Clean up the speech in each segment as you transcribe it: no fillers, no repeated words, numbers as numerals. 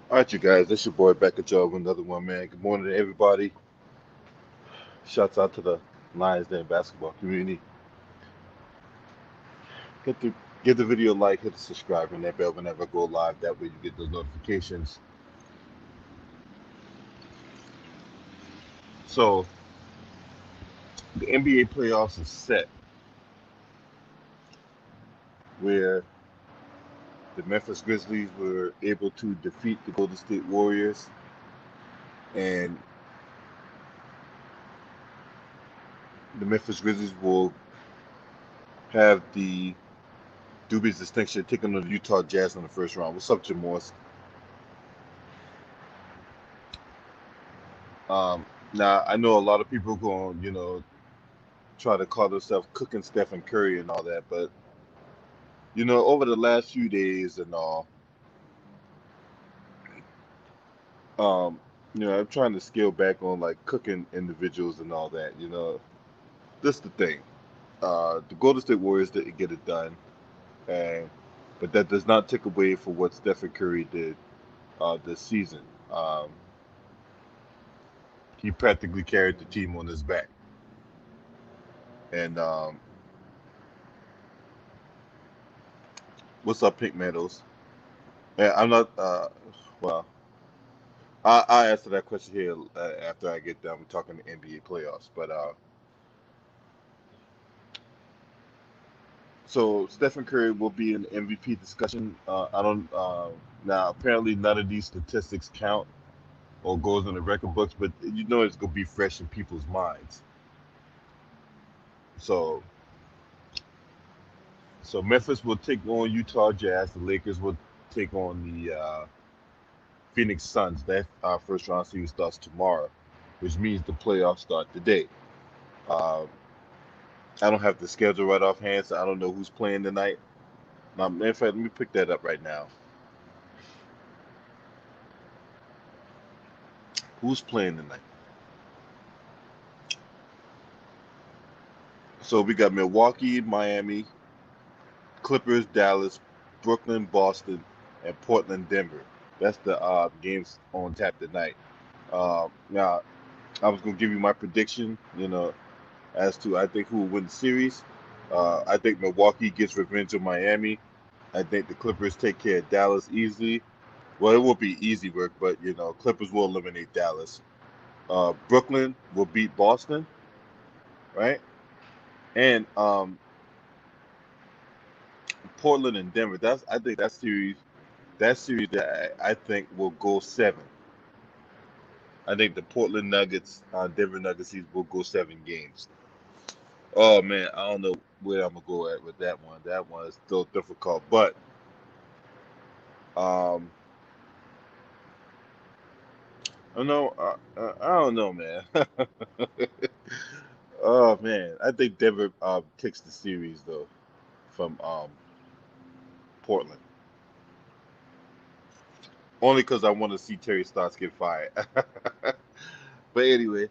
All right, you guys, this your boy back at y'all with another one, man. Good morning to everybody. Shouts out to the Lions Den basketball community. Get the Give the video a like, hit the subscribe, and that bell whenever I go live. That way you get those notifications. So the NBA playoffs is set, where the Memphis Grizzlies were able to defeat the Golden State Warriors, and the Memphis Grizzlies will have the dubious distinction of taking on the Utah Jazz in the first round. What's up, Jim Morris? Um, Now I know a lot of people going, try to call themselves cooking Stephen Curry and all that, but over the last few days and all, um, I'm trying to scale back on like cooking individuals and all that. This is the thing. The Golden State Warriors didn't get it done, and but that does not take away for what Stephen Curry did this season. Um, he practically carried the team on his back, and what's up, Pink Meadows? And I'm not. Well, I'll answer that question here after I get done talking the NBA playoffs. But so Stephen Curry will be in the MVP discussion. I don't. Now apparently none of these statistics count or goes in the record books, but it's gonna be fresh in people's minds. So Memphis will take on Utah Jazz. The Lakers will take on the Phoenix Suns. That first round series starts tomorrow, which means the playoffs start today. Uh, I don't have the schedule right offhand, so I don't know who's playing tonight. In fact, let me pick that up right now. Who's playing tonight? So we got Milwaukee, Miami, Clippers, Dallas, Brooklyn, Boston, and Portland, Denver. That's the games on tap tonight. Now, I was gonna give you my prediction, as to I think who will win the series. I think Milwaukee gets revenge on Miami. I think the Clippers take care of Dallas easily. Well, it won't be easy work, but Clippers will eliminate Dallas. Brooklyn will beat Boston, right? And Portland and Denver. I think that series that I think will go seven. I think the Portland Nuggets, Denver Nuggets will go 7 games. Oh man, I don't know where I'm gonna go at with that one. That one is still difficult, but um, I don't know. I don't know, man. Oh man, I think Denver takes the series though from Portland. Only because I want to see Terry Stotts get fired. But anyway,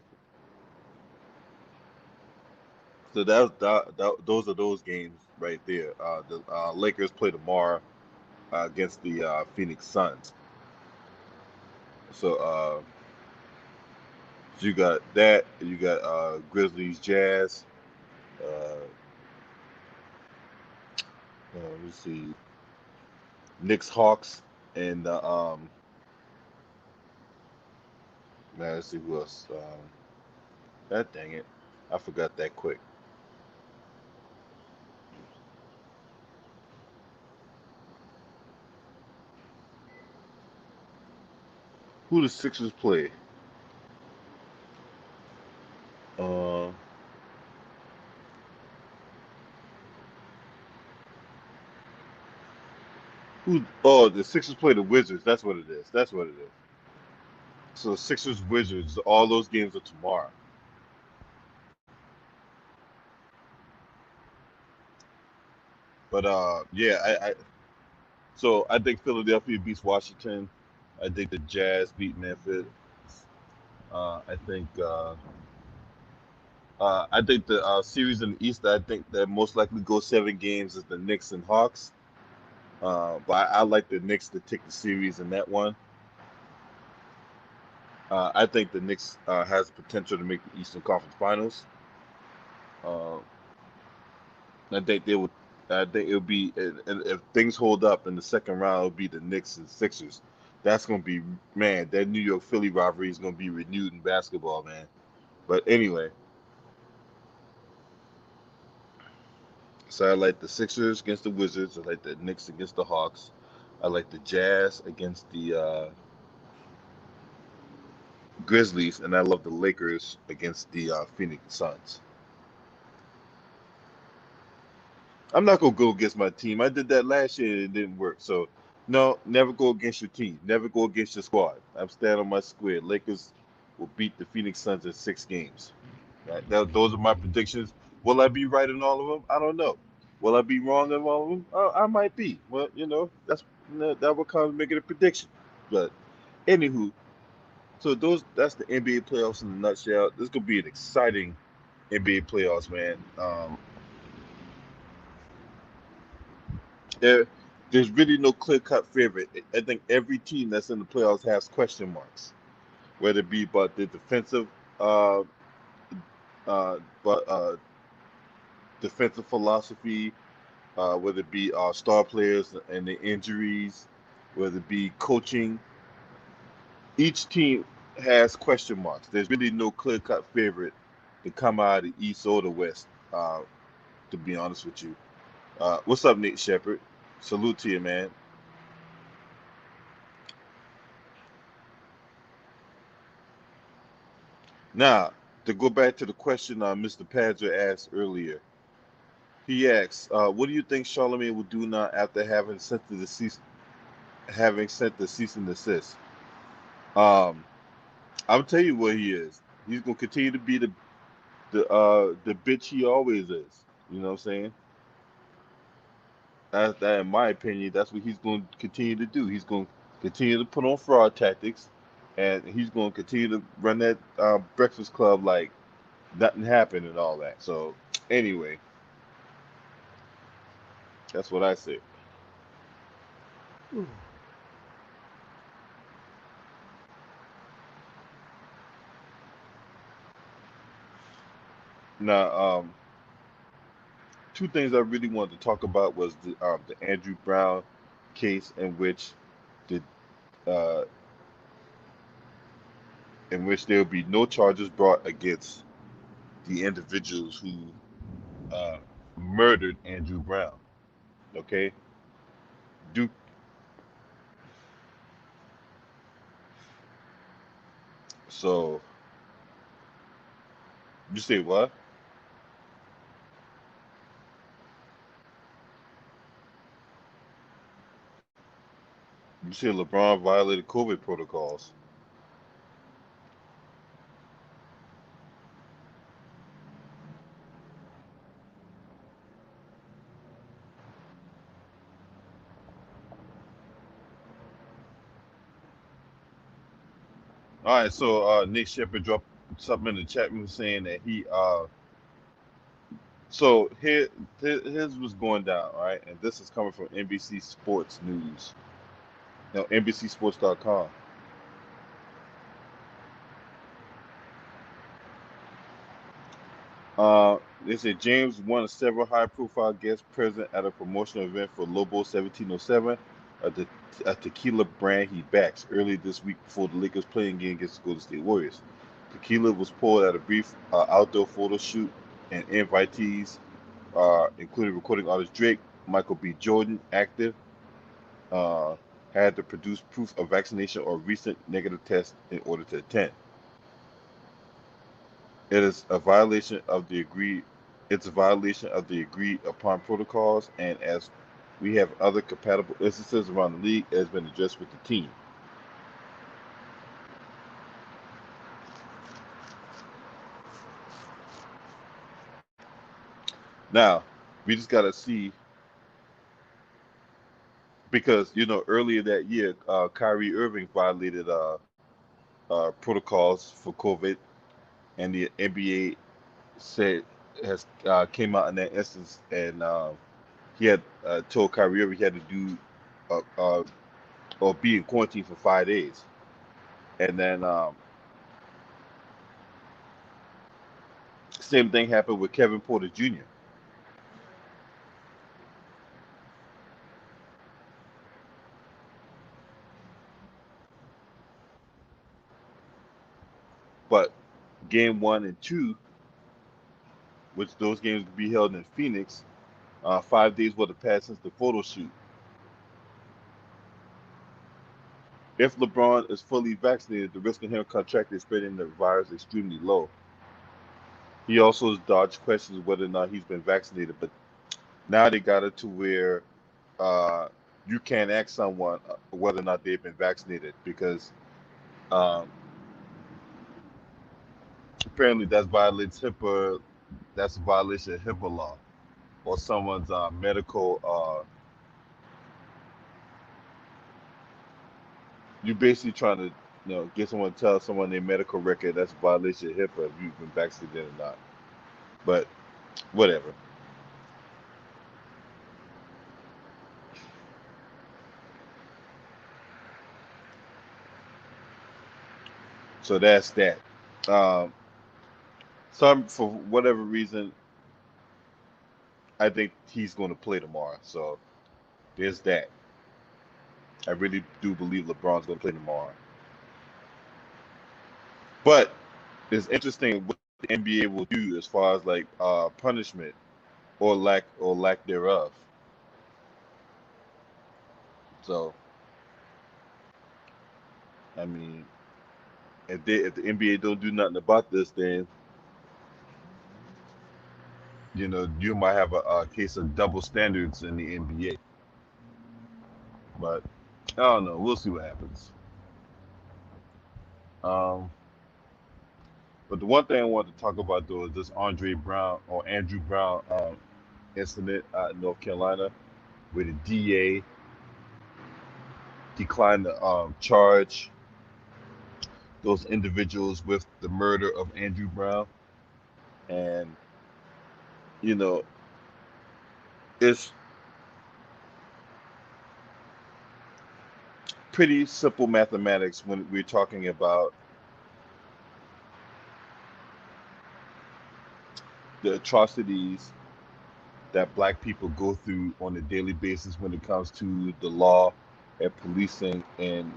so those are those games right there. The Lakers play tomorrow against the Phoenix Suns. So you got that. You got Grizzlies, Jazz. Uh, let's see, Knicks, Hawks, and man, let's see who else. God dang it, I forgot that quick. Who the Sixers play? Uh, who? Oh, the Sixers play the Wizards. That's what it is. That's what it is. So Sixers, Wizards. All those games are tomorrow. But yeah, so I think Philadelphia beats Washington. I think the Jazz beat Memphis. I think. I think the series in the East that I think that most likely goes 7 games is the Knicks and Hawks. But I like the Knicks to take the series in that one. I think the Knicks has potential to make the Eastern Conference Finals. Uh, I think they would. I think it'll be, and if things hold up in the second round, it'll be the Knicks and Sixers. That's gonna be, man. That New York Philly rivalry is gonna be renewed in basketball, man. But anyway, so I like the Sixers against the Wizards. I like the Knicks against the Hawks. I like the Jazz against the Grizzlies, and I love the Lakers against the Phoenix Suns. I'm not gonna go against my team. I did that last year and it didn't work. So no, never go against your team. Never go against your squad. I'm standing on my square. Lakers will beat the Phoenix Suns in 6 games. Right? Those are my predictions. Will I be right in all of them? I don't know. Will I be wrong in all of them? I might be. Well, that will come making a prediction. But anywho, so that's the NBA playoffs in a nutshell. This could be an exciting NBA playoffs, man. There, there's really no clear cut favorite. I think every team that's in the playoffs has question marks, whether it be about the defensive, uh, but defensive philosophy, whether it be star players and the injuries, whether it be coaching. Each team has question marks. There's really no clear cut favorite to come out of the East or the West. To be honest with you, what's up, Nate Shepard? Salute to you, man. Now, to go back to the question Mr. Padger asked earlier, he asks, "What do you think Charlemagne will do now after having sent the cease and desist?" Um, I'll tell you what he is. He's gonna continue to be the bitch he always is. You know what I'm saying? That, in my opinion, that's what he's going to continue to do. He's going to continue to put on fraud tactics, and he's going to continue to run that Breakfast Club like nothing happened and all that. So, anyway, that's what I say. Now, two things I really wanted to talk about was the Andrew Brown case the uh, in which there will be no charges brought against the individuals who uh, murdered Andrew Brown. Okay, do so. You say what? You say LeBron violated COVID protocols. All right, so Nick Shepard dropped something in the chat room saying that so here's what's going down, all right? And this is coming from NBC Sports News. No, NBCSports.com. They said James, one of several high-profile guests present at a promotional event for Lobo 1707, a tequila brand he backs, early this week before the Lakers playing game against the Golden State Warriors. Tequila was poured at a brief outdoor photo shoot, and invitees including recording artist Drake, Michael B. Jordan, active, uh, had to produce proof of vaccination or recent negative test in order to attend. It is a violation of the agreed. It's a violation of the agreed upon protocols, and as we have other compatible instances around the league, it has been addressed with the team. Now, we just gotta see because earlier that year, Kyrie Irving violated protocols for COVID, and the NBA said has came out in that instance, and he had told Kyrie Irving he had to do or be in quarantine for 5 days, and then Same thing happened with Kevin Porter Jr. But game 1 and 2, which those games will be held in Phoenix, 5 days would have passed since the photo shoot. If LeBron is fully vaccinated, the risk of him contracting spreading the virus is extremely low. He also has dodged questions whether or not he's been vaccinated, but now they got it to where uh, you can't ask someone whether or not they've been vaccinated because um, apparently that violates HIPAA. That's a violation of HIPAA law or someone's medical. You're basically trying to, get someone to tell someone their medical record. That's a violation of HIPAA if you've been vaccinated or not. But whatever. So that's that. Um, for whatever reason, I think he's going to play tomorrow. So there's that. I really do believe LeBron's going to play tomorrow. But it's interesting what the NBA will do as far as like punishment or lack thereof. So I mean, if the NBA don't do nothing about this, then you might have a case of double standards in the NBA. But I don't know. We'll see what happens. Um, but the one thing I wanted to talk about though is this Andrew Brown incident in North Carolina, where the DA declined to charge those individuals with the murder of Andrew Brown, and you know it's pretty simple mathematics when we're talking about the atrocities that black people go through on a daily basis when it comes to the law and policing and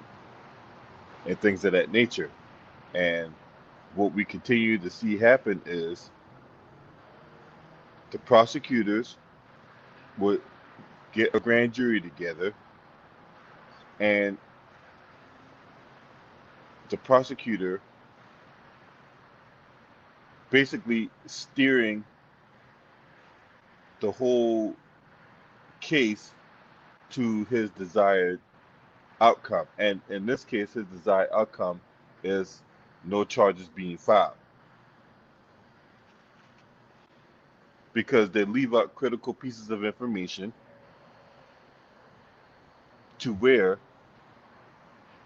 things of that nature. And what we continue to see happen is the prosecutors would get a grand jury together, and the prosecutor basically steering the whole case to his desired outcome. And in this case, his desired outcome is no charges being filed because they leave out critical pieces of information to where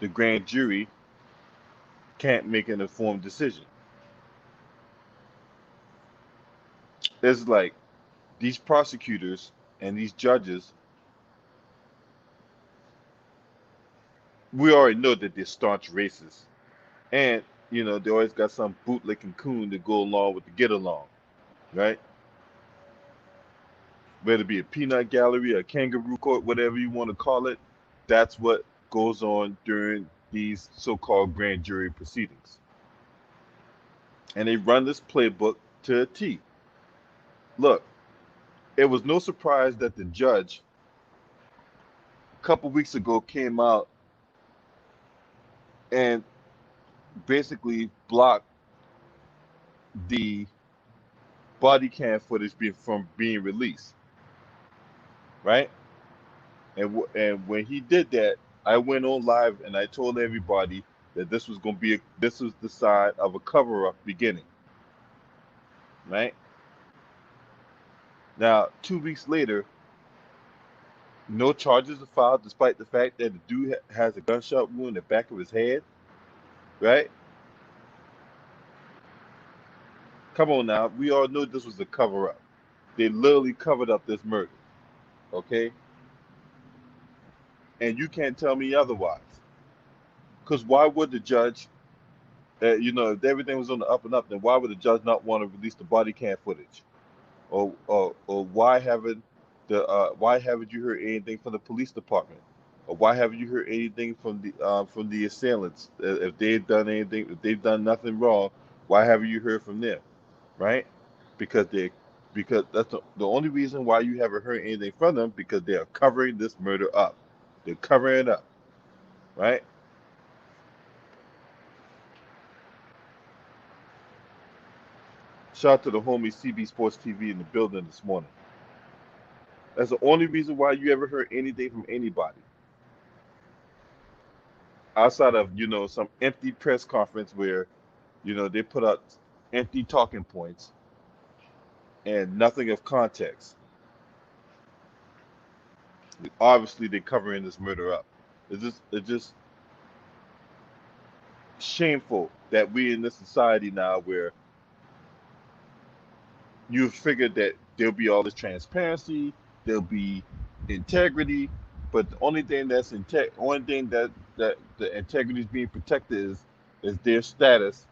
the grand jury can't make an informed decision. It's like these prosecutors and these judges, we already know that they're staunch racists. And, they always got some bootlicking coon to go along with the get along, right? Whether it be a peanut gallery, a kangaroo court, whatever you want to call it, that's what goes on during these so-called grand jury proceedings. And they run this playbook to a T. Look, it was no surprise that the judge a couple weeks ago came out and basically blocked the body cam footage from being released, right? And when he did that, I went on live and I told everybody that this was the sign of a cover up beginning, right? Now 2 weeks later, no charges are filed, despite the fact that the dude has a gunshot wound in the back of his head, right? Come on now, we all know this was a cover up. They literally covered up this murder, okay? And you can't tell me otherwise. Because why would the judge You know, if everything was on the up and up, then why would the judge not want to release the body cam footage? Or why haven't you heard anything from the police department? Or why haven't you heard anything from the assailants? If they've done anything, if they've done nothing wrong, why haven't you heard from them? Right? Because they because that's the only reason why you haven't heard anything from them, because they are covering this murder up. They're covering it up, right? Shout out to the homie CB Sports TV in the building this morning. That's the only reason why you ever heard anything from anybody outside of, you know, some empty press conference where, you know, they put out empty talking points and nothing of context. Obviously, they're covering this murder up. It's just shameful that we in this society now where you figured that there'll be all this transparency, there'll be integrity, but the only thing only thing that the integrity is being protected is their status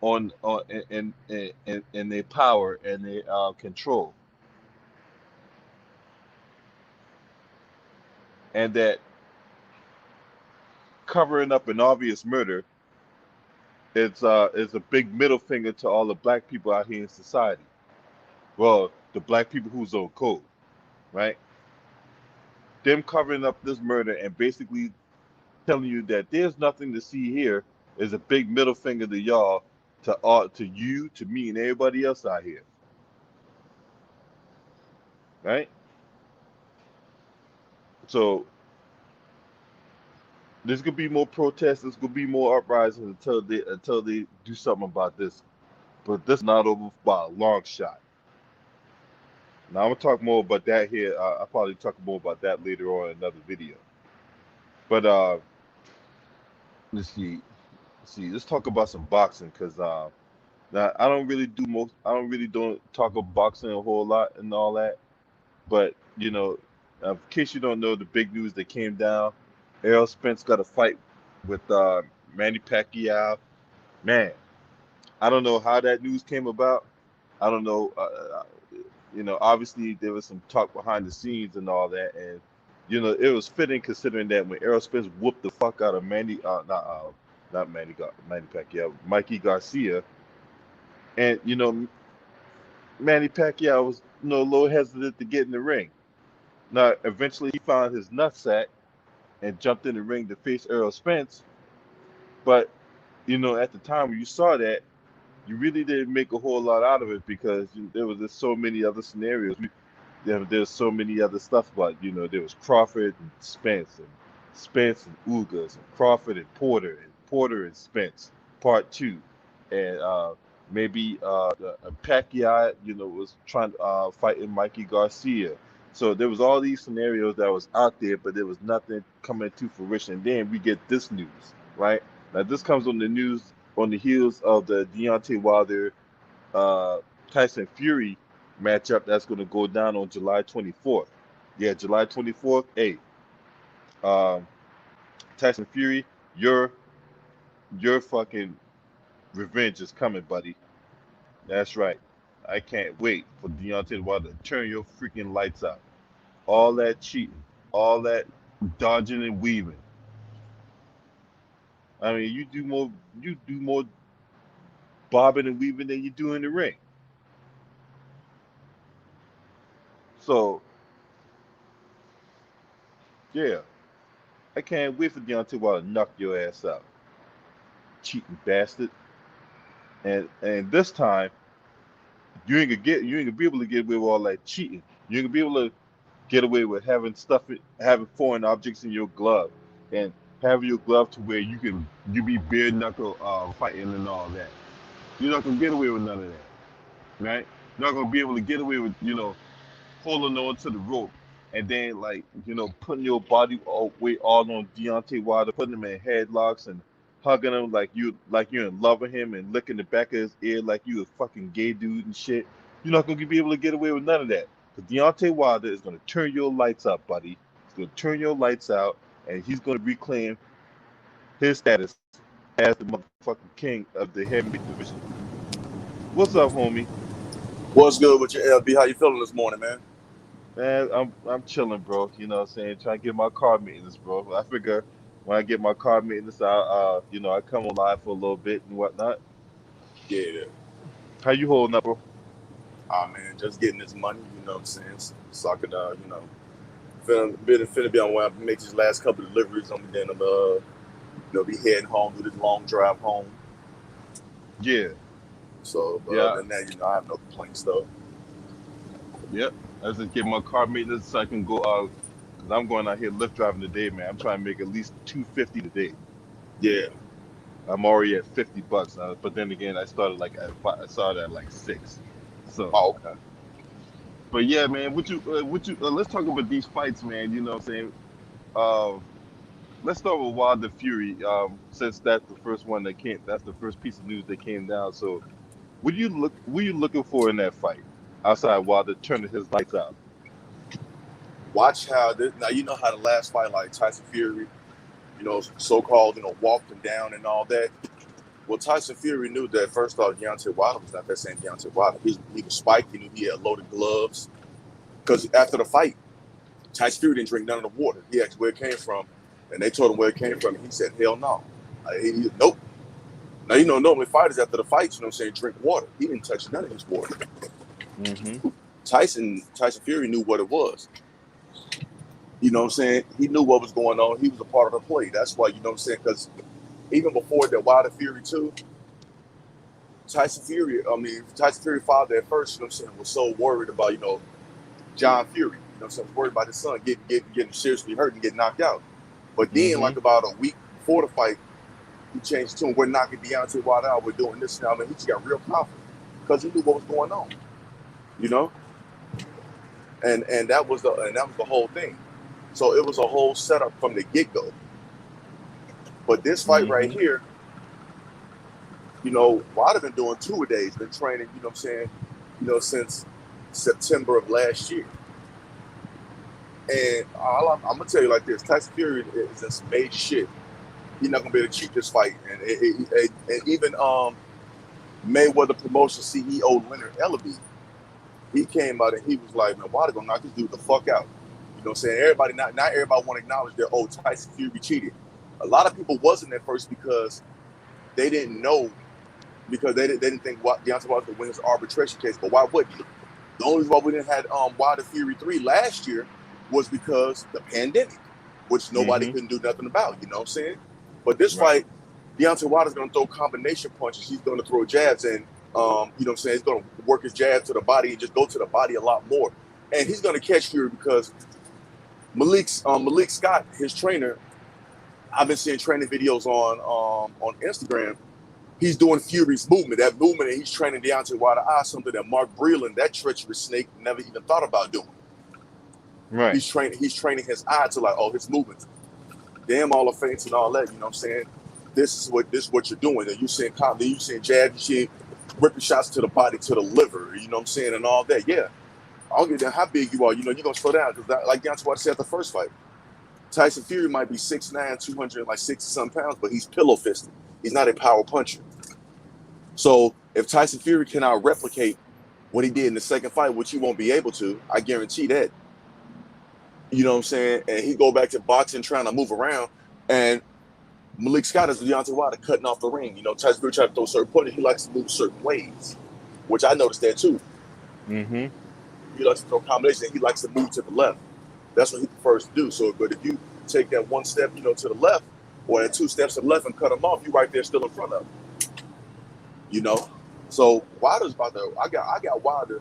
on in their power and their control, and that covering up an obvious murder is a big middle finger to all the black people out here in society. Well, the black people who's on code, right? Them covering up this murder and basically telling you that there's nothing to see here is a big middle finger to y'all, to you, to me, and everybody else out here, right? So there's gonna be more protests. There's gonna be more uprisings until they do something about this. But this is not over by a long shot. Now I'm gonna talk more about that here. I'll probably talk more about that later on in another video. But let's see. Let's talk about some boxing, because now I don't really don't talk about boxing a whole lot and all that. But you know, in case you don't know, the big news that came down, Errol Spence got a fight with Manny Pacquiao. Man, I don't know how that news came about. I don't know. You know, obviously there was some talk behind the scenes and all that, and you know, it was fitting considering that when Errol Spence whooped the fuck out of Manny Pacquiao, Mikey Garcia, and you know, Manny Pacquiao was, you know, a little hesitant to get in the ring. Now, eventually, he found his nutsack and jumped in the ring to face Errol Spence. But you know, at the time when you saw that, you really didn't make a whole lot out of it, because there was just so many other scenarios. There's so many other stuff, but you know, there was Crawford and Spence and Ugas, and Crawford and Porter and Spence, part two, and maybe Pacquiao, you know, was trying to fighting Mikey Garcia. So there was all these scenarios that was out there, but there was nothing coming to fruition. And then we get this news, right? Now this comes on the news on the heels of the Deontay Wilder Tyson Fury matchup that's going to go down on July 24th. Yeah, July 24th. Hey, um, Tyson Fury, your fucking revenge is coming, buddy. That's right. I can't wait for Deontay Wilder to turn your freaking lights out. All that cheating, all that dodging and weaving. I mean, you do more bobbing and weaving than you do in the ring. So yeah, I can't wait for Deontay Wilder to knock your ass out, cheating bastard. And this time you ain't gonna be able to get away with all that cheating. You ain't gonna be able to get away with having foreign objects in your glove, and having your glove to where you be bare knuckle fighting and all that. You're not gonna get away with none of that, right? You're not gonna be able to get away with, you know, holding on to the rope, and then, like, you know, putting your body all weight all on Deontay Wilder, putting him in headlocks and hugging him like you're in love with him, and licking the back of his ear like you a fucking gay dude and shit. You're not gonna be able to get away with none of that. Because Deontay Wilder is gonna turn your lights up, buddy. He's gonna turn your lights out, and he's gonna reclaim his status as the motherfucking king of the heavyweight division. What's up, homie? What's good with your LB? How you feeling this morning, man? Man, I'm chilling, bro. You know what I'm saying? Trying to get my car maintenance, bro. I figure when I get my car maintenance, I come on live for a little bit and whatnot. Yeah. How you holding up, bro? Man, just getting this money, you know what I'm saying? So I could, finna be on where I make these last couple of deliveries. I'm then, be heading home, do this long drive home. Yeah, So, other yeah, than that, I have no complaints, though. yep. I just get my car maintenance so I can go because I'm going out here Lyft driving today, man. I'm trying to make at least 250 today. Yeah. I'm already at $50, but then again, I started like at five, I started at like 6. So, Oh, okay. but yeah, man, let's talk about these fights, man. You know what I'm saying? Uh, let's start with Wilder Fury. Since that's the first one that came, that's the first piece of news that came down. So, what you looking for in that fight outside Wilder turning his lights out? Watch how this, now you know how the last fight, like Tyson Fury, so-called, walked him down and all that. Well, Tyson Fury knew that first off, Deontay Wilder was not that same Deontay Wilder. He was spiked. He knew he had loaded gloves. Because after the fight, Tyson Fury didn't drink none of the water. He asked where it came from, and they told him where it came from, and he said, "Hell no." Nope. Now normally fighters after the fights, drink water. He didn't touch none of his water. Mm-hmm. Tyson Fury knew what it was. You know what I'm saying? He knew what was going on. He was a part of the play. That's why, because even before the Wilder Fury 2, Tyson Fury father at first, was so worried about, John Fury, was worried about his son getting seriously hurt and getting knocked out. But then, like about a week before the fight, he changed to him, we're knocking Deontay Wilder out, we're doing this now. He just got real confident because he knew what was going on, and that was the whole thing. So it was a whole setup from the get-go. But this fight right here, Wilder been doing 2-a-days, been training, since September of last year. And I'm gonna tell you like this: Tyson Fury is in some major shit. He's not gonna be able to cheat this fight, and even Mayweather Promotion CEO Leonard Ellaby, he came out and he was like, "Man, Wilder gonna knock this dude the fuck out." You know what I'm saying? Everybody, not everybody want to acknowledge that Tyson Fury cheated. A lot of people wasn't at first because they didn't know, because they didn't think Deontay Wilder could win his arbitration case. But why wouldn't he? The only reason why we didn't have Wilder Fury 3 last year was because the pandemic, which nobody couldn't do nothing about. You know what I'm saying? But this fight, Deontay Wilder's going to throw combination punches. He's going to throw jabs, and he's going to work his jab to the body and just go to the body a lot more. And he's going to catch Fury because Malik Scott, his trainer, I've been seeing training videos on Instagram. He's doing Fury's movement, and he's training Deontay Wilder something that Mark Breland, that treacherous snake, never even thought about doing. Right. He's training his eye to his movements. Damn all the feints and all that, you know what I'm saying? This is what you're doing. And you seeing jab, you see ripping shots to the body, to the liver, you know what I'm saying, and all that. Yeah. I don't give a damn how big you are, you're gonna slow down. Because like Deontay Wilder said at the first fight, Tyson Fury might be 6'9", 260-something pounds, but he's pillow fisted. He's not a power puncher. So if Tyson Fury cannot replicate what he did in the second fight, which he won't be able to, I guarantee that. You know what I'm saying? And he go back to boxing, trying to move around, and Malik Scott is Deontay Wilder cutting off the ring. Tyson Fury trying to throw certain punches. He likes to move certain ways, which I noticed that too. Mm-hmm. He likes to throw combinations. He likes to move to the left. That's what he prefers to do. So, but if you take that one step, to the left, or that 2 steps to the left and cut him off, you right there still in front of him. So Wilder's about to. I got Wilder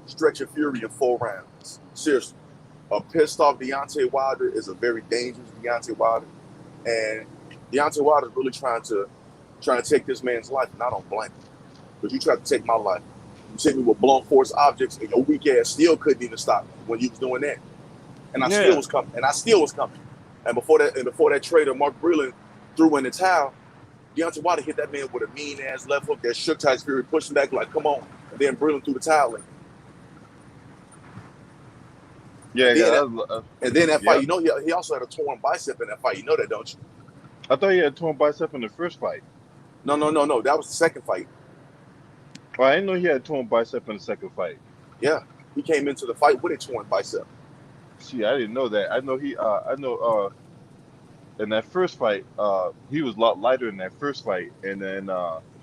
stretching Fury in 4 rounds. Seriously, a pissed off Deontay Wilder is a very dangerous Deontay Wilder, and Deontay Wilder is really trying to take this man's life, and I don't blame him. Because you tried to take my life. You hit me with blunt force objects, and your weak ass still couldn't even stop me when you was doing that. And I still was coming. And before that traitor Mark Breland threw in the towel, Deontay Wilder hit that man with a mean ass left hook that shook Tyson Fury, pushed him back like, come on. And then Breland threw the towel in. Yeah, and then that fight, he also had a torn bicep in that fight. You know that, don't you? I thought he had torn bicep in the first fight. No. That was the second fight. Well, I didn't know he had torn bicep in the second fight. Yeah, he came into the fight with a torn bicep. See, I didn't know that. I know in that first fight, he was a lot lighter in that first fight, and then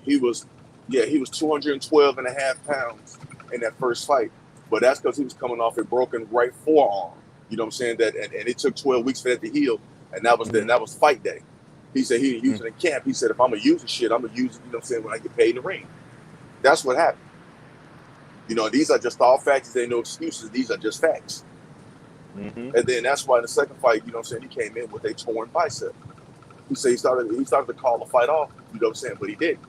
He was 212 and a half pounds in that first fight. But that's because he was coming off a broken right forearm. You know what I'm saying? That and it took 12 weeks for that to heal, and that was fight day. He said he didn't use it in camp. He said if I'm gonna use the shit, I'm gonna use it. You know what I'm saying? When I get paid in the ring. That's what happened. You know, these are just all facts. There ain't no excuses. These are just facts. Mm-hmm. And then that's why in the second fight, you know what I'm saying, he came in with a torn bicep. He said he started to call the fight off, you know what I'm saying, but he didn't.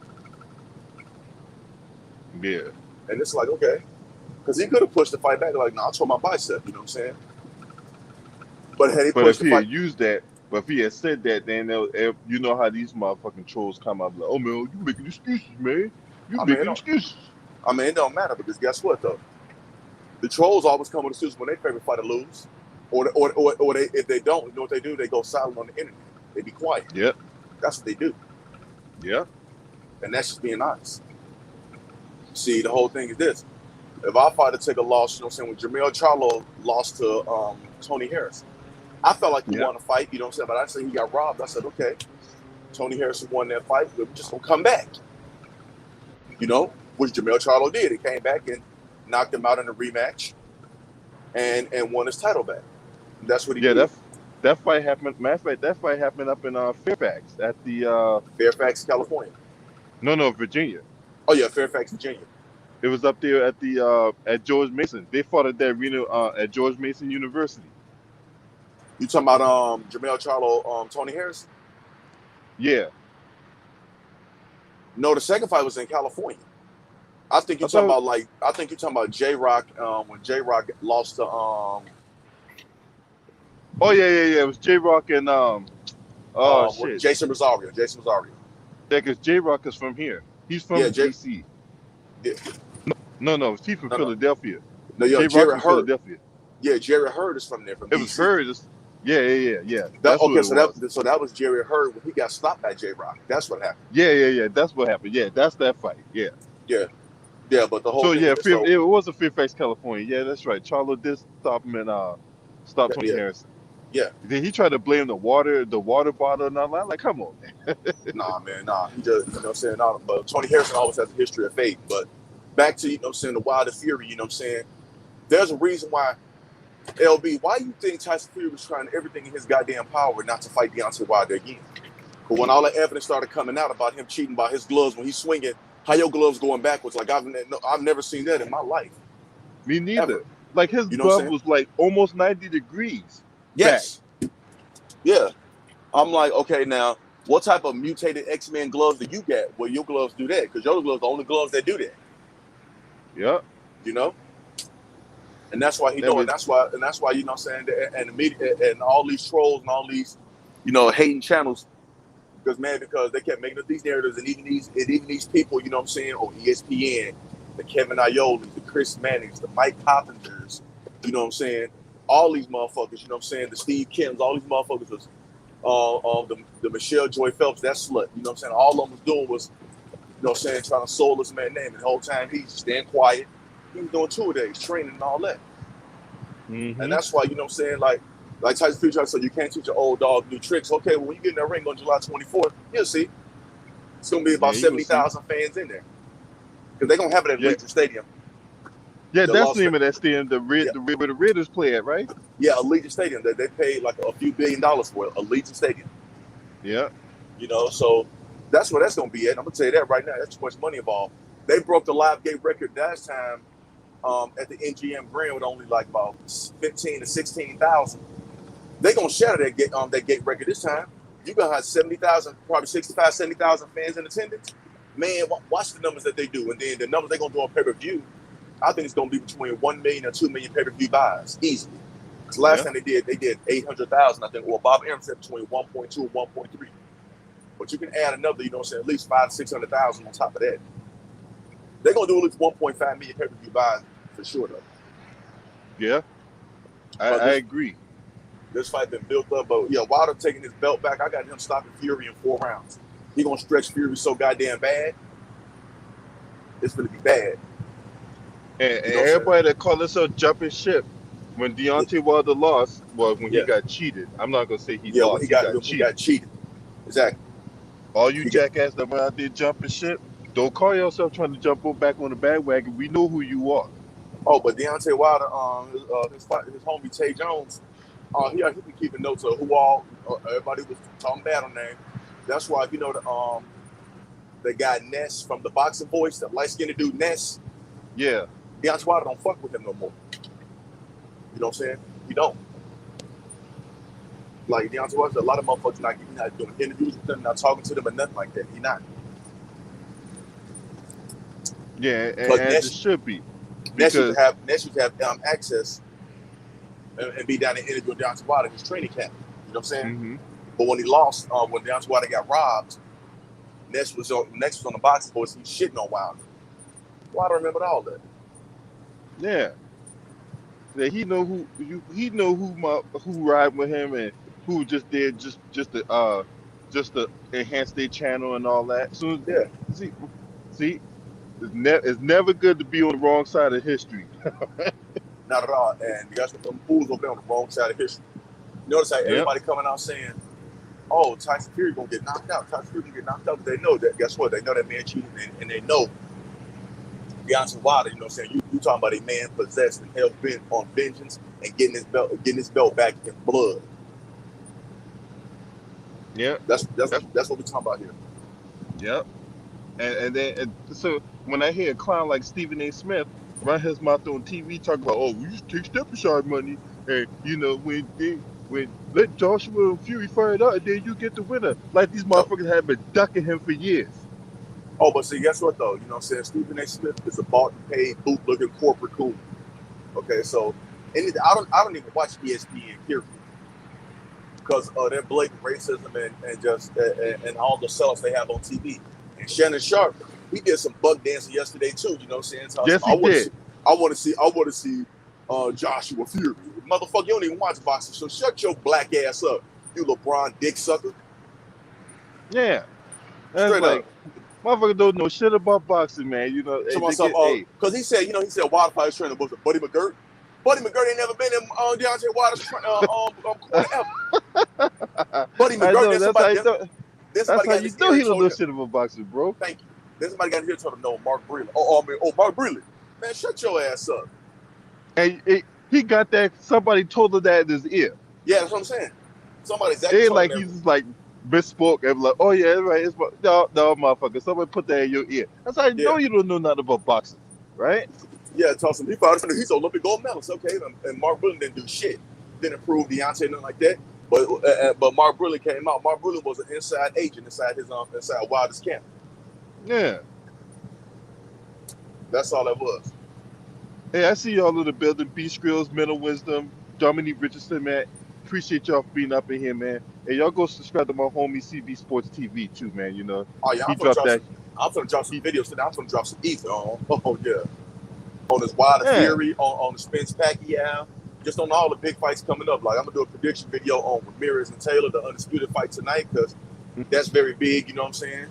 Yeah. And it's like, okay. Because he could have pushed the fight back, like, no, I tore my bicep, you know what I'm saying? But had he pushed the fight, had used that, but if he had said that, then you know how these motherfucking trolls come up like, oh man, you making excuses, man. You making excuses. I mean, it don't matter because guess what though? The trolls always come with excuses when they favorite fighter lose, or they, if they don't, you know what they do? They go silent on the internet. They be quiet. Yep. That's what they do. Yeah. And that's just being honest. See, the whole thing is this: if our fighter take a loss, you know what I'm saying? When Jermell Charlo lost to Tony Harrison, I felt like he won a fight, you know what I'm saying? But I said he got robbed. I said, okay, Tony Harrison won that fight, but we're just gonna come back. You know, which Jermell Charlo did. He came back and knocked him out in a rematch and won his title back. And that's what he did. That fight happened. Matter of fact, that fight happened up in Fairfax at the Fairfax, California. No, Virginia. Oh yeah, Fairfax, Virginia. It was up there at the at George Mason. They fought at that arena at George Mason University. You talking about Jermell Charlo, Tony Harrison? Yeah. No, the second fight was in California. I think you're talking about J-Rock when J-Rock lost to Oh yeah. It was J-Rock and shit. Jason Rosario. Yeah, because J-Rock is from here. He's from DC. Yeah. No, he's from Philadelphia. No, yo, J-Rock from Philadelphia. Yeah, Jerry Hurd is from there. From it DC. Was Hurd. Yeah. So that was Jerry Hurd when he got stopped by J-Rock. That's what happened. Yeah. That's what happened. Yeah, that's that fight. Yeah. But the whole thing it was a Fairfax, California. Yeah, that's right. Charlo did stop him and stop Tony Harrison. Yeah. Then he tried to blame the water bottle and all. I'm like, come on, man. Nah. He just, you know what I'm saying? But Tony Harrison always has a history of fate. But back to, you know what I'm saying, the Wilder Fury, you know what I'm saying? There's a reason why, LB, why you think Tyson Fury was trying everything in his goddamn power not to fight Deontay Wilder again? But when all the evidence started coming out about him cheating by his gloves when he's swinging, how your gloves going backwards? Like I've never seen that in my life. Me neither. Ever. Like his glove was like almost 90 degrees. Yes. Back. Yeah. I'm like, okay, now what type of mutated X-Men gloves do you get? Well, your gloves do that because your gloves are the only gloves that do that. Yeah. You know. And that's why and that's why you know what I'm saying, and the media and all these trolls and all these, you know, hating channels. Because they kept making up these narratives, and even these people, you know what I'm saying, on ESPN, the Kevin Iolis, the Chris Mannings, the Mike Coppingers, you know what I'm saying, all these motherfuckers, you know what I'm saying, the Steve Kims, all these motherfuckers was, the Michelle Joy Phelps, that slut, you know what I'm saying, all of them was doing was, you know what I'm saying, trying to soul this man's name, and the whole time he's staying quiet, he was doing 2 days, training and all that. Mm-hmm. And that's why, you know what I'm saying, like Tyson Fury said, you can't teach an old dog new tricks. Okay, well, when you get in that ring on July 24th, you'll see. It's going to be about 70,000 fans in there. Because they're going to have it at Allegiant Stadium. Yeah, that's the name of that stadium, where the Raiders play at, right? Yeah, Allegiant Stadium. They paid like a few $1 billion for it, Allegiant Stadium. Yeah. You know, so that's where that's going to be at. I'm going to tell you that right now. That's too much money involved. They broke the live gate record last time at the MGM Grand with only like about 15 to 16,000. They're going to shatter that gate record this time. You're going to have 70,000, probably 65, 70,000 fans in attendance. Man, watch the numbers that they do. And then the numbers they're going to do on pay-per-view, I think it's going to be between 1 million and 2 million pay-per-view buys, easily. Because last time they did 800,000, I think. Well, Bob Arum said between 1.2 and 1.3. But you can add another, you know what I'm saying, at least 500,000 to 600,000 on top of that. They're going to do at least 1.5 million pay-per-view buys for sure, though. Yeah, I agree. This fight been built up, but yeah, Wilder taking his belt back. I got him stopping Fury in 4 rounds. He gonna stretch Fury so goddamn bad. It's gonna be bad. And You know what I'm everybody that call themselves jumping ship when Deontay Wilder lost, well, when he Yeah. got cheated. I'm not gonna say he Yeah, lost. when He he got cheated. Exactly. All you He got, jackass that went out there jumping ship, don't call yourself trying to jump back on the bandwagon. We know who you are. but Deontay Wilder, his homie Tay Jones, he been keeping notes of who all everybody was talking bad on name. That's why, if you know the guy Ness from the Boxing Voice, the light skinned dude Ness. Yeah. Deontay Wilder don't fuck with him no more. You know what I'm saying? He don't. Like Deontay Wilder, a lot of motherfuckers not doing interviews with them, not talking to them, or nothing like that. He not. Yeah, and as it should be. Ness used to have access and be down there interviewing Deontay Wilder, his training camp. You know what I'm saying? Mm-hmm. But when he lost, when Deontay Wilder got robbed, Ness was on the Boxing Voice. He was shitting on Wilder. Wilder remembered all that. Yeah. Yeah, he know who ride with him and who just did just to enhance their channel and all that. So Yeah. See, it's never good to be on the wrong side of history. Not at all. And you got some fools over there on the wrong side of history. Notice how everybody coming out saying, "Oh, Tyson Fury gonna get knocked out. Tyson Fury gonna get knocked out." But they know that. Guess what? They know that man cheated, and they know Deontay Wilder. You know what I'm saying? You talking about a man possessed and hell bent on vengeance and getting his belt back in blood. Yeah, that's what we're talking about here. Yep. And so when I hear a clown like Stephen A. Smith run his mouth on TV talking about, oh, we used to take step aside money, and you know when let Joshua Fury fire it out, and then you get the winner. Like these motherfuckers have been ducking him for years. Oh, but see, guess what though? You know what I'm saying? Stephen A. Smith is a bought and paid, boot-looking corporate coon. Okay, so I don't even watch ESPN period because of their blatant racism and all the sellouts they have on TV. And Shannon Sharp, he did some buck dancing yesterday too. You know what I'm saying? So yes, he did. I want to see Joshua Fury. Motherfucker, you don't even watch boxing, so shut your black ass up, you LeBron dick sucker. Yeah, that's straight like, up. Motherfucker don't know shit about boxing, man. You know, because he said Wilder probably training with Buddy McGirt. Buddy McGirt ain't never been in Deontay Wilder's corner ever. Buddy McGirt, that's how you know he don't know shit about boxing, bro. Thank you. Then somebody got here told him, no, Mark Breland. Mark Breland. Man, shut your ass up. And he got that. Somebody told him that in his ear. Yeah, that's what I'm saying. Somebody's exactly. Like he's just like misspoke and like, oh yeah, right. No, motherfucker. Somebody put that in your ear. That's how you know you don't know nothing about boxing, right? Yeah, toss him. He's Olympic gold medalist, okay. And Mark Breland didn't do shit. Didn't prove Deontay nothing like that. But Mark Breland came out. Mark Breland was an inside agent inside Wilder's camp. Yeah. That's all that was. Hey, I see y'all in the building. Beast Grills, Mental Wisdom, Dominique Richardson, man. Appreciate y'all for being up in here, man. Hey, y'all go subscribe to my homie CB Sports TV too, man. You know. Oh yeah, I'm gonna drop some videos today. I'm gonna drop some ether on. Oh yeah. On this Wilder Fury, on the Spence Pacquiao, just on all the big fights coming up. Like I'm gonna do a prediction video on Ramirez and Taylor, the undisputed fight tonight, because that's very big. You know what I'm saying?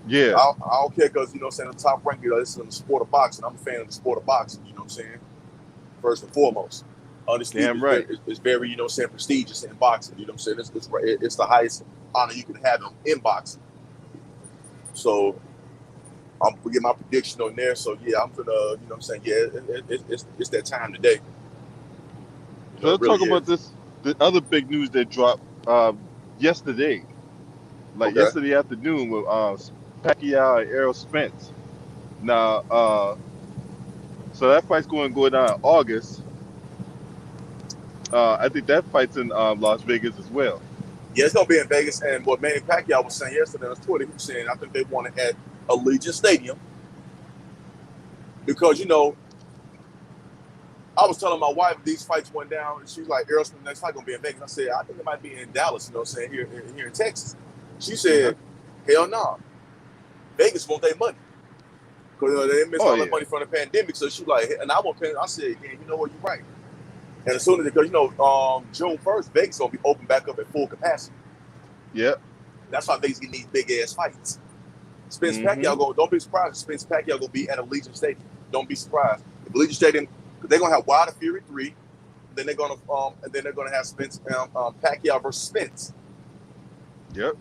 Yeah. I don't care because, you know what I'm saying, the top rank, this is in the sport of boxing. I'm a fan of the sport of boxing, you know what I'm saying? First and foremost. Damn right. It's very, you know what I'm saying, prestigious in boxing. You know what I'm saying? It's the highest honor you can have in boxing. So I'm gonna get my prediction on there. So yeah, I'm gonna, you know what I'm saying? Yeah, it's that time today. So let's talk about the other big news that dropped yesterday. Yesterday afternoon with Pacquiao and Errol Spence. Now, so that fight's going to go down in August. I think that fight's in Las Vegas as well. Yeah, it's going to be in Vegas. And what Manny Pacquiao was saying yesterday on Twitter, he was saying, I think they want it at Allegiant Stadium. Because, you know, I was telling my wife these fights went down, and she's like, Errol Spence next fight going to be in Vegas. I said, I think it might be in Dallas, you know what I'm saying, here in Texas. She said, hell no. Vegas want their money. Because they missed all that money from the pandemic. So she like, and I won't pay. I said, yeah, you know what, you're right. And as soon as, because June 1st, Vegas gonna be open back up at full capacity. Yep. That's why Vegas getting these big ass fights. Spence Pacquiao don't be surprised if Spence Pacquiao gonna be at Allegiant Stadium. Don't be surprised. If Allegiant Stadium, they're gonna have Wilder Fury 3, then they're gonna have Spence Pacquiao versus Spence. Yep.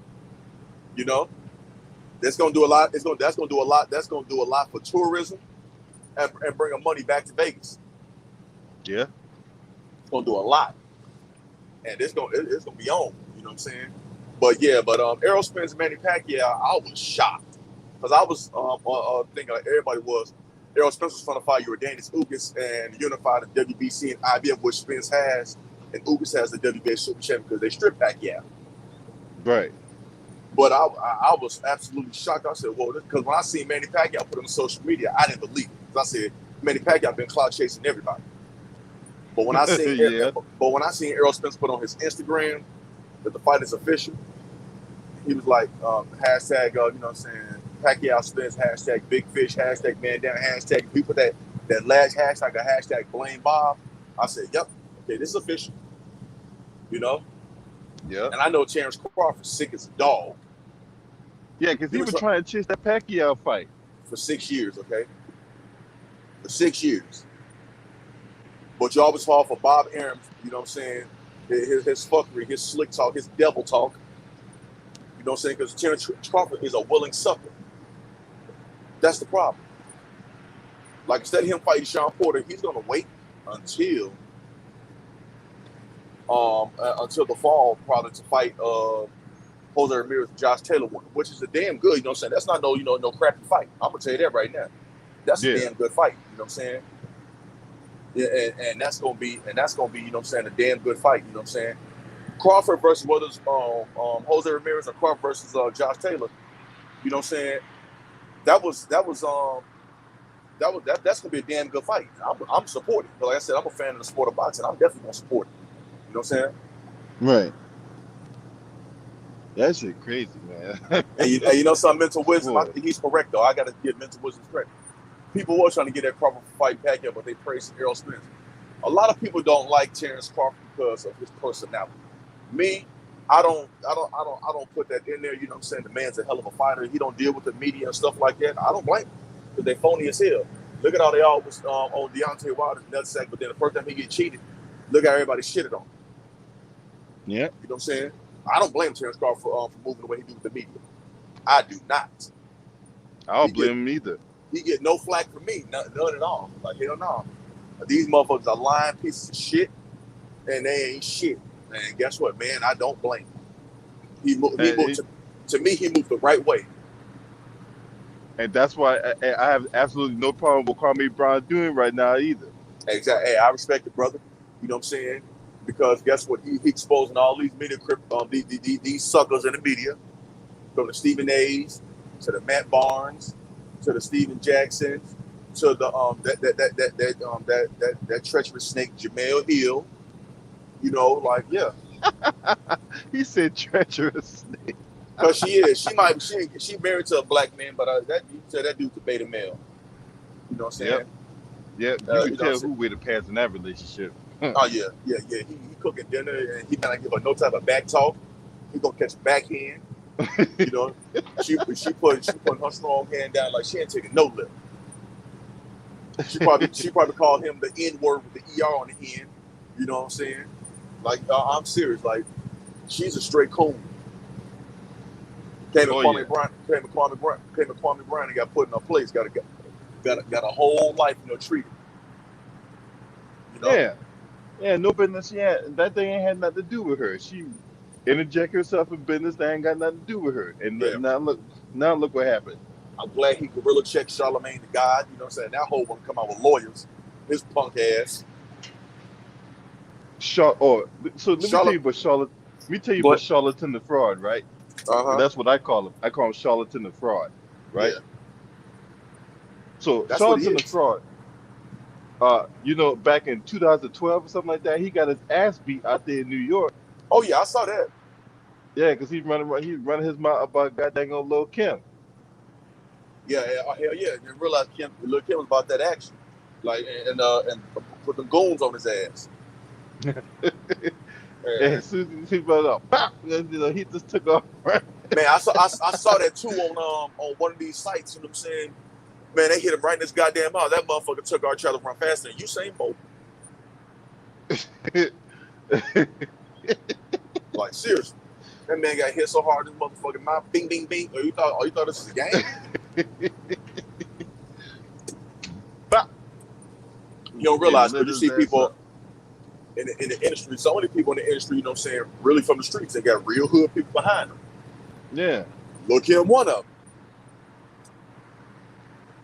You know, that's gonna do a lot. That's gonna do a lot. That's gonna do a lot for tourism and bring money back to Vegas. Yeah. It's gonna do a lot, and it's gonna be on. You know what I'm saying? But yeah, Errol Spence and Manny Pacquiao, I was shocked because I was thinking like everybody was. Errol Spence was trying to fight Yordanis Ugas and unify the WBC and IBF, which Spence has, and Ugas has the WBA Super Champion because they stripped Pacquiao. Right. But I was absolutely shocked. I said, well, because when I seen Manny Pacquiao put on social media, I didn't believe it. Because I said, Manny Pacquiao been clout chasing everybody. But when I seen Errol Spence put on his Instagram that the fight is official, he was like, hashtag, you know what I'm saying, Pacquiao Spence, hashtag big fish, hashtag man down, hashtag, he put that last hashtag, a hashtag blame Bob. I said, yep, okay, this is official. You know? Yeah. And I know Terrence Crawford's sick as a dog. Yeah, because he was trying to chase that Pacquiao fight. For 6 years, okay? For 6 years. But you always fall for Bob Arum, you know what I'm saying? His fuckery, his slick talk, his devil talk. You know what I'm saying? Because Terrence Crawford is a willing sucker. That's the problem. Like, instead of him fighting Sean Porter, he's going to wait until the fall, probably, to fight Jose Ramirez and Josh Taylor, which is a damn good, you know what I'm saying? That's not no crappy fight. I'm going to tell you that right now. That's a damn good fight, you know what I'm saying? Yeah, and that's gonna be, you know what I'm saying, a damn good fight, you know what I'm saying? Crawford versus whether it's Jose Ramirez or Crawford versus Josh Taylor, you know what I'm saying? That's gonna be a damn good fight. I'm supporting. But like I said, I'm a fan of the sport of boxing. I'm definitely gonna support it. You know what I'm saying? Right. That shit crazy, man. and you know some mental wisdom. I think he's correct though. I gotta give mental wisdom credit. People were trying to get that Crawford fight Pacquiao, but they praised Errol Spence. A lot of people don't like Terrence Crawford because of his personality. Me, I don't put that in there. You know what I'm saying? The man's a hell of a fighter. He don't deal with the media and stuff like that. I don't blame him because they phony as hell. Look at how they always on Deontay Wilder's nutsack, but then the first time he get cheated, look how everybody shitted on him. Yeah. You know what I'm saying? I don't blame Terrence Crawford for moving the way he do with the media. I do not. I don't blame him either. He get no flack from me, none at all. Like, hell no. These motherfuckers are lying pieces of shit, and they ain't shit. And guess what, man? I don't blame him. To me, he moved the right way. And that's why I have absolutely no problem with Kwame Brown doing right now either. Exactly. Hey, I respect the brother. You know what I'm saying? Because guess what? He exposing all these media, these suckers in the media, from the Stephen A's to the Matt Barnes, to the Steven Jacksons, to the that treacherous snake Jamel Hill. You know, like, yeah. He said treacherous snake. Because she is. She married to a black man, but that dude's a beta male. You know what I'm saying? Yep. You can tell who with the pants in that relationship. Oh yeah. He cooking dinner and he not give her no type of back talk. He gonna catch a backhand. You know, she put her strong hand down like she ain't taking no lip. She probably called him the N word with the ER on the end. You know what I'm saying? Like, I'm serious. Like, she's a straight coon. Came to Kwame Brown and got put in her place. Got a whole life, treated. You know? Yeah. No business. Yeah, that thing ain't had nothing to do with her. She interject herself in business that ain't got nothing to do with her. And now look what happened. I'm glad he gorilla checked Charlemagne the God. You know what I'm saying? That whole one come out with lawyers. His punk ass. So let me tell you about Charlotte. Let me tell you about Charlatan the fraud, right? That's what I call him. I call him Charlatan the fraud, right? Yeah. So Charlatan the fraud. Back in 2012 or something like that, he got his ass beat out there in New York. Oh yeah, I saw that. Yeah, because he's running his mouth about goddamn old Lil Kim. Yeah, hell yeah. You realize Lil Kim was about that action, like and put the goons on his ass. And as soon as he brought up, pop, he just took off. Man, I saw that too on one of these sites. You know what I'm saying? Man, they hit him right in his goddamn mouth. That motherfucker took our trailer run faster than Usain Bolt. Like seriously, that man got hit so hard, this motherfucking mouth, bing, bing, bing. Oh, you thought this was a game? You don't realize, but you see people in the industry. So many people in the industry, you know what I'm saying, really from the streets. They got real hood people behind them. Yeah. Look him one of them.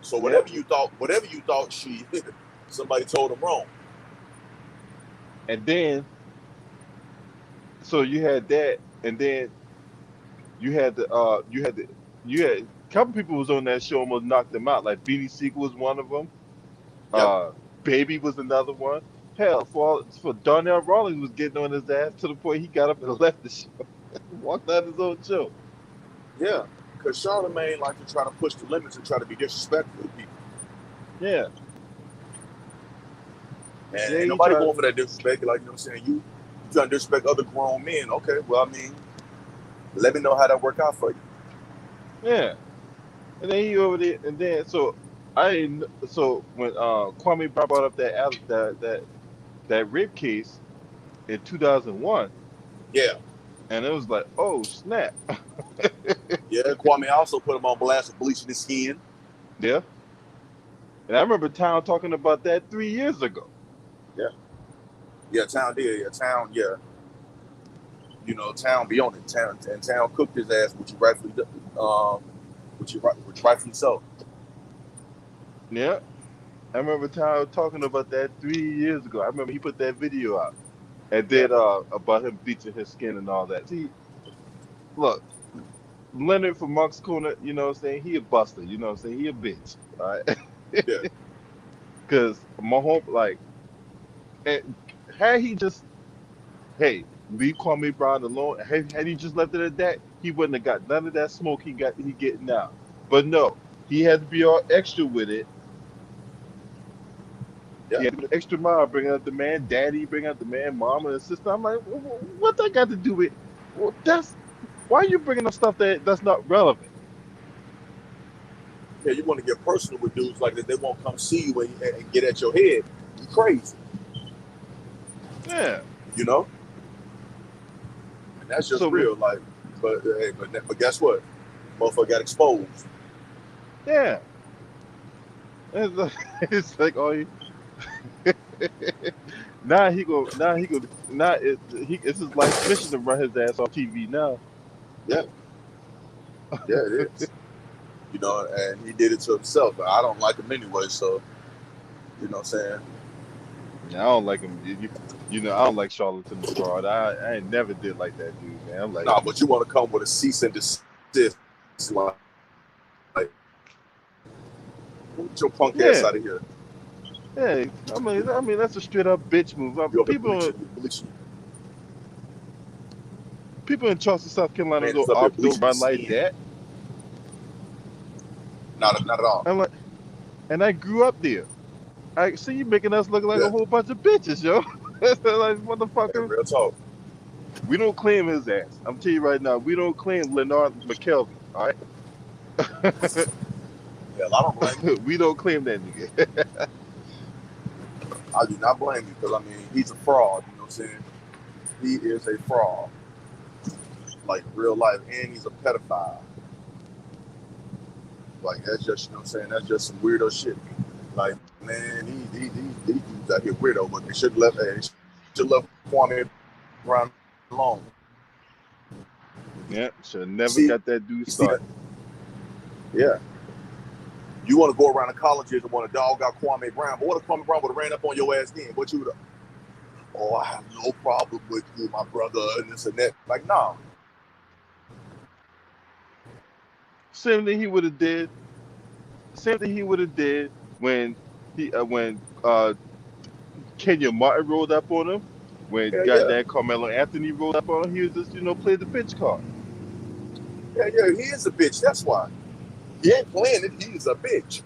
So whatever you thought somebody told him wrong. And then, so you had that, and then you had a couple people was on that show almost knocked them out. Like Beanie Siegel was one of them. Yep. Baby was another one. Hell, for Darnell Rawlings was getting on his ass to the point he got up and left the show, walked out his own show. Yeah, because Charlamagne like to try to push the limits and try to be disrespectful to people. Yeah. And ain't nobody going for that disrespect. Like, you know what I'm saying? You trying to disrespect other grown men. Okay, well, I mean, let me know how that work out for you. Yeah. And then he over there, and then so when Kwame Brown brought up that rape case in 2001. Yeah. And it was like, oh snap. Yeah, Kwame also put him on blast for bleaching his skin. Yeah. And I remember Town talking about that 3 years ago. Yeah. Yeah, Town did. Yeah, Town, yeah. You know, Town be on it. Town cooked his ass, which rightfully so. Yeah. I remember Town talking about that 3 years ago. I remember he put that video out and did about him bleaching his skin and all that. See, look, Leonard from Monk's Corner, you know what I'm saying? He a buster, you know what I'm saying? He a bitch, all right? Yeah. Because my home, like, had he just, hey, leave Kwame Brown alone. Had he just left it at that, he wouldn't have got none of that smoke he getting now. But no, he had to be all extra with it. Yeah. He had to be extra mile, bringing up the man, daddy, bringing up the man, mama and sister. I'm like, what that got to do with? Well, why are you bringing up stuff that's not relevant? Yeah, you want to get personal with dudes like that. They won't come see you and get at your head. You crazy. Yeah. You know? And that's just real. Like, but guess what? Motherfucker got exposed. Yeah. It's like, oh, it's his life's mission to run his ass off TV now. Yeah. Yeah, it is. You know, and he did it to himself. But I don't like him anyway, so you know what I'm saying? Yeah, I don't like him. You know, I don't like Charlatan the Fraud. I ain't never did like that dude, man. I'm like, nah, but you want to come with a cease and desist, like get your punk ass out of here. Yeah, I mean that's a straight up bitch move. People in Charleston, South Carolina don't run like that. Not at all. And I grew up there. I see you making us look like a whole bunch of bitches, yo. Like, motherfucker. Yeah, real talk. We don't claim his ass. I'm telling you right now, we don't claim Leonard McKelvey, all right? Hell, I don't blame you. We don't claim that nigga. I do not blame you, because, I mean, he's a fraud, you know what I'm saying? He is a fraud. Like, real life, and he's a pedophile. Like, that's just, you know what I'm saying? That's just some weirdo shit. Like, man, these dudes out here weirdo, but they should have left Kwame Brown alone. Yeah, should have never got that dude started. Yeah. You want to go around the colleges and want to dog out Kwame Brown, but what if Kwame Brown would have ran up on your ass then? What you would have? Oh, I have no problem with you, my brother, and this and that. Like, no. Same thing he would have did when Kenya Martin rolled up on him, when goddamn Carmelo Anthony rolled up on him. He was just, played the bitch card. Yeah, he is a bitch. That's why. He ain't playing it. He's a bitch.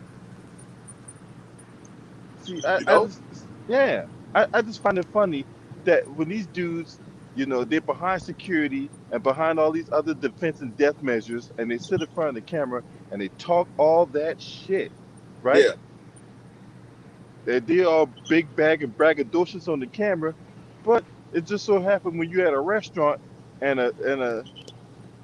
See, I just find it funny that when these dudes, they're behind security and behind all these other defense and death measures, and they sit in front of the camera and they talk all that shit, right? Yeah, They are big bag and braggadocious on the camera, but it just so happened when you're at a restaurant and a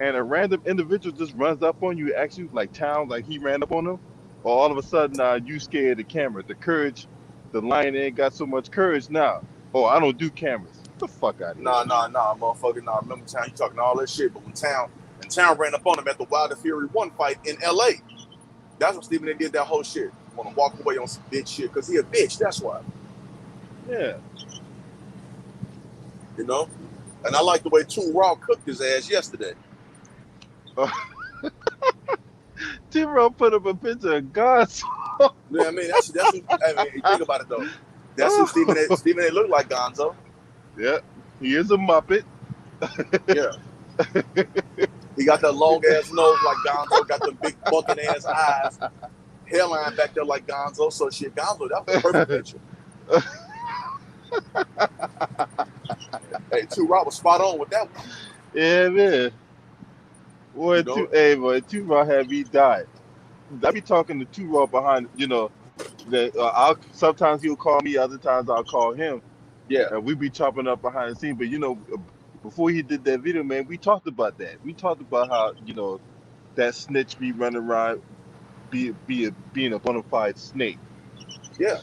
random individual just runs up on you, asks you like town, like he ran up on them, or all of a sudden you scared the camera. The courage, the lion ain't got so much courage now. Oh, I don't do cameras. Get the fuck out of here. nah, motherfucker, nah. Remember Town? You talking all that shit, but when Town ran up on him at the Wilder Fury 1 fight in L.A. That's when Stephen A. did that whole shit. Want to walk away on some bitch shit because he a bitch. That's why. Yeah. And I like the way 2 Raw cooked his ass yesterday. T-Raw put up a picture of God. Yeah, I mean, that's think about it though. That's who Stephen A. looked like, Gonzo. Yeah, he is a Muppet. Yeah. He got that long ass nose like Gonzo, got the big bucking ass eyes, hairline back there like Gonzo. So shit, Gonzo, that was a perfect picture. Hey, 2 Raw was spot on with that one. Yeah, man. Boy, Two Raw had me died. I be talking to 2 Raw behind, that sometimes he'll call me, other times I'll call him. Yeah. And we be chopping up behind the scene. But before he did that video, man, we talked about that. We talked about how, that snitch be running around being a bona fide snake. Yeah.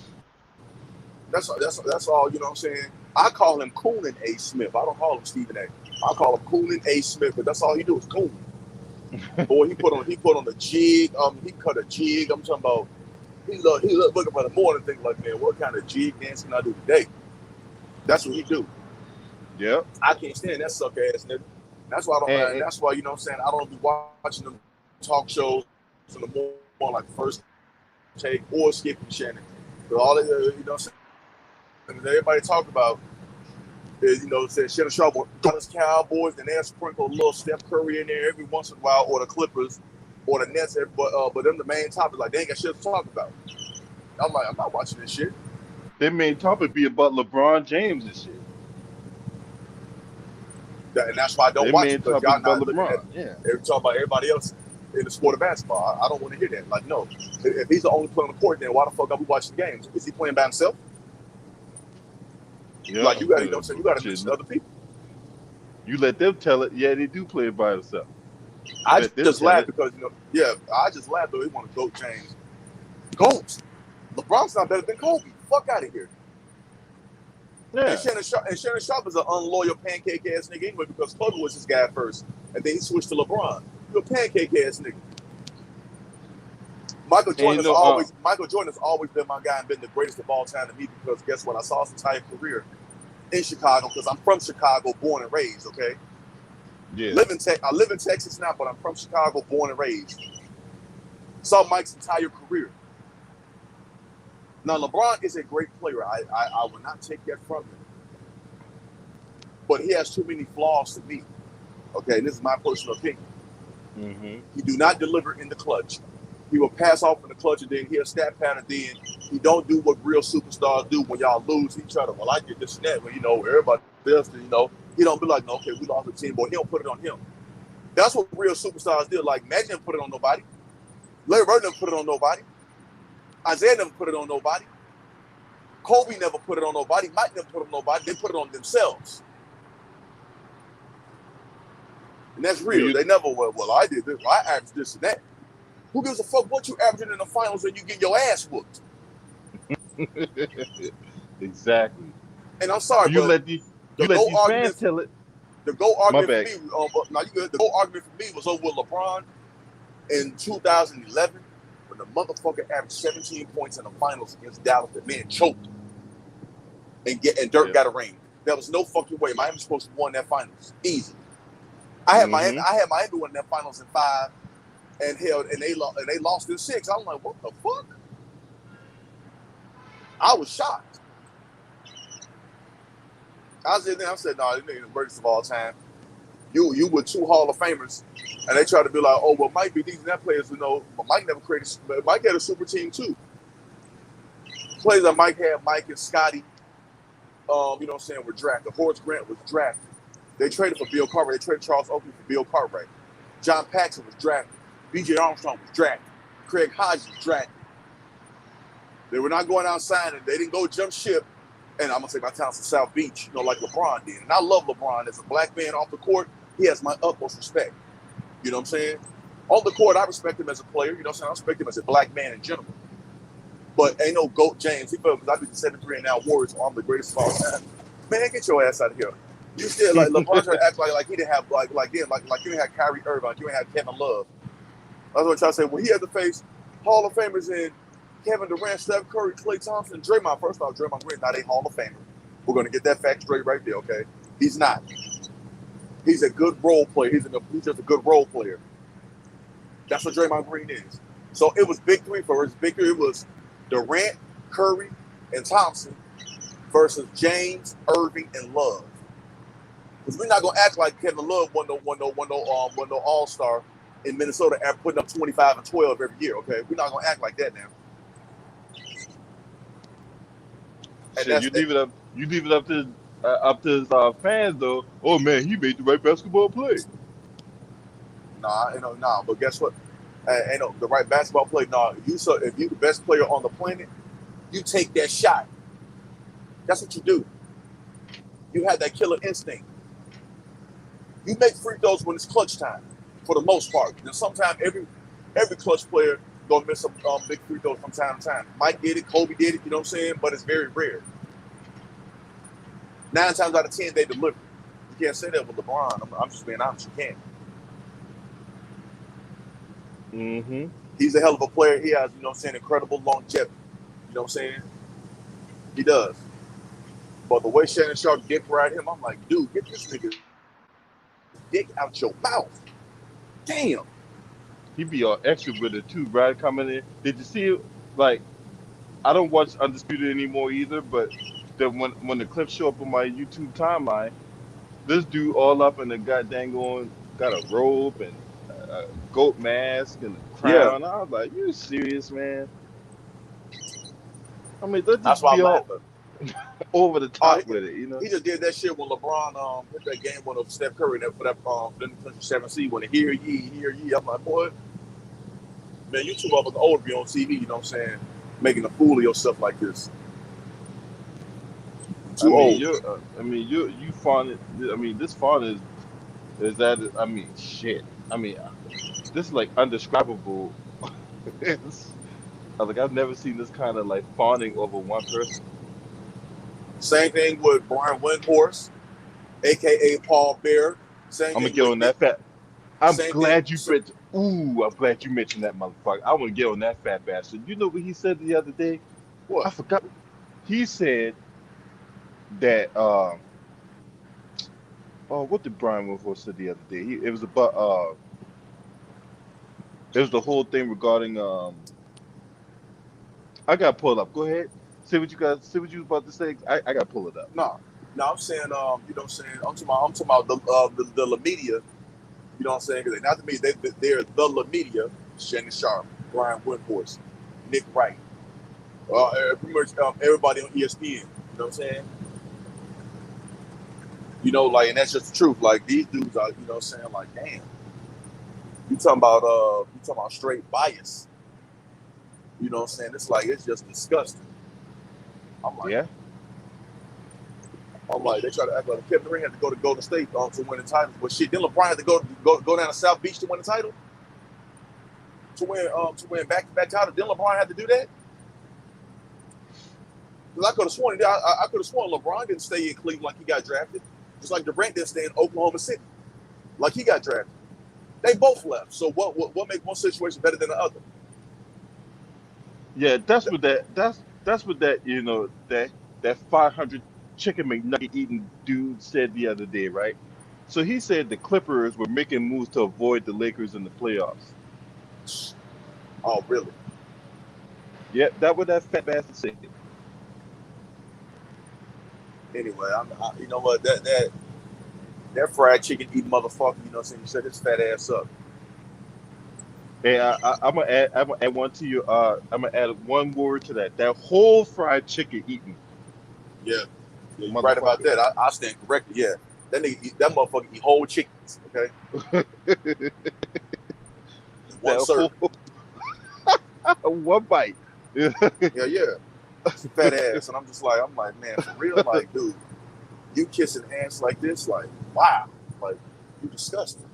That's all, you know what I'm saying? I call him Coonan A. Smith. I don't call him Stephen A. I call him Coonan A. Smith, but that's all he do is coon. Boy, he put on a jig. He cut a jig. I'm talking about he look looking for the morning thing like, man, what kind of jig dance can I do today? That's what he do. Yeah. I can't stand that suck ass nigga. That's why I don't. That's why, you know what I'm saying, I don't be watching them talk shows in the more like First Take or Skip and Shannon. But all they, you know what I'm saying, everybody talk about is, saying Shannon Sharp or Dallas Cowboys, and they'll sprinkle a little Steph Curry in there every once in a while, or the Clippers, or the Nets. But them the main topic, like they ain't got shit to talk about. I'm like, I'm not watching this shit. Their main topic be about LeBron James and shit. And that's why I don't watch it, because y'all not looking at every talk about everybody else in the sport of basketball. I don't want to hear that. Like, no, if he's the only player on the court, then why the fuck are we watching the games? Is he playing by himself? Yeah, like you got to, you got to listen to other people. You let them tell it. Yeah, they do play it by themselves. I just laugh because I just laugh though. They want to goat James. Goats. LeBron's not better than Kobe. Fuck out of here. Yeah. And Shannon Sharp is an unloyal pancake ass nigga anyway, because Kobe was his guy first, and then he switched to LeBron. You're a pancake ass nigga. Michael Jordan has always been my guy and been the greatest of all time to me, because guess what? I saw his entire career in Chicago, because I'm from Chicago, born and raised. Okay. Yeah. I live in Texas now, but I'm from Chicago, born and raised. Saw Mike's entire career. Now, LeBron is a great player. I will not take that from him. But he has too many flaws to me. Okay, and this is my personal opinion. Mm-hmm. He do not deliver in the clutch. He will pass off in the clutch, and then he'll stat pattern. Then he don't do what real superstars do. When y'all lose, he try to, well, I get this and that. When, everybody else, he don't be like, no, okay, we lost the team, but he don't put it on him. That's what real superstars do. Like, Magic didn't put it on nobody. Larry Bird never put it on nobody. Isaiah never put it on nobody. Kobe never put it on nobody. Mike never put it on nobody. They put it on themselves. And that's real. They never, well, I did this. I averaged this and that. Who gives a fuck what you averaging in the finals when you get your ass whooped? Exactly. And I'm sorry, you but let these fans tell it. The GOAT argument for me, the GOAT argument for me was over with LeBron in 2011. The motherfucker averaged 17 points in the finals against Dallas. The man choked, and Dirk got a ring. There was no fucking way Miami was supposed to win that finals. Easy. I had Miami winning that finals in 5, and they lost in 6. I'm like, what the fuck? I was shocked. I said, no, this nigga the greatest of all time. You were 2 Hall of Famers, and they try to be like, oh, well, Mike be these and that players, but Mike never created. Mike had a super team too. Players that Mike had, Mike and Scotty, you know what I'm saying, were drafted. Horace Grant was drafted. They traded for Bill Cartwright. They traded Charles Oakley for Bill Cartwright. John Paxson was drafted. B.J. Armstrong was drafted. Craig Hodges was drafted. They were not going outside, and they didn't go jump ship. And I'm going to say my talents in South Beach, you know, like LeBron did. And I love LeBron. As a black man off the court, he has my utmost respect. You know what I'm saying? On the court, I respect him as a player. You know what I'm saying? I respect him as a black man in general. But ain't no GOAT James. He felt because I beat the 73 and now Warriors, I'm the greatest of all time. Man, get your ass out of here. You still like LeBron trying to act like he didn't have like you didn't have Kyrie Irving, you didn't have Kevin Love. That's what I'm trying to say. Well, he had to face Hall of Famers in Kevin Durant, Steph Curry, Klay Thompson, Draymond. First off, Draymond Green not a Hall of Famer. We're gonna get that fact straight right there, okay? He's not. He's a good role player. He's just a good role player. That's what Draymond Green is. So it was big three for us. Big three. It was Durant, Curry, and Thompson versus James, Irving, and Love. Because we're not gonna act like Kevin Love won no All-Star in Minnesota after putting up 25 and 12 every year. Okay, we're not gonna act like that now. Shit, you leave it up. You leave it up to his fans though. Oh man, he made the right basketball play. Nah. But guess what? The right basketball play. Nah, if you the best player on the planet, you take that shot. That's what you do. You have that killer instinct. You make free throws when it's clutch time, for the most part. And sometimes every clutch player gonna miss some big free throws from time to time. Mike did it, Kobe did it. You know what I'm saying? But it's very rare. 9 times out of 10, they deliver. You can't say that with LeBron. I'm just being honest. You can't. Mm-hmm. He's a hell of a player. He has, you know what I'm saying, incredible longevity. You know what I'm saying? He does. But the way Shannon Sharp dick ride him, I'm like, dude, get this nigga dick out your mouth. Damn. He be all extra with it too, right? Coming in. Did you see it? Like, I don't watch Undisputed anymore either, but when the clips show up on my YouTube timeline, this dude all up in the goddamn got a robe and a goat mask and a crown. Yeah. I was like, you serious, man? I mean, that's why I'm all over the top with it, you know. He just did that shit when LeBron hit that game winner of Steph Curry for that 7C when hear ye. I'm like, boy, man, you too up with the old to be on TV. You know what I'm saying? Making a fool of yourself like this. Too old. You fond. I mean, this fond is that. I mean, shit. I mean, this is like undescribable. Like I've never seen this kind of like fawning over one person. Same thing with Brian Windhorst, aka Paul Bear. I'm gonna get on that fat. I'm glad you mentioned that motherfucker. I want to get on that fat bastard. You know what he said the other day? What? I forgot. He said that what did Brian Windhorst say the other day? It was about it was the whole thing regarding I gotta pull it up. Go ahead. Say what you was about to say. I gotta pull it up. No, I'm saying you know what I'm saying. I'm talking about the La Media. You know what I'm saying? Because not to me, they're the La Media. Shannon Sharp, Brian Windhorst, Nick Wright, pretty much everybody on ESPN. You know what I'm saying? You know, like, and that's just the truth. Like these dudes are, you know what I'm saying? Like, damn. You talking about straight bias. You know what I'm saying? It's like, it's just disgusting. I'm like, yeah. I'm like, they try to act like Kevin Durant had to go to Golden State to win the title. But shit, then LeBron had to go down to South Beach to win the title? To win back-to-back title. Then LeBron had to do that? Because I could have sworn LeBron didn't stay in Cleveland like he got drafted. Just like Durant didn't stay in Oklahoma City like he got drafted. They both left. So what makes one situation better than the other? Yeah, that's what that you know, that 500 chicken McNugget eating dude said the other day, right? So he said the Clippers were making moves to avoid the Lakers in the playoffs. Oh, really? Yeah, that's what that fat bastard said. Anyway, you know what, that fried chicken eating motherfucker, you know what I'm saying? You shut his fat ass up. Hey, I'm gonna add one to you. I'm gonna add one word to that. That whole fried chicken eating. Yeah. Yeah, you're right about that. I stand corrected. Yeah, that nigga, that motherfucker eat whole chickens. Okay, one That serving. whole one bite. Yeah. Yeah, fat ass. And I'm like, man, for real, like, dude, you kissing ass like this, like, wow, like, you disgusting.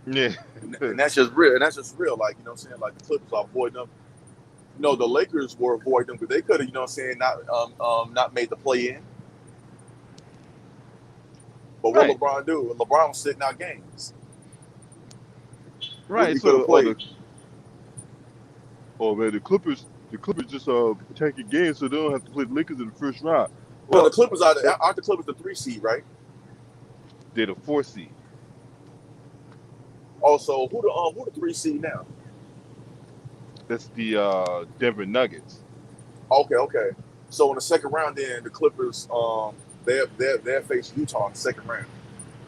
Yeah. And that's just real. And that's just real. Like, you know what I'm saying? Like, the Clippers are avoiding them. You know, the Lakers were avoiding them because they could have, you know what I'm saying, not made the play in. But what Right. LeBron do? LeBron was sitting out games. Right. He could So have played. man, the Clippers just taking games so they don't have to play the Lakers in the first round. No, Well, the Clippers aren't the Clippers the 3 seed, right? they're the 4 seed. Also, who the 3 seed now? That's the Denver Nuggets. Okay. So in the second round, then the Clippers, they're facing Utah in the second round.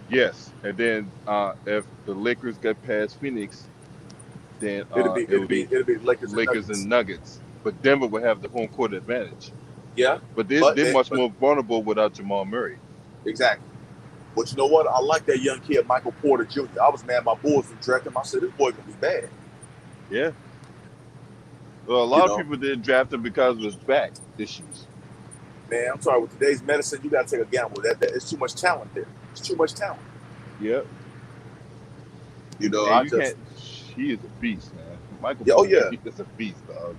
Yes, and then if the Lakers get past Phoenix, then It'll be Lakers and Nuggets. But Denver will have the home court advantage. Yeah, but they're much more vulnerable without Jamal Murray. Exactly. But you know what? I like that young kid, Michael Porter Jr. I was mad my Bulls didn't draft him. I said, this boy gonna be bad. Yeah. Well, a lot of people didn't draft him because of his back issues. Man, I'm sorry. With today's medicine, you got to take a gamble. That it's too much talent there. It's too much talent. Yep. You know, he is a beast, man. Michael Porter Jr. is a beast, dog.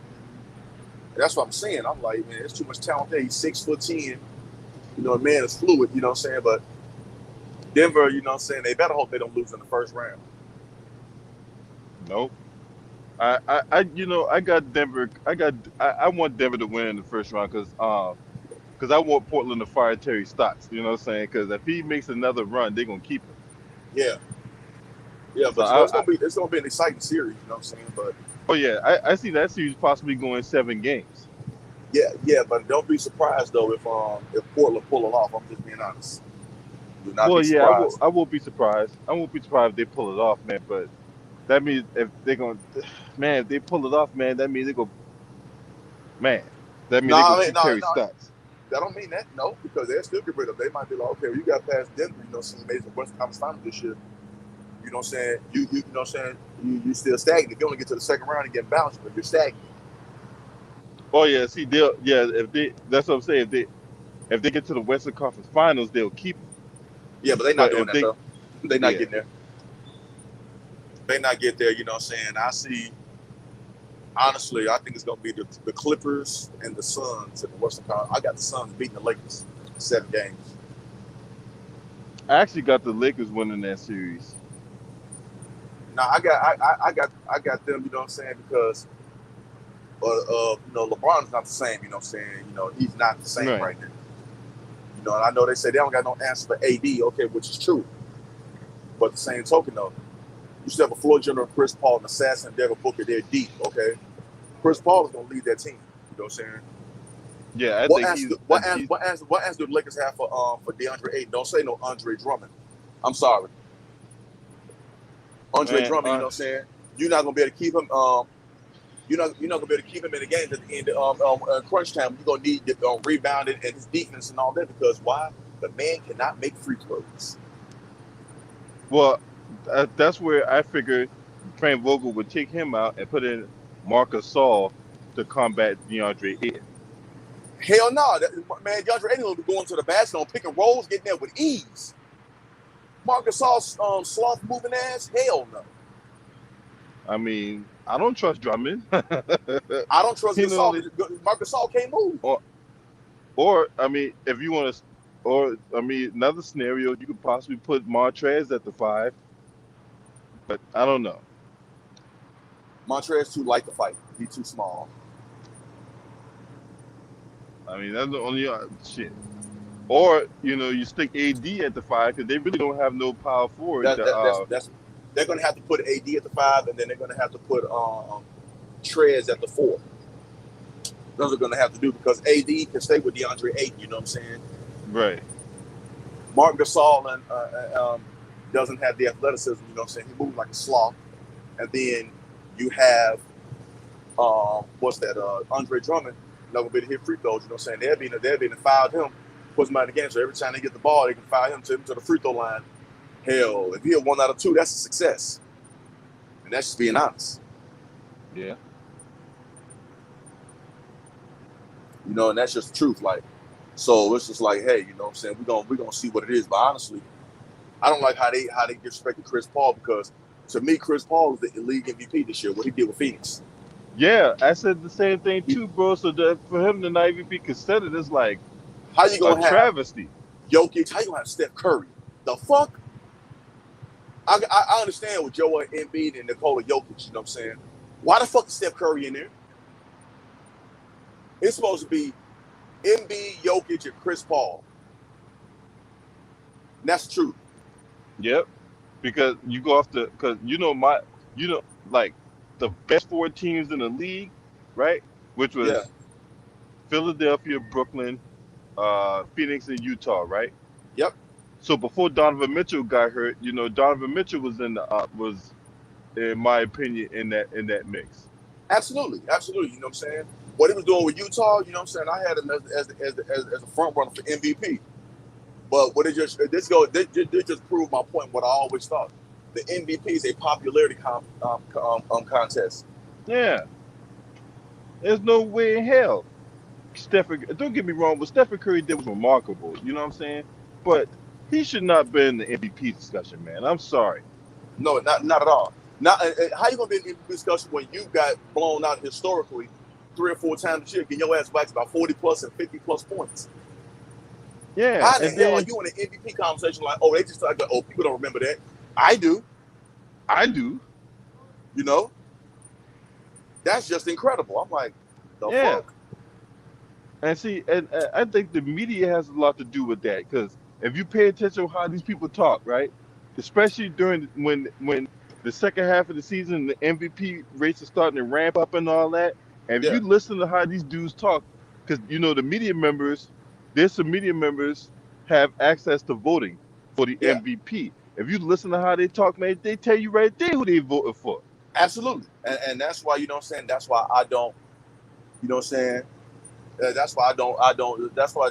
That's what I'm saying. I'm like, man, there's too much talent there. He's 6'10". You know, a man is fluid. You know what I'm saying? But Denver, you know what I'm saying, they better hope they don't lose in the first round. Nope. I got Denver. I want Denver to win in the first round because I want Portland to fire Terry Stotts. You know what I'm saying? Because if he makes another run, they're gonna keep him. Yeah, but so it's gonna be an exciting series. You know what I'm saying? But I see that series possibly going 7 games. Yeah, but don't be surprised though if Portland pull it off. I'm just being honest. Do not be surprised. I won't be surprised. I won't be surprised if they pull it off, man. But that means if they're gonna, man, if they pull it off, man, that means they go, man. That means they go keep Terry Stotts. That don't mean that, no, because they'll still get rid of them. They might be like, okay, well, you got past Denver, you know, some amazing Western Conference Finals this year. You know what I'm saying? You know what I'm saying? You still stagnant. If you only get to the second round and get bounced, but you're stagnant. Oh yeah, see, that's what I'm saying. If they get to the Western Conference Finals, they'll keep them. Yeah, but they're not doing that though. They're not getting there. They not get there. You know what I'm saying? Honestly, I think it's gonna be the Clippers and the Suns in the Western Conference. I got the Suns beating the Lakers 7 games. I actually got the Lakers winning that series. No, I got them. You know what I'm saying? Because you know, LeBron's not the same. You know what I'm saying? You know, he's not the same right now. You know, and I know they say they don't got no answer for AD. Okay, which is true. But the same token, though, you still have a floor general, Chris Paul, and assassin Devin Booker. They're deep. Okay, Chris Paul is gonna lead that team. You know what I'm saying? Yeah, what answer do the Lakers have for DeAndre Ayton? Don't say no Andre Drummond. I'm sorry. Andre Drummond, you know what I'm saying? You're not gonna be able to keep him. You're not gonna be able to keep him in the game at the end crunch time. You're gonna need rebounding and his defense and all that because why? The man cannot make free throws. Well, that's where I figured Frank Vogel would take him out and put in Marc Gasol to combat DeAndre Ayton. Hell no, man! DeAndre Ayton will be going to the basket on pick and rolls, getting there with ease. Marc Gasol, sloth moving ass, hell no. I mean, I don't trust Drummond. I don't trust Gasol. Marc Gasol can't move. Or I mean, if you want to, or I mean, another scenario, you could possibly put Montrez at the 5. But I don't know. Montrez too light to fight. He's too small. I mean, that's the only shit. Or you stick AD at the 5 because they really don't have no power forward. They're going to have to put AD at the 5, and then they're going to have to put Trez at the 4. Those are going to have to do because AD can stay with DeAndre Ayton. You know what I'm saying? Right. Marc Gasol doesn't have the athleticism. You know what I'm saying? He moves like a sloth. And then you have Andre Drummond. not gonna be able to hit free throws. You know what I'm saying? They'll be to foul him, puts him out of the game. So every time they get the ball, they can foul him to the free throw line. Hell, if he hit 1 out of 2, that's a success. And that's just being honest. Yeah. You know, and that's just the truth. Like, so it's just like, hey, you know what I'm saying? We're gonna see what it is. But honestly, I don't like how they disrespected Chris Paul, because to me, Chris Paul was the league MVP this year. What he did with Phoenix. Yeah, I said the same thing too, bro. So for him to not even be considered is like how you gonna have travesty. Jokic? How you gonna have Steph Curry? The fuck? I understand with Joel Embiid and Nikola Jokic. You know what I'm saying? Why the fuck is Steph Curry in there? It's supposed to be Embiid, Jokic, and Chris Paul. And that's true. Yep. Because you go off because like the best 4 teams in the league, right? Which was Philadelphia, Brooklyn, Phoenix, and Utah, right? Yep. So before Donovan Mitchell got hurt, Donovan Mitchell was in my opinion, in that mix. Absolutely. You know what I'm saying? What he was doing with Utah, you know what I'm saying? I had him as a front runner for MVP. But what this just proved my point. What I always thought, the MVP is a popularity contest. Yeah. There's no way in hell. Don't get me wrong, what Stephen Curry did was remarkable. You know what I'm saying? But he should not be in the MVP discussion, man. I'm sorry. No, not at all. Not how you gonna be in the MVP discussion when you got blown out historically 3 or 4 times this year, getting your ass back about 40 plus and 50 plus points? Yeah. How the hell are you in an MVP conversation like, oh, they just like, oh, people don't remember that? I do. You know? That's just incredible. I'm like, the fuck? And see, and I think the media has a lot to do with that, because if you pay attention to how these people talk, right, especially during when the second half of the season, the MVP race is starting to ramp up and all that, and if you listen to how these dudes talk, because the media members, there's some media members have access to voting for the MVP. If you listen to how they talk, man, they tell you right there who they voted for. Absolutely, and that's why, you know what I'm saying, that's why I don't, you know what I'm saying. That's why I don't. That's why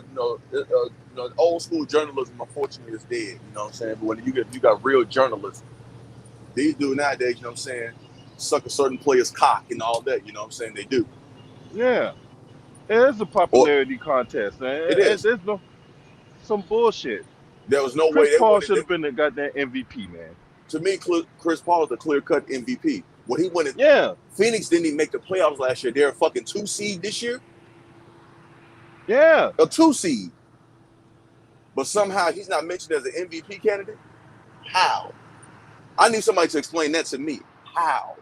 old school journalism, unfortunately, is dead. You know what I'm saying? But when you got real journalists, these dudes nowadays, you know what I'm saying, suck a certain player's cock and all that. You know what I'm saying? They do. Yeah, it's a popularity contest, man. It is. There's some bullshit. There was no way Chris Paul should have been the goddamn MVP, man. To me, Chris Paul is the clear-cut MVP. When he went Phoenix didn't even make the playoffs last year. They're a fucking 2 seed this year. Yeah. A 2 seed. But somehow he's not mentioned as an MVP candidate? How? I need somebody to explain that to me. How?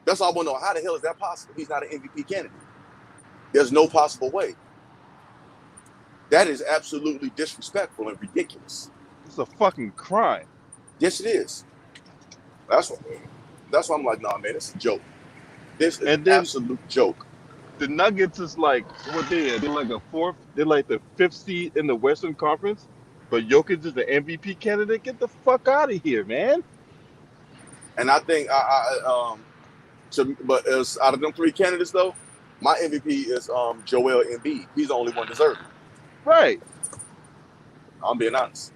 That's all I want to know. How the hell is that possible? He's not an MVP candidate. There's no possible way. That is absolutely disrespectful and ridiculous. It's a fucking crime. Yes, it is. That's why I'm like, nah, man, it's a joke. This is an absolute joke. The Nuggets is like, what they're like they're like the 5th seed in the Western Conference, but Jokic is the MVP candidate. Get the fuck out of here, man. And I think but as out of them 3 candidates though, my MVP is Joel Embiid. He's the only one deserving. Right. I'm being honest.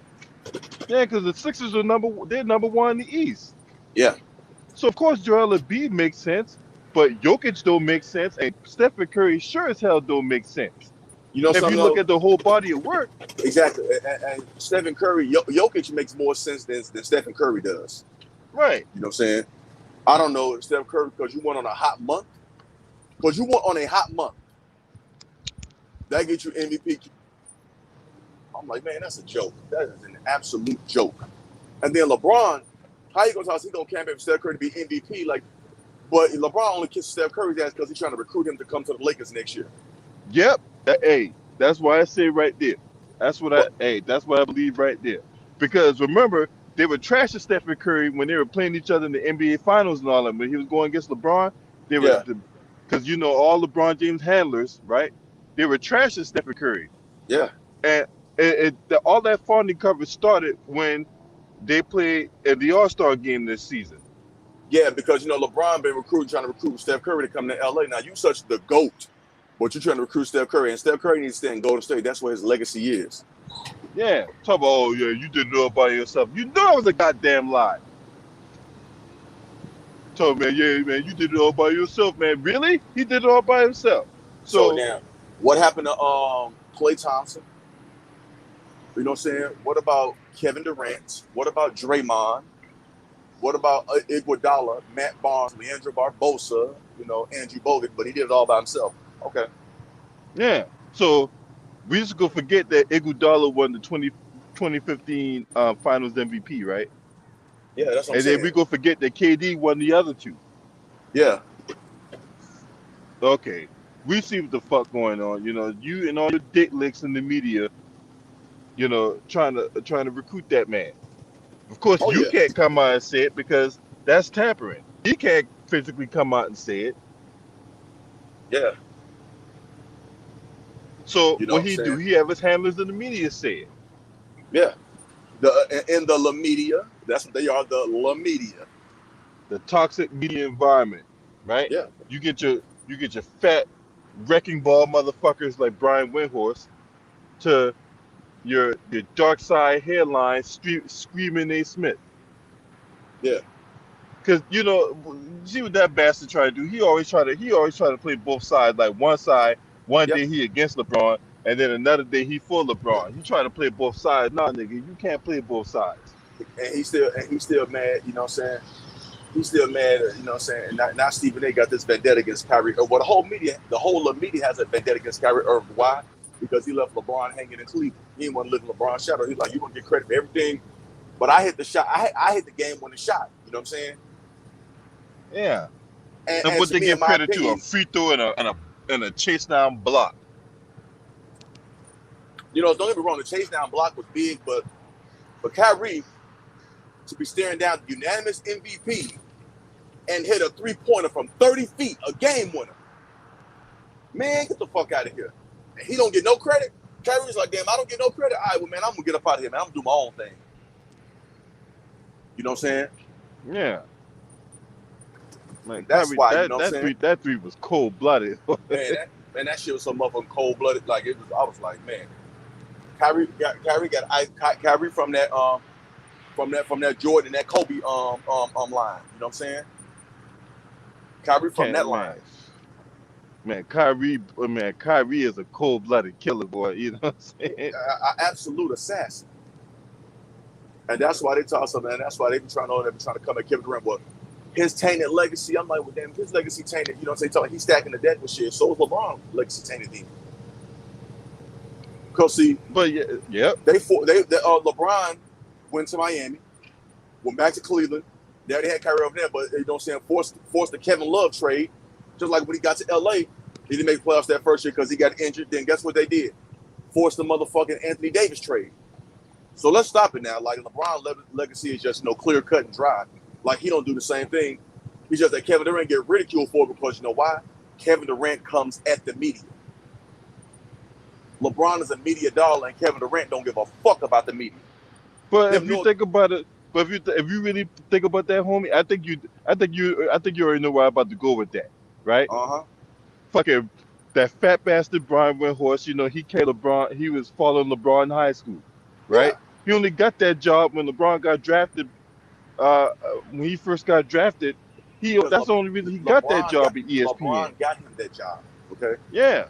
Yeah, because the Sixers are number 1 in the East. Yeah. So of course Joel Embiid makes sense. But Jokic don't make sense, and Stephen Curry sure as hell don't make sense. You know, if you look at the whole body of work. Exactly. And Stephen Curry, Jokic makes more sense than Stephen Curry does. Right. You know what I'm saying? I don't know, Stephen Curry, because you went on a hot month. Because you went on a hot month. That gets you MVP. I'm like, man, that's a joke. That is an absolute joke. And then LeBron, how you going to tell us he's going to campaign for Stephen Curry to be MVP? But LeBron only kisses Steph Curry's ass because he's trying to recruit him to come to the Lakers next year. Yep. That's why I say right there. That's what I believe right there. Because remember, they were trashing Stephen Curry when they were playing each other in the NBA Finals and all that. When he was going against LeBron, they were because all LeBron James handlers, right? They were trashing Stephen Curry. Yeah. And all that fawning coverage started when they played at the All-Star game this season. Yeah, because you know LeBron been trying to recruit Steph Curry to come to LA. Now you such the GOAT, but you're trying to recruit Steph Curry, and Steph Curry needs to stay in Golden State. That's where his legacy is. Yeah, talk about, oh yeah, you did it all by yourself. You know it was a goddamn lie. Told man, yeah, man, you did it all by yourself, man. Really? He did it all by himself. So So now, what happened to Klay Thompson? You know what I'm saying? What about Kevin Durant? What about Draymond? What about Iguodala, Matt Barnes, Leandro Barbosa, you know, Andrew Bogut, but he did it all by himself. Okay. yeah, so we just gonna forget that Iguodala won the 2015 Finals MVP, right? Yeah, that's what I'm And saying. then we gonna forget that KD won the other two. Yeah. Okay, we see what the fuck going on. You know, you and all your dick licks in the media, you know, trying to recruit that man. Of course, Oh you yeah. can't come out and say it because that's tampering. He can't physically come out and say it. Yeah. So You know what what I'm he do? saying? He have his handlers in the media say it. Yeah. In the La Media, that's what they are, the La Media. The toxic media environment, right? Yeah. You get your fat wrecking ball motherfuckers like Brian Windhorst to your dark side hairline screaming A. Smith. Yeah. Cause you know, see what that bastard try to do. He always try to play both sides. Like one side, one Yep. day he against LeBron, and then another day he for LeBron. He try to play both sides. Nah, nigga, you can't play both sides. And he's still mad, you know what I'm saying? He's still mad, you know what I'm saying? And now Stephen A got this vendetta against Kyrie. Well, the whole media has a vendetta against Kyrie Irving. Why? Because he left LeBron hanging in Cleveland. He didn't want to live in LeBron's shadow. He's like, you're gonna get credit for everything. But I hit the shot. I hit the game winning shot. You know what I'm saying? Yeah. And what to they me, give in my credit to opinion, a free throw and a chase down block. you know, don't get me wrong, the chase down block was big, but Kyrie to be staring down the unanimous MVP and hit a 3-pointer from 30 feet, a game winner. Man, get the fuck out of here. And he don't get no credit. Kyrie's like, damn, I don't get no credit. All right, well, man, I'm gonna get up out of here, man. I'm gonna do my own thing. You know what I'm saying? Yeah. Man, That's Kyrie, why, you know what I'm saying? that three was cold blooded. Man, that shit was so motherfucking cold blooded. Like it was, I was like, man, Kyrie from that Jordan, that Kobe line. You know what I'm saying? Kyrie from that line. Man, Kyrie is a cold blooded killer, boy. You know what I'm saying? Absolute assassin. And that's why they talk so, man. That's why they be trying to come at Kevin Durant. Well, his tainted legacy, I'm like, well, damn, his legacy tainted. You know what I'm saying? He's stacking the deck with shit. So is LeBron legacy tainted then. Because see, but yeah, LeBron went to Miami, went back to Cleveland. There they had Kyrie over there, but you know what I'm saying, forced the Kevin Love trade. Just like when he got to LA, he didn't make playoffs that first year because he got injured. Then guess what they did? Forced the motherfucking Anthony Davis trade. So let's stop it now. Like LeBron's legacy is just clear cut and dry. Like he don't do the same thing. He's just that Kevin Durant get ridiculed for it because you know why? Kevin Durant comes at the media. LeBron is a media dollar, and Kevin Durant don't give a fuck about the media. But if you think about it, but if you really think about that, homie, I think you already know where I'm about to go with that, right? Fucking that fat bastard Brian Windhorst. You know he came LeBron. He was following LeBron in high school, right? Yeah. He only got that job when LeBron got drafted. When he first got drafted, that's the only reason he got that job at ESPN. LeBron got him that job. Okay. Yeah.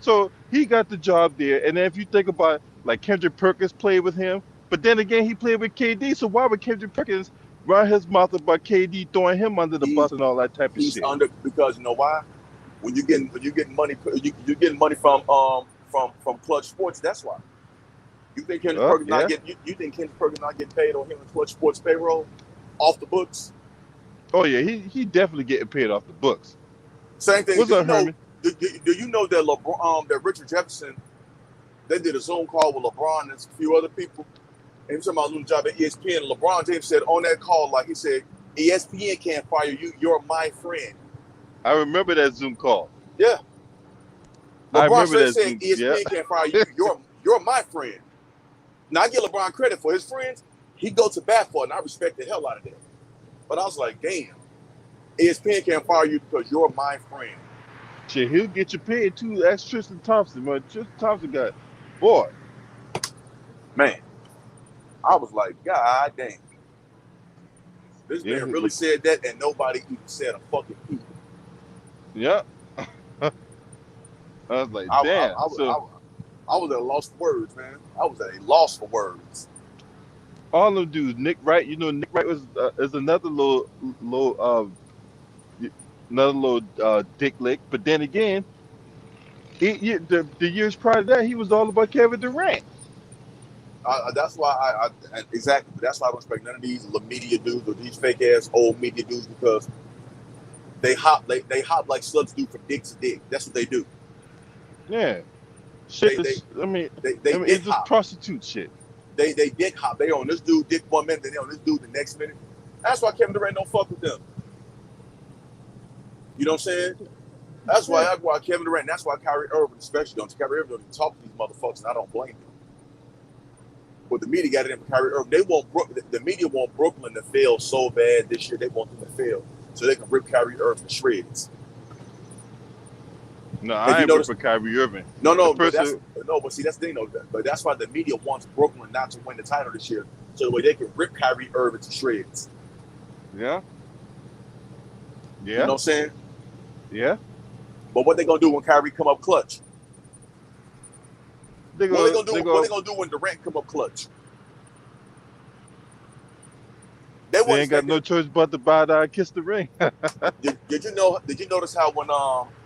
So he got the job there, and then if you think about like Kendrick Perkins played with him, but then again he played with KD. So why would Kendrick Perkins run his mouth about KD throwing him under the bus and all that type of shit? Because you know why? When you getting money, you're getting money from Clutch Sports. That's why. You think Kendrick Perkins not getting? You think Kendrick Perkins not getting paid on him and Clutch Sports payroll off the books? Oh yeah, he definitely getting paid off the books. Same thing. What's up, Herman? Do you know that that Richard Jefferson, they did a Zoom call with LeBron and a few other people, and he was talking about losing job at ESPN. And LeBron James said on that call, like he said, ESPN can't fire you. You're my friend. I remember that Zoom call. Yeah. LeBron said ESPN can't fire you. You're my friend. Now I give LeBron credit for his friends. He goes to bat for it, and I respect the hell out of that. But I was like, damn, ESPN can't fire you because you're my friend. Shit, he'll get you paid too. That's Tristan Thompson, man. Tristan Thompson got, boy. Man, I was like, God damn. This man really said that, and nobody even said a fucking peep. Yeah. I was like, damn. I was at a loss for words, man. I was at a loss for words. All them dudes, Nick Wright. You know, Nick Wright is another little dick lick. But then again, the years prior to that, he was all about Kevin Durant. That's why exactly. That's why I don't respect none of these media dudes or these fake ass old media dudes, because they hop like sluts do from dick to dick. That's what they do. Yeah, shit. It's just prostitute shit. They dick hop. They on this dude dick 1 minute, then they on this dude the next minute. That's why Kevin Durant don't fuck with them. You know what I'm saying? That's why Kevin Durant. That's why Kyrie Irving especially don't. Kyrie Irving don't even talk to these motherfuckers, and I don't blame him. But the media got it in for Kyrie Irving. The media want Brooklyn to fail so bad this year. They want them to fail so they can rip Kyrie Irving to shreds. No, I ain't ripping Kyrie Irving. No, but see, that's the thing though. But that's why the media wants Brooklyn not to win the title this year, so the way they can rip Kyrie Irving to shreds. Yeah. You know what I'm saying? Yeah. But what they gonna do when Kyrie come up clutch? What they gonna do when Durant come up clutch? They ain't got no choice but to bow down and kiss the ring. Did you notice how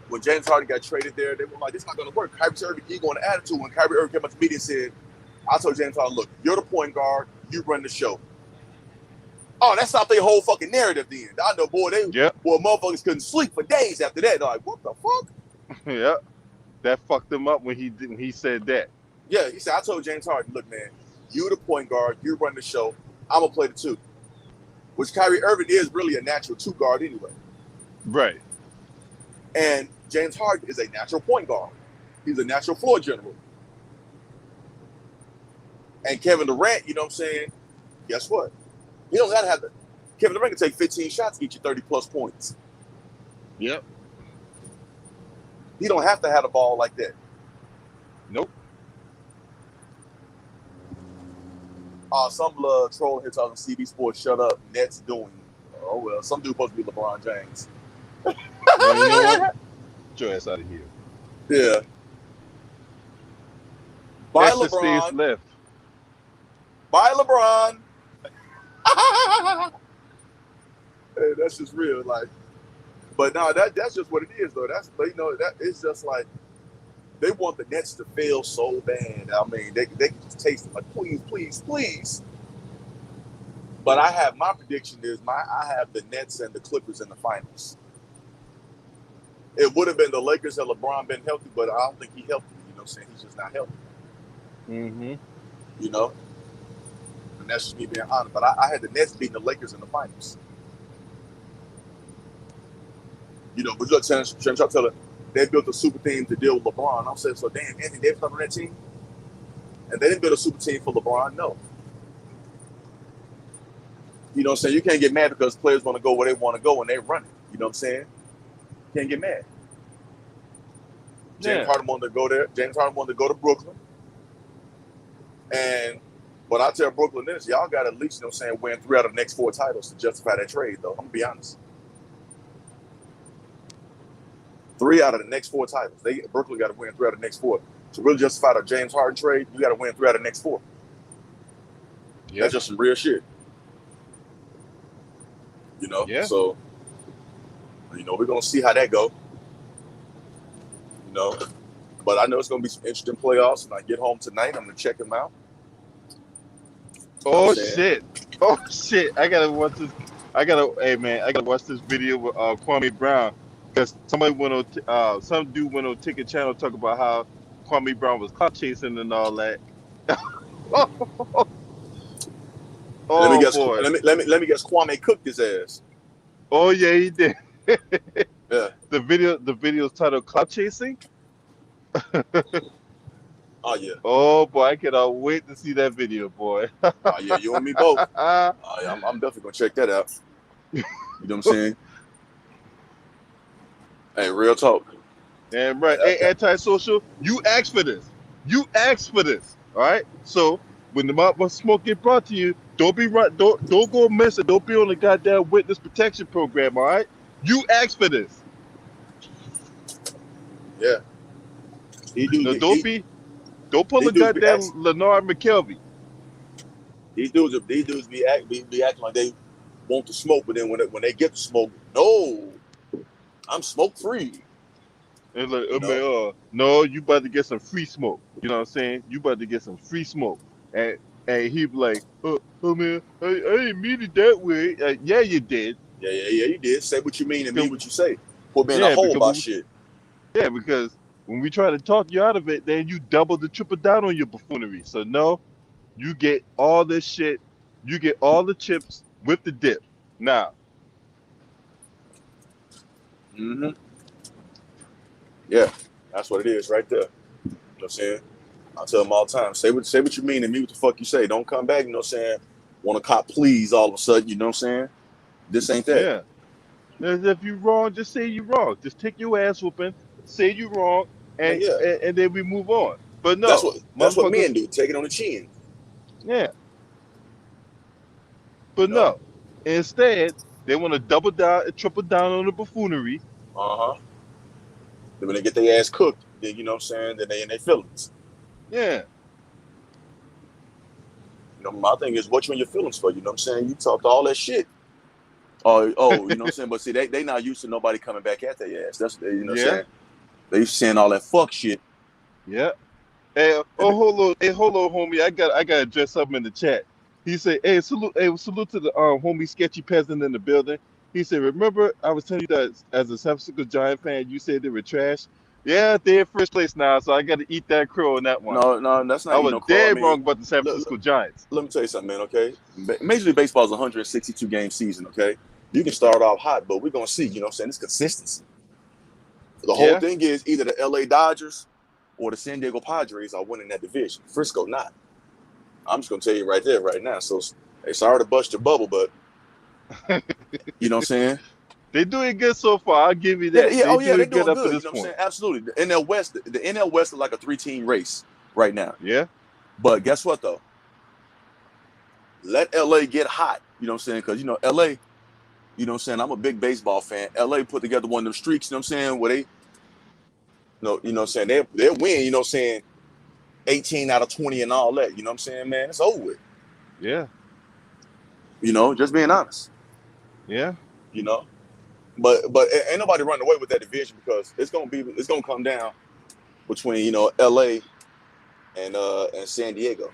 when James Harden got traded there, they were like, this is not gonna work. Kyrie Irving ego and attitude. When Kyrie Irving came up to the media and said, I told James Harden, look, you're the point guard, you run the show. Oh, that stopped their whole fucking narrative then. I know, boy, motherfuckers couldn't sleep for days after that. They're like, what the fuck? Yeah. That fucked him up when he said that. Yeah, he said, I told James Harden, look, man, you the point guard, you run the show, I'm going to play the two. Which Kyrie Irving is really a natural two guard anyway. Right. And James Harden is a natural point guard. He's a natural floor general. And Kevin Durant, you know what I'm saying? Guess what? He don't got to have the. Kevin Durant can take 15 shots, get you 30 plus points. Yep. He don't have to have the ball like that. Nope. Some troll here talking CB Sports, shut up. Nets doing. Oh, well, some dude supposed to be LeBron James. Man, you know what? Get your ass out of here. Yeah. Bye, LeBron. Left. Bye, LeBron. Hey, that's just real. Like, but no, that's just what it is, though. That it's just like they want the Nets to fail so bad. I mean, they can just taste it like, please. But I have my prediction is I have the Nets and the Clippers in the finals. It would have been the Lakers had LeBron been healthy, but I don't think he healthy. You know what I'm saying? He's just not healthy. Mm-hmm. You know? And that's just me being honest. But I had the Nets beating the Lakers in the finals. You know, but look, tell they built a super team to deal with LeBron. I'm saying, so damn, Anthony Davis on that team? And they didn't build a super team for LeBron, no. You know what I'm saying? You can't get mad because players want to go where they want to go when they run it. You know what I'm saying? You can't get mad. James Harden wanted to go there. James Harden wanted to go to Brooklyn. But I tell Brooklyn this, y'all got at least, you know what I'm saying, win 3 out of the next 4 titles to justify that trade, though. I'm going to be honest. 3 out of the next 4 titles. Brooklyn got to win 3 out of the next 4. To really justify the James Harden trade, you got to win 3 out of the next 4. Yeah. That's just some real shit. You know? Yeah. So, you know, we're going to see how that go. You know? But I know it's going to be some interesting playoffs. When I get home tonight, I'm going to check them out. Oh, shit. Oh, shit. I got to watch this. I got to watch this video with Kwame Brown. Because somebody some dude went on Ticket Channel talk about how Kwame Brown was clout chasing and all that. Let me guess. Kwame cooked his ass. Oh yeah, he did. Yeah. The video's titled "Clout Chasing." Oh yeah. Oh boy, I cannot wait to see that video, boy. Oh yeah, you and me both. I'm definitely gonna check that out. You know what I'm saying? Hey, real talk. And right, hey, antisocial, you asked for this. You asked for this. All right. So when the amount of smoke get brought to you, don't be right. Don't go miss it. Don't be on the goddamn witness protection program. All right. You asked for this. Yeah. No, don't pull These a dudes be goddamn acting. Leonard McKelvey. These dudes be acting like they want to smoke, but then when they get to smoke, no, I'm smoke free. And like, You oh know? man, no, you about to get some free smoke. You know what I'm saying? You about to get some free smoke. And he be like, oh man, I ain't mean it that way. Yeah, you did. Yeah, you did. Say what you mean and mean Because, what you say. Quit being a yeah, hoe because about shit. because when we try to talk you out of it, then you double the triple down on your buffoonery. So no, you get all this shit. You get all the chips with the dip. Now, Mm-hmm. Yeah, that's what it is right there. You know what I'm saying? I tell them all the time, say what you mean and mean what the fuck you say. Don't come back, you know what I'm saying? Want to cop please all of a sudden, you know what I'm saying? This ain't that. yeah. As if you wrong, just say you wrong. Just take your ass whooping, say you wrong, And and, yeah, and then we move on. But that's no, what motherfuckers, men do. Take it on the chin. yeah. You But know? no, instead they want to double down and triple down on the buffoonery. Uh-huh. Then when they get their ass cooked, then you know what I'm saying, then they in their feelings. Yeah, You know, my thing is what you in your feelings for, you know what I'm saying? You talked all that shit. You know what I'm saying? But see, they not used to nobody coming back at their ass. That's you know what I'm yeah, saying? They used to saying all that fuck shit. yeah. Hey, And hold on, homie. I gotta address something in the chat. He said, salute to the homie sketchy peasant in the building. He said, remember I was telling you that as a San Francisco Giant fan, you said they were trash. Yeah, they're in first place now, so I got to eat that crow on that one. no, that's I not eating was no crow. I dead mean, wrong about the San look, Francisco Giants. let me tell you something, man, okay? Major League Baseball is a 162 game season, okay? You can start off hot, but we're going to see, you know what I'm saying? It's consistency. The whole Yeah, thing is either the LA Dodgers or the San Diego Padres are winning that division. Frisco not. I'm just going to tell you right there, right now. So, hey, sorry to bust your bubble, but you know what I'm saying? they doing good so far. I'll give you Yeah, that. yeah, They oh yeah, they're doing good doing up to good. You this know what I'm saying? point. Absolutely. The NL West is like a 3-team race right now. Yeah, But guess what though? Let LA get hot. You know what I'm saying? Because you know LA, you know what I'm saying? I'm a big baseball fan. LA put together one of them streaks, you know what I'm saying, where they you know what I'm saying, they win, you know what I'm saying, 18 out of 20 and all that. You know what I'm saying, man? It's over with. yeah, You know, just being honest. yeah. You know? But ain't nobody running away with that division because it's gonna come down between, you know, LA and San Diego.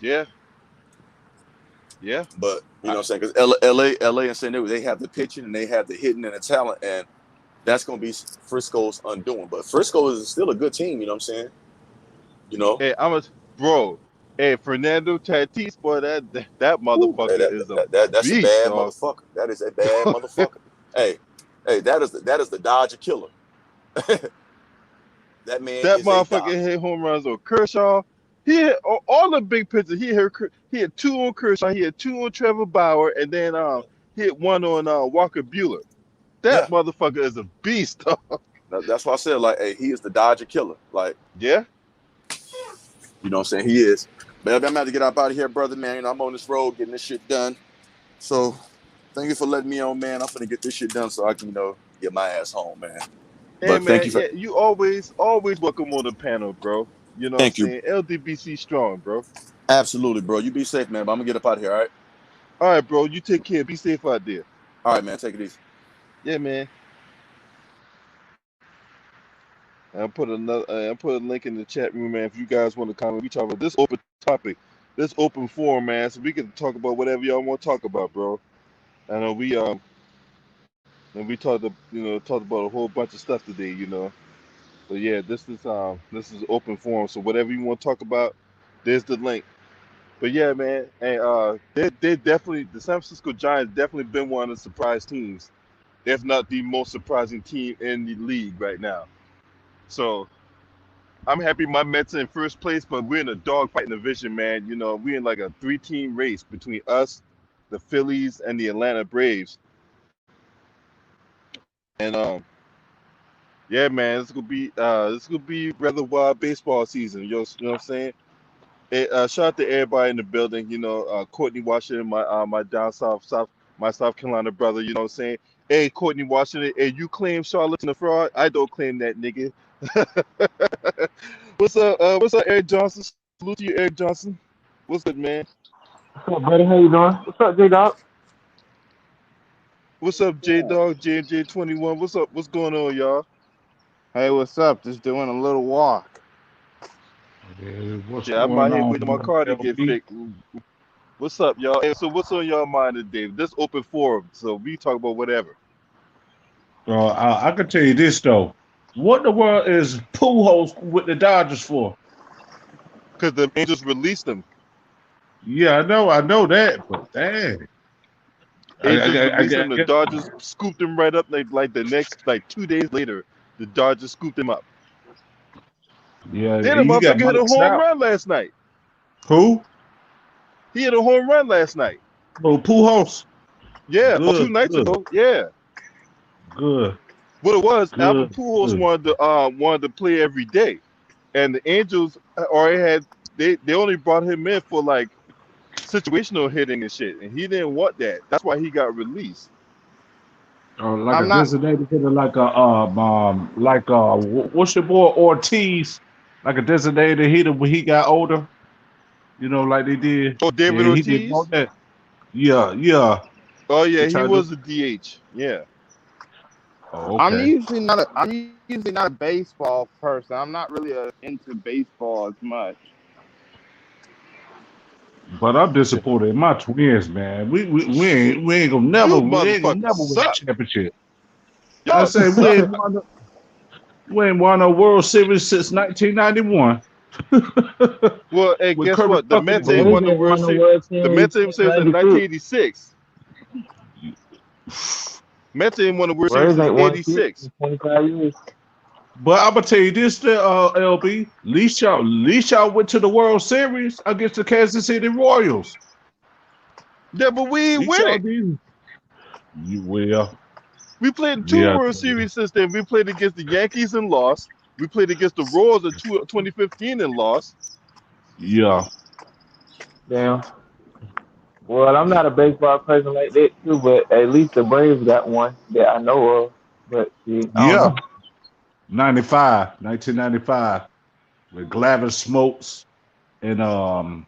Yeah, yeah. But you I, know what I'm saying? Because LA and San Diego, they have the pitching and they have the hitting and the talent, and that's gonna be Frisco's undoing. But Frisco is still a good team, you know what I'm saying? You know, hey, bro. Hey, Fernando Tatis, boy, that whew, hey, motherfucker is a that's a beast, bad dog. motherfucker. That is a bad motherfucker. Hey, that is the Dodger killer. That man That is a motherfucker Dodger. hit home runs on Kershaw. He hit all the big pitchers. He had two on Kershaw. He had two on Trevor Bauer, and then he hit one on Walker Buehler. That Yeah, motherfucker is a beast, dog. that's why I said like, hey, he is the Dodger killer. Like, Yeah. you know what I'm saying? He is. But I'm gonna have to get up out of here, brother, man. You know, I'm on this road getting this shit done. So thank you for letting me on, man. I'm gonna get this shit done so I can, you know, get my ass home, man. Hey But thank man, you for yeah, you always welcome on the panel, bro. You know what I'm thank you. saying? LDBC strong, bro. Absolutely, bro. You be safe, man. But I'm gonna get up out of here, all right? All right, bro. You take care. Be safe out there. All right, man. Take it easy. Yeah, man. I put a link in the chat room, man. If you guys want to comment, we talk about this open topic, this open forum, man. So we can talk about whatever y'all want to talk about, bro. I know and we talked about a whole bunch of stuff today, you know. So yeah, this is open forum. So whatever you want to talk about, there's the link. But yeah, man, and they definitely the San Francisco Giants definitely been one of the surprise teams, if not the most surprising team in the league right now. So I'm happy my Mets are in first place, but we're in a dogfight division, man. We're in like a three-team race between us, the Phillies, and the Atlanta Braves. And yeah, man, this gonna be rather wild baseball season. You know what I'm saying? Hey, shout out to everybody in the building. Courtney Washington, my down south, my South Carolina brother. You know what I'm saying? Hey, Courtney Washington. Hey, you claim Charlatan a fraud? I don't claim that, nigga. What's up? What's up, Eric Johnson? Salute to you, Eric Johnson. What's good, man? What's up, buddy? How you doing? What's up, J Dog? What's up, J Dog, JMJ21? What's up? What's going on, y'all? Hey, what's up? Just doing a little walk. What's Yeah, I'm going out here on, waiting on my car to get LB? fixed. What's up, y'all? Hey, so what's on y'all mind today? This open forum, so we talk about whatever. I can tell you this though. What the world is Pujols with the Dodgers for? Because the Angels released them. Yeah, I know that, but dang, Angels released I him. The guess, Dodgers scooped him right up. Like the next 2 days later, the Dodgers scooped him up. yeah, Then the you got motherfucker hit a Mike home Trout. run last night. Who? He hit a home run last night. Oh, Pujols. Yeah, or 2 nights Good, ago. Yeah. good, What it was, Albert good, Pujols good. wanted to play every day, and the Angels already had they only brought him in for like situational hitting and shit, and he didn't want that. That's why he got released. Like a I'm not. designated hitter, what's your boy Ortiz? Like a designated hitter when he got older, like they did. Oh, David Yeah, he didn't Ortiz. want that. Yeah. Oh They yeah, he tried to. was a DH. Yeah. Oh, I'm okay. usually not. I'm usually not a baseball person. I'm not really into baseball as much. But I'm disappointed in my Twins, man. We ain't gonna never You win a motherfuckers suck. championship. I Y'all say we suck. ain't won a World Series since 1991 Well, hey, with guess Kirby what? The Puckett Mets on ain't Braves there. won the ain't World won the Series. World The Series Mets ain't since since in '96. 1986. Mets ain't won the World Series Braves since ain't won shit '86. in 25 years. But I'm gonna tell you this, LB. Least y'all went to the World Series against the Kansas City Royals. Yeah, but we ain't Least win y'all it. did. You will. We played in two Yeah. World Series since then. We played against the Yankees and lost. We played against the Royals in 2015 and lost. Yeah. Damn. Well, I'm not a baseball person like that too, but at least the Braves got one that I know of. But see, I don't Yeah. know. 1995, with Glavine Smokes and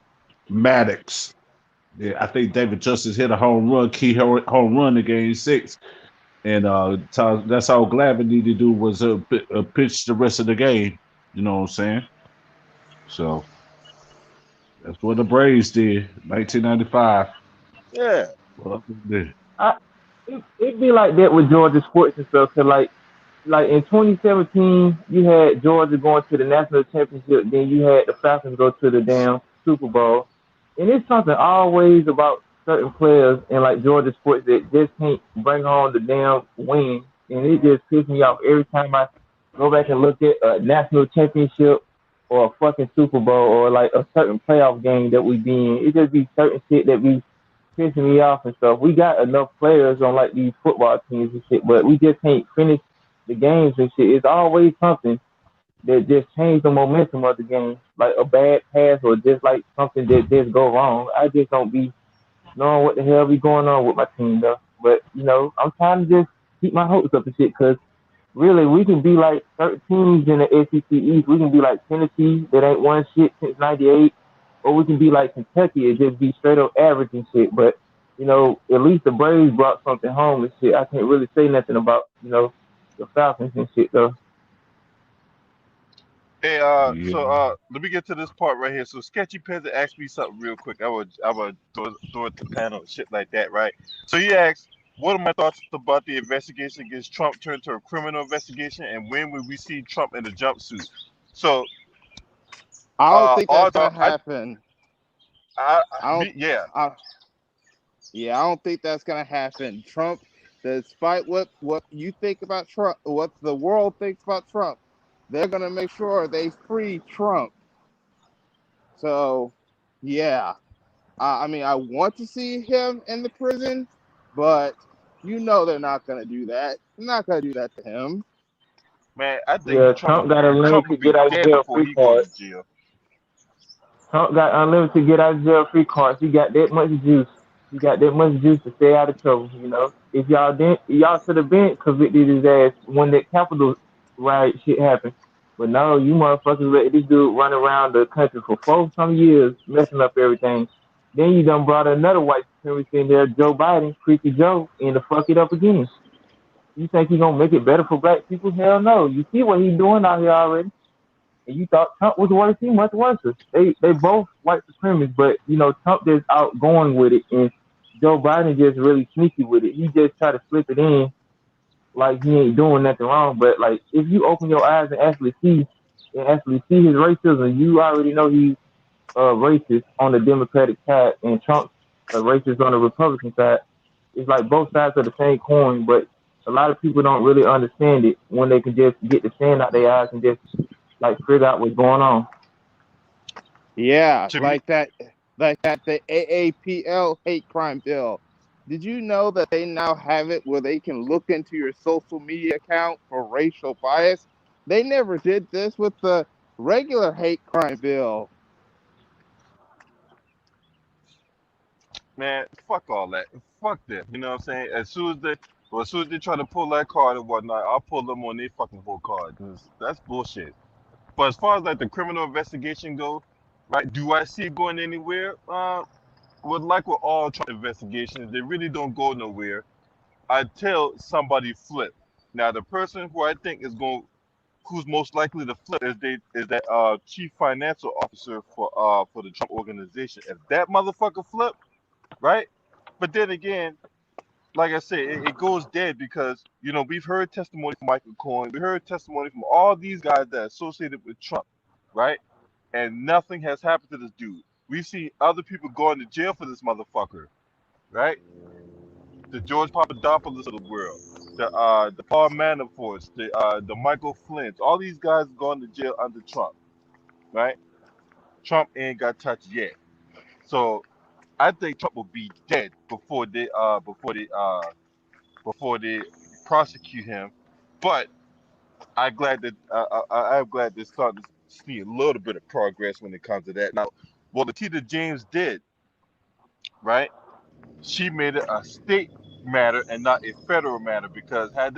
Maddox. Yeah, I think David Justice hit a home run in Game 6, and that's all Glavine needed to do was pitch the rest of the game. You know what I'm saying? So that's what the Braves did, 1995. Yeah. Well, yeah. I it be like that with Georgia sports and stuff. Cause like in 2017, you had Georgia going to the national championship. Then you had the Falcons go to the damn Super Bowl. And it's something always about certain players in like Georgia sports that just can't bring home the damn win. And it just pisses me off every time I go back and look at a national championship or a fucking Super Bowl or like a certain playoff game that we be in. It just be certain shit that be pissing me off and stuff. We got enough players on like these football teams and shit, but we just can't finish the games and shit. It's always something that just change the momentum of the game, like a bad pass or just like something that just go wrong. I just don't be knowing what the hell be going on with my team though. But I'm trying to just keep my hopes up and shit because really we can be like certain teams in the SEC East. We can be like Tennessee that ain't won shit since '98, or we can be like Kentucky and just be straight up average and shit. But at least the Braves brought something home and shit. I can't really say nothing about the Falcons and shit though. Hey, Yeah. let me get to this part right here. So Sketchy Pezza asked me something real quick. I would throw it to panel and shit like that, right? So he asked, what are my thoughts about the investigation against Trump turned to a criminal investigation, and when will we see Trump in a jumpsuit? So, I don't think that's odds gonna are, happen. I don't. yeah, I, yeah, I don't think that's gonna happen. Trump, despite what you think about Trump, what the world thinks about Trump, they're gonna make sure they free Trump. So, yeah. I mean, I want to see him in the prison, but You know they're not gonna do that. They're not gonna do that to him. Man, I think Yeah, Trump got Trump unlimited would be get out of dead jail before free he goes cards. to jail. Trump got unlimited get out of jail free cards. He got that much juice. He got that much juice to stay out of trouble. You know, if y'all didn't, y'all should have been convicted his ass when that Capitol riot shit happened. But no, you motherfuckers let this dude run around the country for 4 some years, messing up everything. Then you done brought another white supremacist in there, Joe Biden, Creepy Joe, and to fuck it up again. You think he gonna make it better for black people? Hell no. You see what he doing out here already. And you thought Trump was worse, he much worse. They both white supremacists, but you know Trump just outgoing with it, and Joe Biden just really sneaky with it. He just try to slip it in like he ain't doing nothing wrong. But like if you open your eyes and actually see his racism, you already know he's racist on the Democratic side, and Trump's a racist on the Republican side. It's like both sides of the same coin, but a lot of people don't really understand it when they can just get the sand out their eyes and just like figure out what's going on. Yeah, To me, like that the AAPL hate crime bill. Did you know that they now have it where they can look into your social media account for racial bias? They never did this with the regular hate crime bill. man, fuck all that. Fuck that. You know what I'm saying? As soon as they try to pull that card and whatnot, I'll pull them on their fucking whole card because that's bullshit. But as far as like the criminal investigation go, right? Do I see it going anywhere? Like with all Trump investigations, they really don't go nowhere until somebody flip. Now, the person who I think who's most likely to flip is that chief financial officer for the Trump organization. If that motherfucker flip, right? But then again, like I said, it goes dead because we've heard testimony from Michael Cohen, we heard testimony from all these guys that are associated with Trump, right? And nothing has happened to this dude. We've seen other people going to jail for this motherfucker, right? The George Papadopoulos of the world, the Paul Manaforts, the Michael Flynn's, all these guys going to jail under Trump, right? Trump ain't got touched yet, so I think Trump will be dead before they prosecute him. But I'm glad they're starting to see a little bit of progress when it comes to that. Now, what Letitia James did, right? She made it a state matter and not a federal matter because had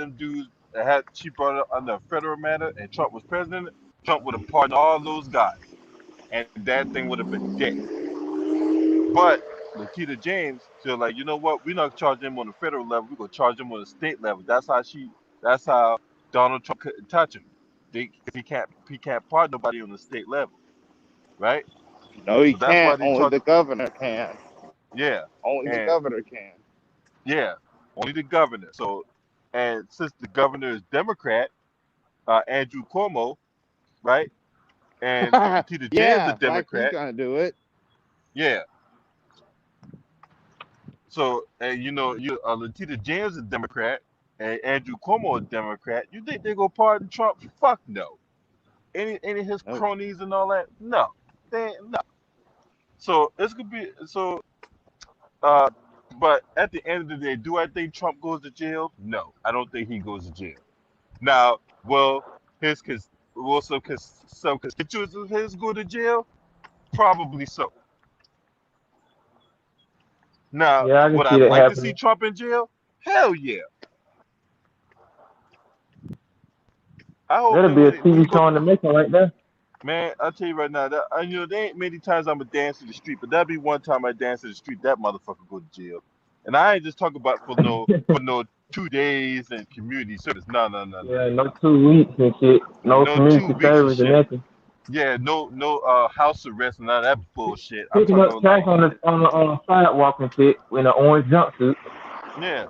she brought it up under a federal matter and Trump was president, Trump would have pardoned all those guys, and that thing would have been dead. But Letitia James, she was like, you know what? We're not charging him on the federal level. We're gonna charge him on the state level. That's how Donald Trump couldn't touch him. He can't pardon nobody on the state level, right? No, he So that's why can't. they Only charge. the governor can. Yeah, Only the and governor can. yeah, only the governor. So, and since the governor is Democrat, Andrew Cuomo, right? And Letitia James is a Yeah, like he's Democrat. gonna do it. Yeah. So, and Letitia James is a Democrat, and Andrew Cuomo is a Democrat. You think they go pardon Trump? Fuck no. Any of his No. cronies and all that? No. No. So it's gonna be so. Uh, but at the end of the day, do I think Trump goes to jail? No, I don't think he goes to jail. Now, will some constituents of his go to jail? Probably so. Now, Yeah, I can would I see that like to see happening. Trump in jail? Hell yeah. I hope That'll that be a when TV he show go, in the making right there. man, I'll tell you right now, there ain't many times I'ma dance to the street, but that'll be one time I dance to the street, that motherfucker go to jail. And I ain't just talking about for no 2 days and community service. No. Yeah, no 2 weeks and shit. No No two community weeks and service and shit. nothing. Yeah, no house arrest and none of that bullshit. I'm Picking talking up about trash like, on the sidewalk and shit in an orange jumpsuit. yeah.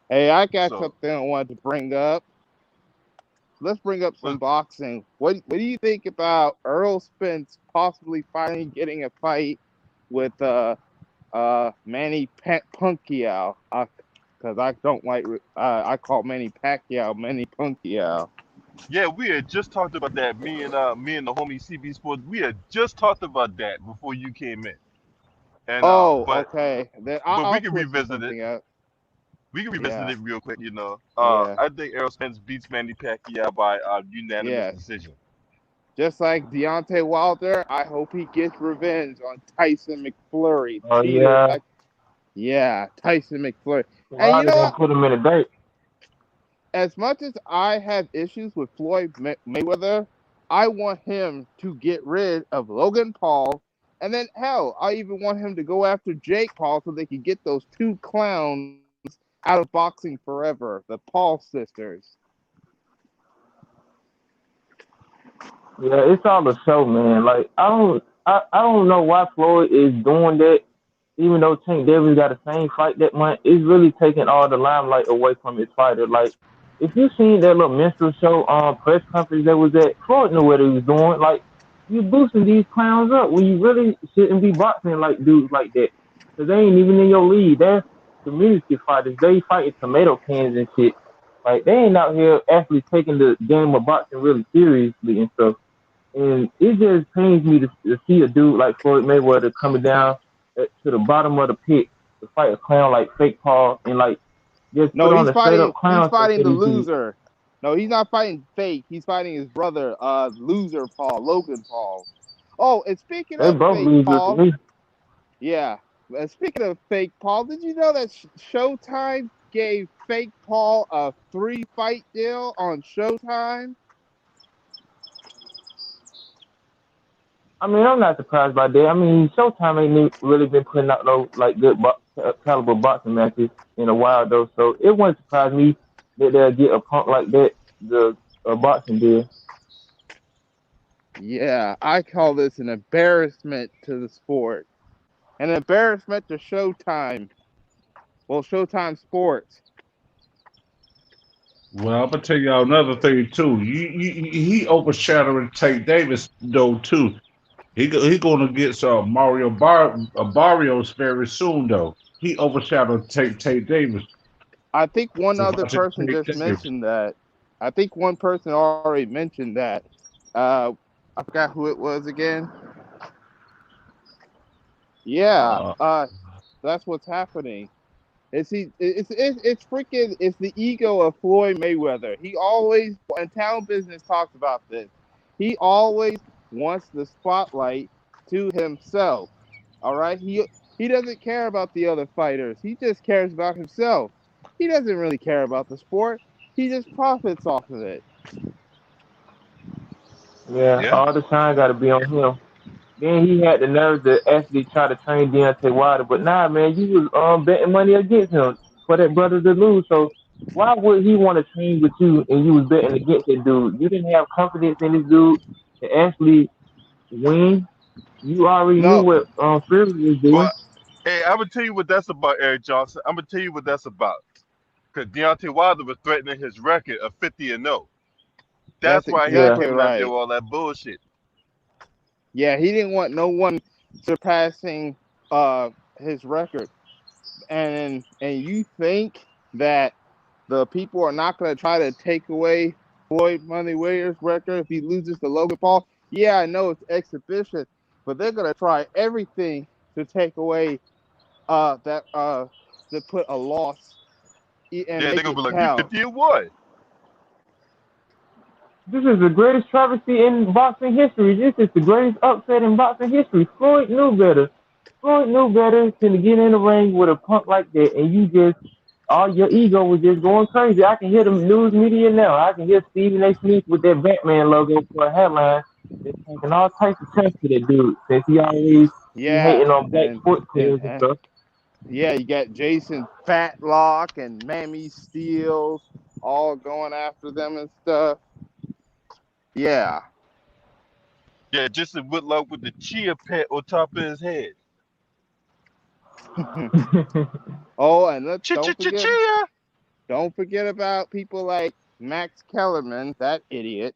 Hey, I got So something I wanted to bring up. Let's bring up some what boxing. What do you think about Earl Spence possibly finally getting a fight with Manny Pacquiao? Because I don't like I call Manny Pacquiao Manny Pacquiao. yeah, we had just talked about that. Me and the homie CB Sports, we had just talked about that before you came in. And Oh, okay. Then but we I'll can switch to revisit it. something else. We can revisit Yeah, it real quick. yeah, I think Errol Spence beats Manny Pacquiao by unanimous yes. decision. Just like Deontay Wilder, I hope he gets revenge on Tyson McFlurry. Oh Peter, yeah, yeah, Tyson McFlurry. And you Wilder know didn't what? put him in the dirt. As much as I have issues with Floyd Mayweather, I want him to get rid of Logan Paul. And then, hell, I even want him to go after Jake Paul so they can get those two clowns out of boxing forever, the Paul sisters. Yeah, it's all a show, man. Like I don't know why Floyd is doing that. Even though Tank Davis got the same fight that month, it's really taking all the limelight away from his fighter. Like if you seen that little minstrel show press conference that was at, Floyd knew what he was doing. Like you boosting these clowns up when you really shouldn't be boxing like dudes like that. Cause they ain't even in your league. They're community fighters. They fighting tomato cans and shit. Like they ain't out here actually taking the game of boxing really seriously and stuff. And it just pains me to see a dude like Floyd Mayweather coming down to the bottom of the pit to fight a clown like Fake Paul and like just No, put on a straight up he's clown face fighting that the he did. loser. No, he's not fighting Fake. He's fighting his brother, loser Paul, Logan Paul. Oh, and speaking They of both Fake losers to Paul, me. yeah. Speaking of Fake Paul, did you know that Showtime gave Fake Paul a 3-fight deal on Showtime? I mean, I'm not surprised by that. I mean, Showtime ain't really been putting out no like good caliber boxing matches in a while though, so it wouldn't surprise me that they'll get a punk like that the a boxing deal. Yeah, I call this an embarrassment to the sport, an embarrassment to Showtime. Well, Showtime Sports. Well, I'm gonna tell y'all another thing too. He overshadowing Tank Davis though too. He gonna get some Barrios very soon though. He overshadowed Tank Davis. I think one So other watch it, person Tank just Davis. mentioned that. I think one person already mentioned that. Uh, I forgot who it was again. Yeah, Uh, that's what's happening. It's freaking it's the ego of Floyd Mayweather. He always and Town Business talks about this. He always wants the spotlight to himself. All right, he doesn't care about the other fighters. He just cares about himself. He doesn't really care about the sport. He just profits off of it. Yeah, Yeah. all the time got to be on him. Then he had the nerve to actually try to train Deontay Wilder, but nah, man, you was betting money against him for that brother to lose. So why would he want to train with you and you was betting against that dude? You didn't have confidence in this dude to actually win. You already knew No, what Fury was doing. But hey, I'm gonna tell you what that's about, Eric Johnson. I'm gonna tell you what that's about. Because Deontay Wilder was threatening his record of 50-0. that's That's why he was Yeah, exactly coming out there right. with all that bullshit. Yeah, he didn't want no one surpassing his record. And you think that the people are not going to try to take away Floyd Mayweather's record if he loses to Logan Paul? Yeah, I know it's exhibition, but they're going to try everything to take away that to put a loss and Yeah, they're make gonna it be like, we count. 50-1. this is the greatest travesty in boxing history. This is the greatest upset in boxing history. Floyd knew better. Floyd knew better than to get in the ring with a punk like that, and you just all your ego was just going crazy. I can hear the news media now. I can hear Stephen A. Smith with that Batman logo for a headline. They're taking all types of tests to that dude since he always be Yeah, hating on black sports players and and stuff. yeah, you got Jason Fatlock and Mammy Steele all going after them and stuff. Yeah. Yeah, Justin Whitlock with the chia pet on top of his head. Oh, and let's Chia chia chia chia. don't forget about people like Max Kellerman, that idiot,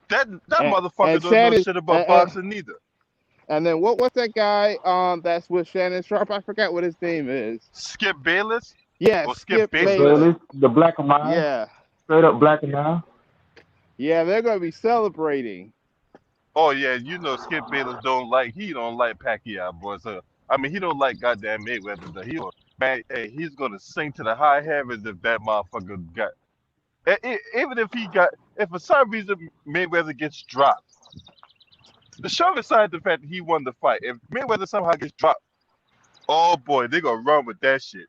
That and motherfucker don't know Shannon, shit about boxing neither. and then what's that guy that's with Shannon Sharp? I forgot what his name is. Skip Bayless Yeah, or Skip Skip The Baseless. Bayless. Bayless, the black and mild, Yeah, straight up black and mild. yeah, they're gonna be celebrating. Oh yeah, Skip Bayless he don't like Pacquiao, boy. So I mean, he don't like goddamn Mayweather. The heel, man. Hey, he's gonna sing to the high heavens if that motherfucker got. Even if for some reason Mayweather gets dropped, the show aside the fact that he won the fight, if Mayweather somehow gets dropped, oh boy, they gonna run with that shit.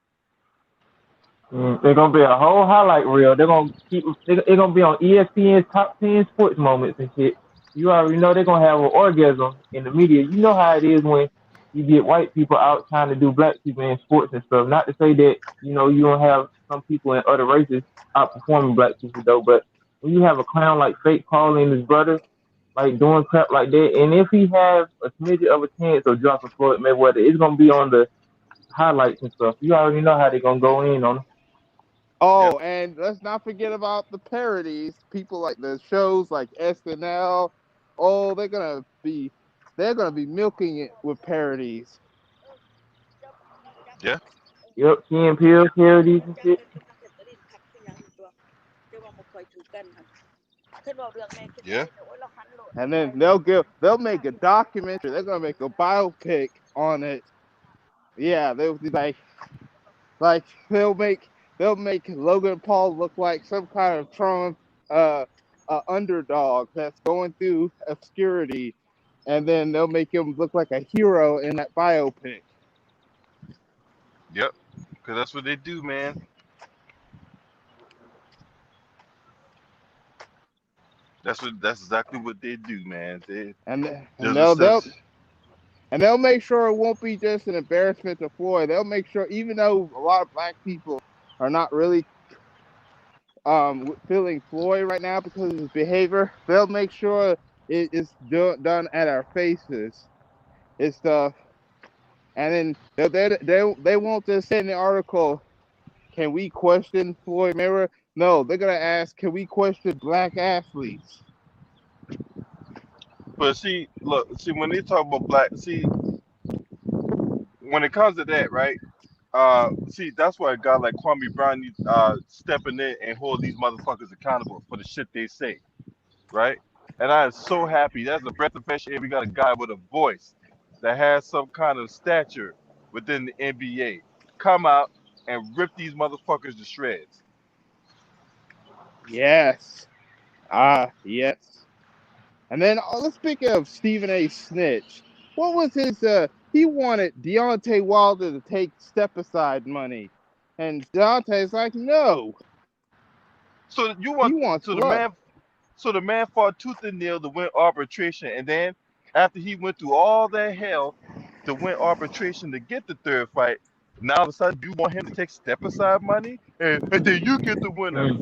They're gonna be a whole highlight reel. They're gonna keep. They're gonna be on ESPN's top 10 sports moments and shit. You already know they're gonna have an orgasm in the media. You know how it is when you get white people out trying to do black people in sports and stuff. Not to say that you don't have some people in other races outperforming black people though, but when you have a clown like Fake Paul and his brother like doing crap like that, and if he has a smidget of a chance of dropping Floyd Mayweather, it's gonna be on the highlights and stuff. You already know how they're gonna go in on him. Yep. Oh, and let's not forget about the parodies. People like the shows like SNL. Oh, they're gonna be milking it with parodies. Yeah. Yep, Key and Peele parodies and shit. Yeah. And then they'll make a documentary. They're gonna make a biopic on it. Yeah, they'll be like they'll make Logan Paul look like some kind of Trump underdog that's going through obscurity, and then they'll make him look like a hero in that biopic. Yep. Because that's what they do, man. That's exactly what they do, man. And There's a they'll make sure it won't be just an embarrassment to Floyd. They'll make sure, even though a lot of black people are not really feeling Floyd right now because of his behavior, they'll make sure it is done at our faces and stuff. And then they won't just say in the article, can we question Floyd Mayweather? No, they're gonna ask, can we question black athletes? But see, look, when they talk about black, when it comes to that, right? That's why a guy like Kwame Brown needs stepping in and hold these motherfuckers accountable for the shit they say, right? And I am so happy. That's a breath of fresh air. We got a guy with a voice that has some kind of stature within the NBA come out and rip these motherfuckers to shreds. Yes. Yes. And then let's speak of Stephen A. Snitch. What was his? He wanted Deontay Wilder to take step-aside money, and Deontay's like, no. So He wants blood. The man fought tooth and nail to win arbitration, and then after he went through all that hell to win arbitration to get the third fight, now all of a sudden you want him to take step-aside money, and then you get the winner.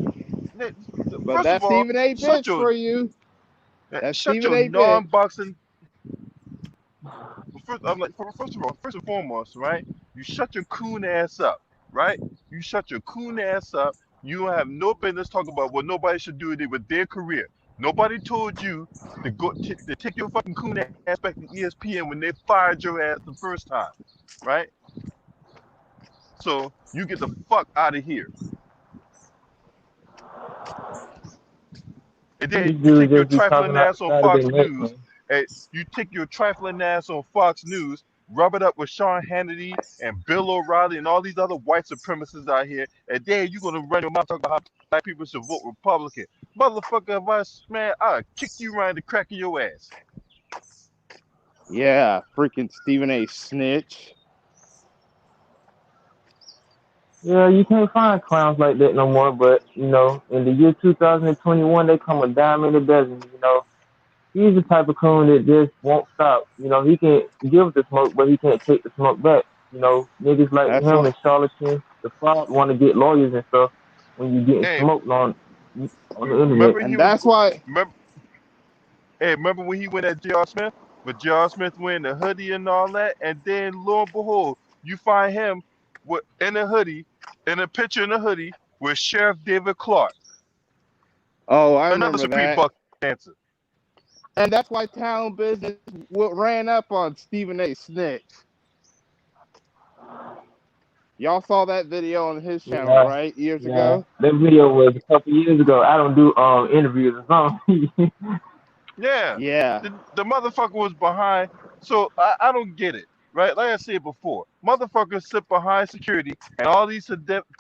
But First that's of all, Stephen A. bitch for you. That's shut Stephen your A. bitch. non-boxing. First of all, first and foremost, right? You shut your coon ass up, right? You shut your coon ass up. You don't have no business talking about what nobody should do with their career. Nobody told you to go to take your fucking coon ass back to ESPN when they fired your ass the first time, right? So you get the fuck out of here. And then These you dudes take your just be trifling talking ass on outside of Fox their neck, News. man. And you take your trifling ass on Fox News, rub it up with Sean Hannity and Bill O'Reilly and all these other white supremacists out here, and then you're gonna run your mouth talking about how black people should vote Republican. Motherfucker, if I man, I'll kick you right in the crack of your ass. Yeah, freaking Stephen A. Snitch. Yeah, you can't find clowns like that no more. But in the year 2021, they come a dime in a dozen. He's the type of coon that just won't stop. He can give the smoke, but he can't take the smoke back. Niggas like That's him what. and charlatans, the fraud want to get lawyers and stuff when you getting Hey, smoked on the internet. remember And that's why. remember when he went at J.R. Smith? But J.R. Smith wearing the hoodie and all that, and then lo and behold, you find him in a hoodie, in a picture in a hoodie with Sheriff David Clark, Oh, I another remember Supreme that. Buck dancer. And that's why Town Business ran up on Stephen A. Snitch. Y'all saw that video on his channel, Yeah, right? Years yeah. ago? That video was a couple years ago. I don't do interviews or something. Yeah, Yeah. the motherfucker was behind. So I don't get it, right? Like I said before, motherfuckers sit behind security and all these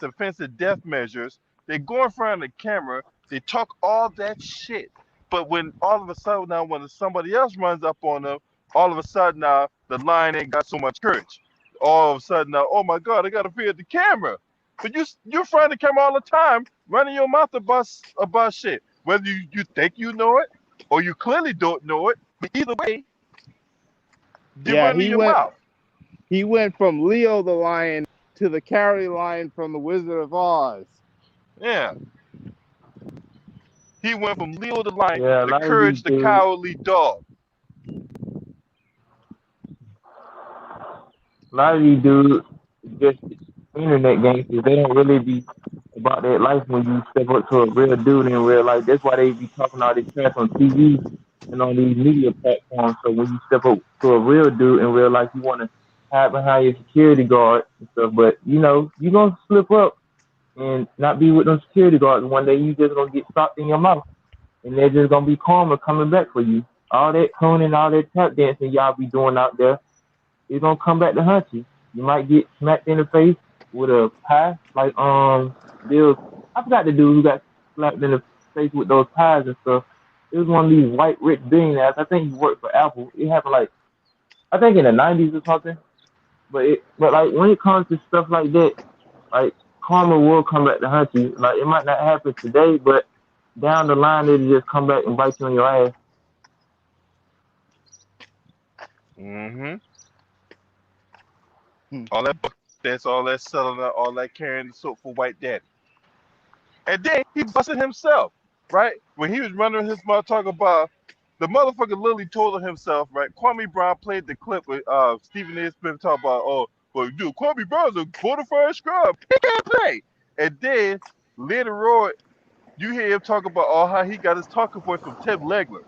defensive death measures. They go in front of the camera. They talk all that shit. But when all of a sudden now, when somebody else runs up on them, all of a sudden now the lion ain't got so much courage. All of a sudden now, oh my God, I got to fear the camera. But you're in front of the camera all the time, running your mouth about shit. Whether you think you know it or you clearly don't know it, but either way, you're Yeah, running your mouth. he went from Leo the lion to the Cowardly Lion from the Wizard of Oz. Yeah. He went from Leo the lion Yeah, a to lot of these Courage the dudes, cowardly dog. just internet gangsters. They don't really be about that life when you step up to a real dude in real life. That's why they be talking all this trash on TV and on these media platforms. So when you step up to a real dude in real life, you want to hide behind your security guard and stuff. But you know, you gonna slip up and not be with them security guards. One day you just gonna get stopped in your mouth, and they're just gonna be karma coming back for you. All that cooning, all that tap dancing y'all be doing out there, it's gonna come back to hunt you. You might get smacked in the face with a pie, like Bill. I forgot the dude who got slapped in the face with those pies and stuff. It was one of these white rich billionaires. I think he worked for Apple. It happened like I think in the '90s or something. But like when it comes to stuff like that, like karma will come back to hunt you. Like it might not happen today, but down the line it'll just come back and bite you in your ass. Mm-hmm. Hmm. All that that's all that selling, all that carrying the soap for white daddy. And then he busted himself, right? When he was running his mouth talking about the motherfucker literally told himself, right? Kwame Brown played the clip with Stephen A. Smith talking about, oh, well, dude, Kwame Brown's a bona fide scrub. He can't play. And then later on, you hear him talk about how he got his talking point from Tim Legler.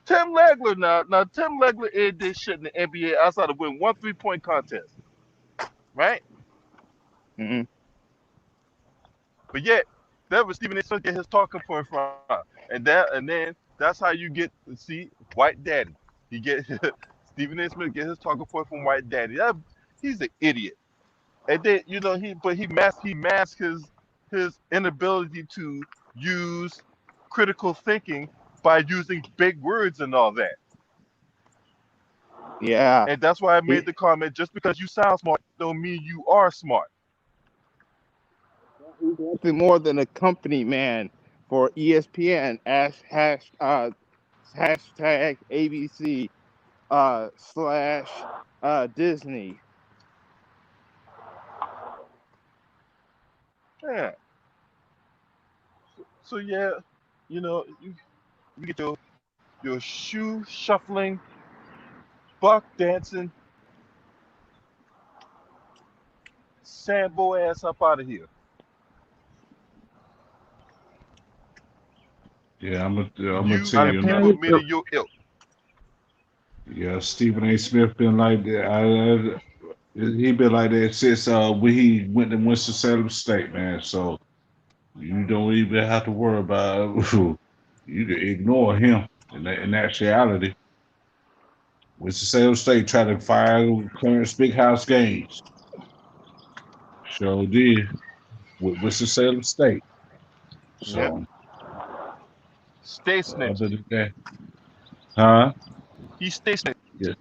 Tim Legler now Tim Legler did this shit in the NBA outside of winning one 3-point contest, right? Mm-hmm. But yet, that was Stephen A. Smith get his talking point from, and then that's how you get to see White Daddy. He get Stephen A. Smith get his talking point from White Daddy. He's an idiot. And then he masked his inability to use critical thinking by using big words and all that. Yeah. And that's why I made the comment: just because you sound smart, don't mean you are smart. He's nothing more than a company man for ESPN as hashtag ABC / Disney. Yeah. So yeah, you get your shoe shuffling, buck dancing, Sambo ass up out of here. Yeah, I'm gonna You tell By and you the time another. people you made of your ilk. Yeah, Stephen A. Smith been like that. He been like that since when he went to Winston-Salem State, man. So you don't even have to worry about you can ignore him in actuality. Winston-Salem State tried to fire Clarence Big House Gaines. Sure did with Winston-Salem State. Yep. So Stay other snitching. than that, huh? He stay snitching. Yeah.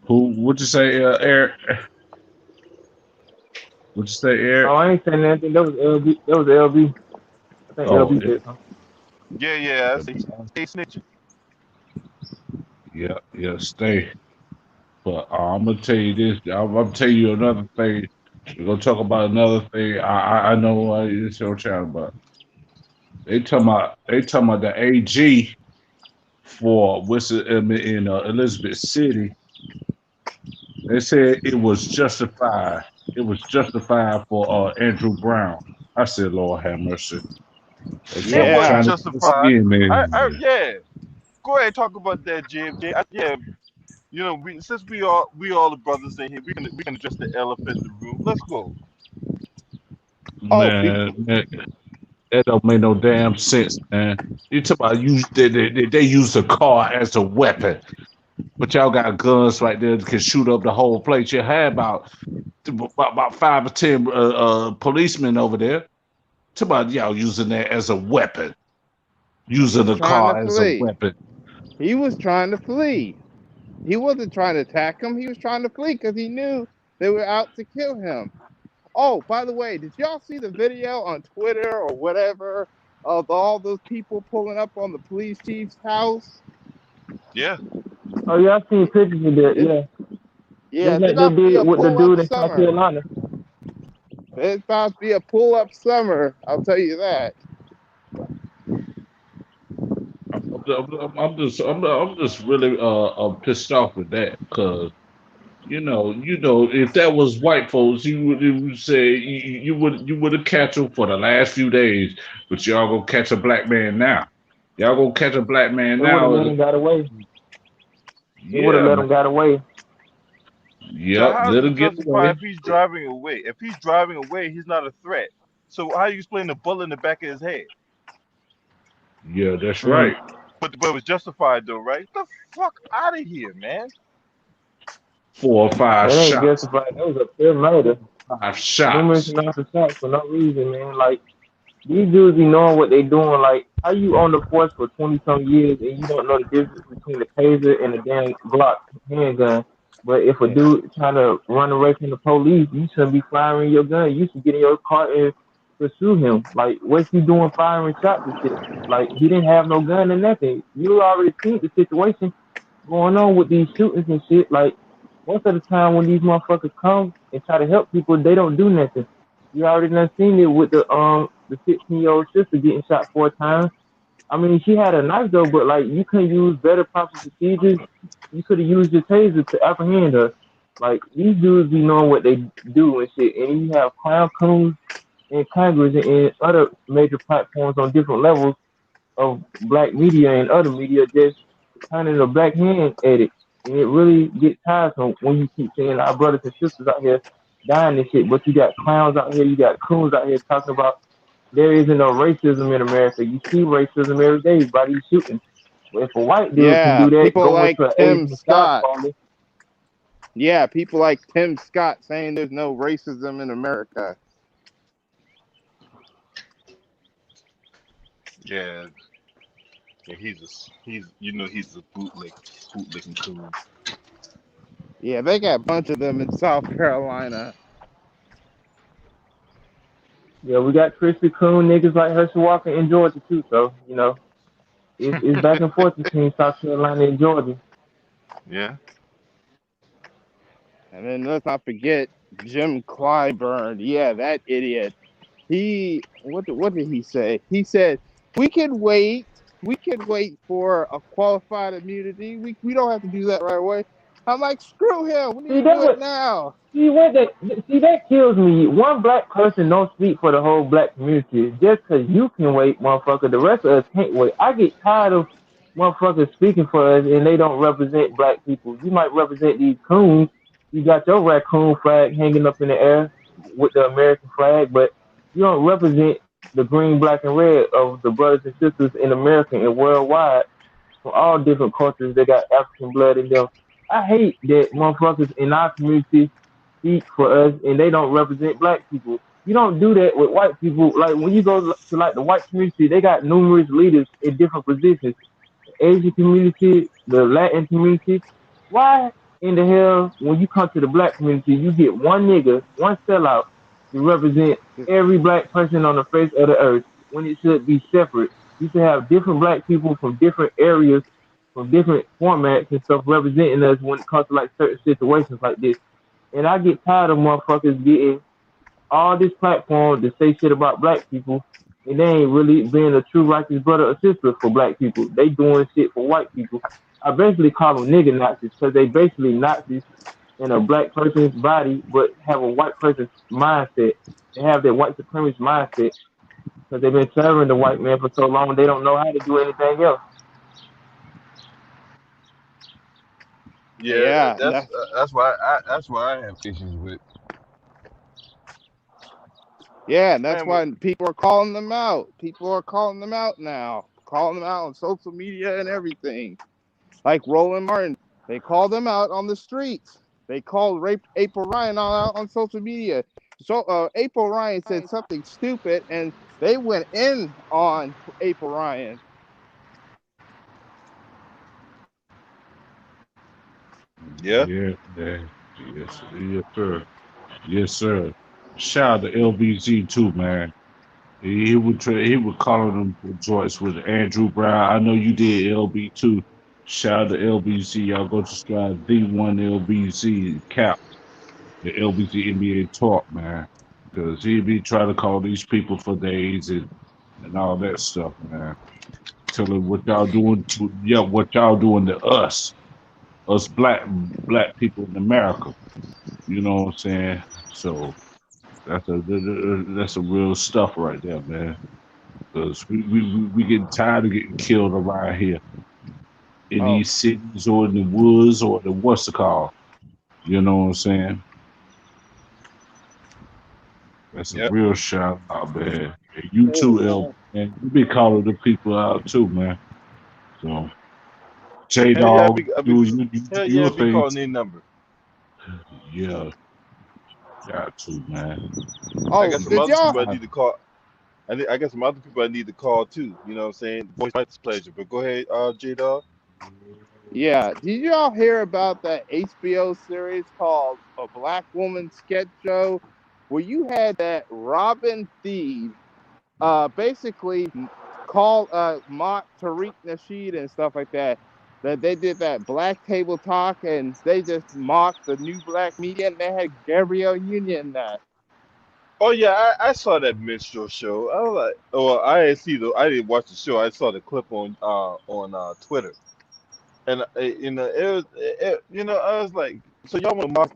Who? What you say, Eric? What you say, oh, Eric? I ain't saying anything. That was LB. That was LB. I think Oh, LB said something. Yeah. I say he stay snitching. yeah, stay. But I'm gonna tell you this. I'm gonna tell you another thing. We're gonna talk about another thing. I know it's your channel, but they talking about the AG for Winston in Elizabeth City. They said it was justified. It was justified for Andrew Brown. I said, Lord have mercy. They It trying, Yeah. wasn't trying to get us justified. in, man. Yeah. Go ahead and talk about that, JMJ. Yeah. Since we all the brothers in here, we can address the elephant in the room. Let's go. Oh, Man, That don't make no damn sense, man. You talk about they use the car as a weapon, but y'all got guns right there that can shoot up the whole place. You had about 5 or 10 policemen over there. Talk about y'all using that as a weapon, He using was the trying to car as a flee. weapon. He was trying to flee. He wasn't trying to attack him. He was trying to flee because he knew they were out to kill him. Oh, by the way, did y'all see the video on Twitter or whatever of all those people pulling up on the police chief's house? Yeah. Oh yeah, I seen pictures of that. It, Yeah, yeah, just it's like they about to be a did with the pull-up dude in South summer. Carolina. It's about to be a pull-up summer. I'll tell you that. I'm just really pissed off with that because if that was white folks, you would say you would have catch them for the last few days, but y'all gonna catch a black man now. Y'all gonna catch a black man They would have now. let him got away. They would have Yeah, let man. him got away. So Yep, how does let it him get justify away. if he's driving away? If he's driving away, he's not a threat. So how you explain the bullet in the back of his head? Yeah, that's Mm. right. But it was justified though, right? Get the fuck out of here, man. 4 or 5 That ain't shots. justified. That was a pure murder. 5 Numerous shots. amounts of shots for no reason, man. Like these dudes be knowing what they doing. Like how you on the force for 20 some years and you don't know the difference between the taser and the damn Glock handgun. But if a Yeah. dude trying to run away from the police, you shouldn't be firing your gun. You should get in your car and pursue him. Like what's he doing firing shots and shit? Like he didn't have no gun or nothing. You already seen the situation going on with these shootings and shit. Like most of the time when these motherfuckers come and try to help people, they don't do nothing. You already done seen it with the 16-year-old sister getting shot 4 times. I mean, she had a knife though, but like you could use better proper procedures. You could have used your taser to apprehend her. Like these dudes be knowing what they do and shit. And you have clown coons in Congress and other major platforms on different levels of black media and other media just turning a black hand at it. And it really gets tiresome when you keep seeing our brothers and sisters out here dying and shit. But you got clowns out here, you got coons out here talking about there isn't no racism in America. You see racism every day by these shootings. But if a white dude can Yeah, do that, people go like into an Tim Asian shop Scott. calling, Yeah, people like Tim Scott saying there's no racism in America. Yeah, yeah, he's a bootlicking coon. Yeah, they got a bunch of them in South Carolina. yeah, we got Krispy Kreme niggas like Herschel Walker in Georgia too. So it's back and forth between South Carolina and Georgia. Yeah. And then let's not forget Jim Clyburn. Yeah, that idiot. What did he say? He said we can wait. We can wait for a qualified immunity. We don't have to do that right away. I'm like, screw him. We need See to that do it what now. that kills me. One black person don't speak for the whole black community. Just 'cause you can wait, motherfucker, the rest of us can't wait. I get tired of motherfuckers speaking for us and they don't represent black people. You might represent these coons. You got your raccoon flag hanging up in the air with the American flag, but you don't represent the green, black, and red of the brothers and sisters in America and worldwide from all different cultures that got African blood in them. I hate that motherfuckers in our community speak for us and they don't represent black people. You don't do that with white people. Like when you go to like the white community, they got numerous leaders in different positions. The Asian community, the Latin community. Why in the hell when you come to the black community, you get one nigga, one sellout to represent every black person on the face of the earth when it should be separate? You should have different black people from different areas, from different formats and stuff representing us when it comes to like certain situations like this. And I get tired of motherfuckers getting all this platform to say shit about black people, and they ain't really being a true righteous brother or sister for black people. They doing shit for white people. I basically call them nigger Nazis because they basically Nazis in a black person's body, but have a white person's mindset. They have that white supremacist mindset because they've been serving the white man for so long, they don't know how to do anything else. Yeah, Yeah, that's why I have issues with. Yeah, and that's Man, why people are calling them out. People are calling them out now, calling them out on social media and everything. Like Roland Martin, they called them out on the streets. They called April Ryan out on social media. So April Ryan said something stupid, and they went in on April Ryan. yeah, Yes, sir. Yes, sir. Shout out to LBZ too, man. He would call them joints with Andrew Brown. I know you did LB too. Shout out to LBZ. Y'all go subscribe D1 LBZ cap the LBZ NBA talk, man. Because he be trying to call these people for days and all that stuff, man. Tell them what y'all doing to what y'all doing to us black people in America. You know what I'm saying? So that's a real stuff right there, man. Because we getting tired of getting killed around here in Oh, these cities or in the woods or the what's it called. You know what I'm saying? That's a yep. real shout out, man. And you too, El, man. You be calling the people out too, man. So J Hell yeah, Dog, hell do yeah, your be thing. calling their number. Yeah, got to, man. I oh, got some did other y'all? people I need to call. I got some other people I need to call too. You know what I'm saying? Voice my displeasure. But go ahead, J Dog. Yeah, did y'all hear about that HBO series called A Black Woman Sketch Show, where you had that Robin Thede basically call mock Tariq Nasheed and stuff like that. That they did that black table talk and they just mocked the new black media and they had Gabrielle Union in that. Oh yeah, I saw that minstrel show. I was like, oh, I didn't see the, I didn't watch the show. I saw the clip on Twitter, and I was like, so y'all want to mock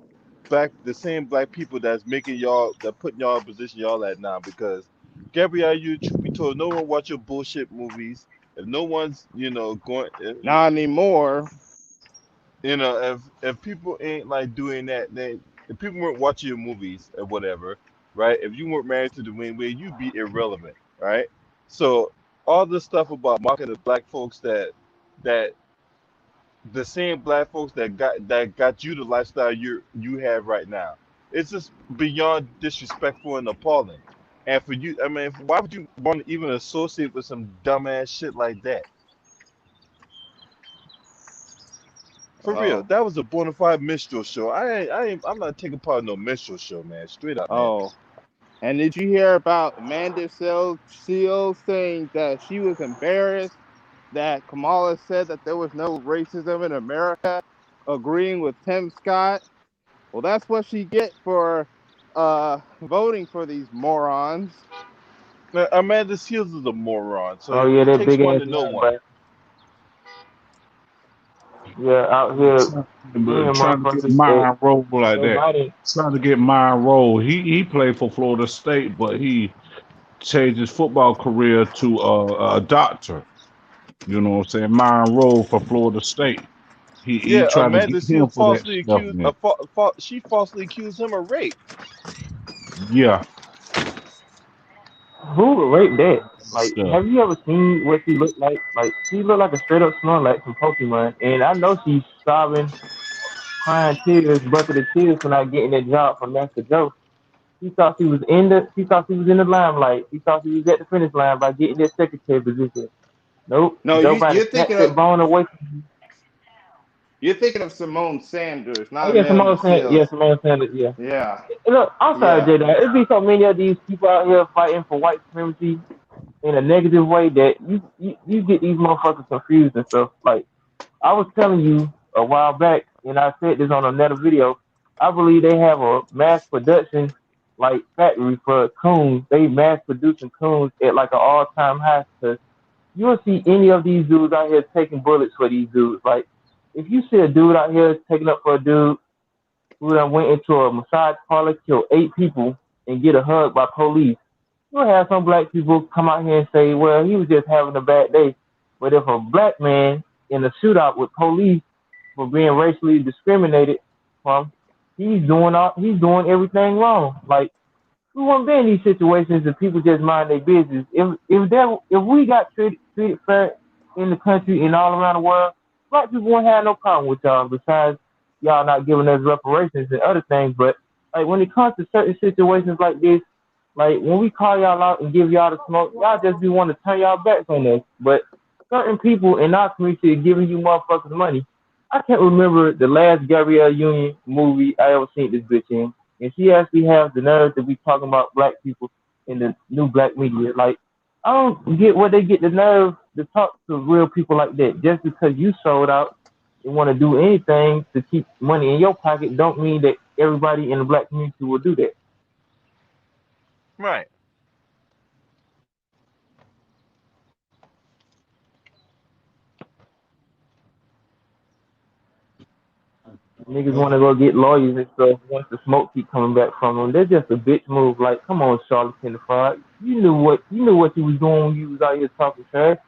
back the same black people that's making y'all that putting y'all in position y'all at now because Gabrielle, you truth be told, no one watch your bullshit movies. If no one's going, Not anymore. if people ain't like doing that, then if people weren't watching your movies or whatever, right? If you weren't married to the Wayne Wade, you'd be irrelevant, right? So all this stuff about mocking the black folks that the same black folks that got you the lifestyle you have right now, it's just beyond disrespectful and appalling. And for you, I mean, why would you want to even associate with some dumbass shit like that? For real, Oh, that was a bona fide minstrel show. I'm not taking part in no minstrel show, man. Straight up, man. oh. And did you hear about Amanda Seales saying that she was embarrassed that Kamala said that there was no racism in America, agreeing with Tim Scott? Well, that's what she get for voting for these morons. Now, Amanda Seals is a moron, so Oh yeah, it that takes big one ass to know one. linebacker. Yeah, out here being Trying to get motherfuckers that mine roll like that. nobody. Trying to get mine roll. He played for Florida State, but he changed his football career to a doctor. You know what I'm saying? Mine roll for Florida State. He Yeah, tried to get Amanda him Seals for that falsely stuff, accused. man. She falsely accused him of rape. Yeah, Who would rate that? Like, stuff. have you ever seen what she looked like? Like, she looked like a straight up Snorlax from Pokemon. And I know she's sobbing, crying tears, bucket of tears for not getting that job from Master Joe. She thought she was in the limelight. She thought she was at the finish line by getting that secretary position. Nope. No, Joe Biden you're thinking snatched that of bone away from. Simone Sanders, Oh not yeah, Amanda Simone Sanders. Yeah, Seals. Simone Sanders. Yeah. Yeah, Look, I'm sorry, yeah. Jada. It'd be so many of these people out here fighting for white supremacy in a negative way that you get these motherfuckers confused and stuff. Like I was telling you a while back, and I said this on another video. I believe they have a mass production like factory for coons. They mass producing coons at like an all time high. Cause you don't see any of these dudes out here taking bullets for these dudes. Like if you see a dude out here taking up for a dude who done went into a massage parlor, killed 8 people, and get a hug by police, you'll have some black people come out here and say, well, he was just having a bad day. But if a black man in a shootout with police for being racially discriminated from, he's doing everything wrong. Like we won't be in these situations if people just mind their business. If we got treated fair in the country and all around the world, black people won't have no problem with y'all. Besides y'all not giving us reparations and other things, but like when it comes to certain situations like this, like when we call y'all out and give y'all the smoke, y'all just be want to turn y'all backs on us. But certain people in our community are giving you motherfuckers money. I can't remember the last Gabrielle Union movie I ever seen this bitch in, and she actually has the nerve to be talking about black people in the new black media. Like, I don't get where they get the nerve to talk to real people like that. Just because you sold out and want to do anything to keep money in your pocket, don't mean that everybody in the black community will do that. Right. Niggas want to go get lawyers and stuff once the smoke keep coming back from them. They're just a bitch move. Like, come on, Charlatan the Fraud. You knew what you was doing when you was out here talking trash.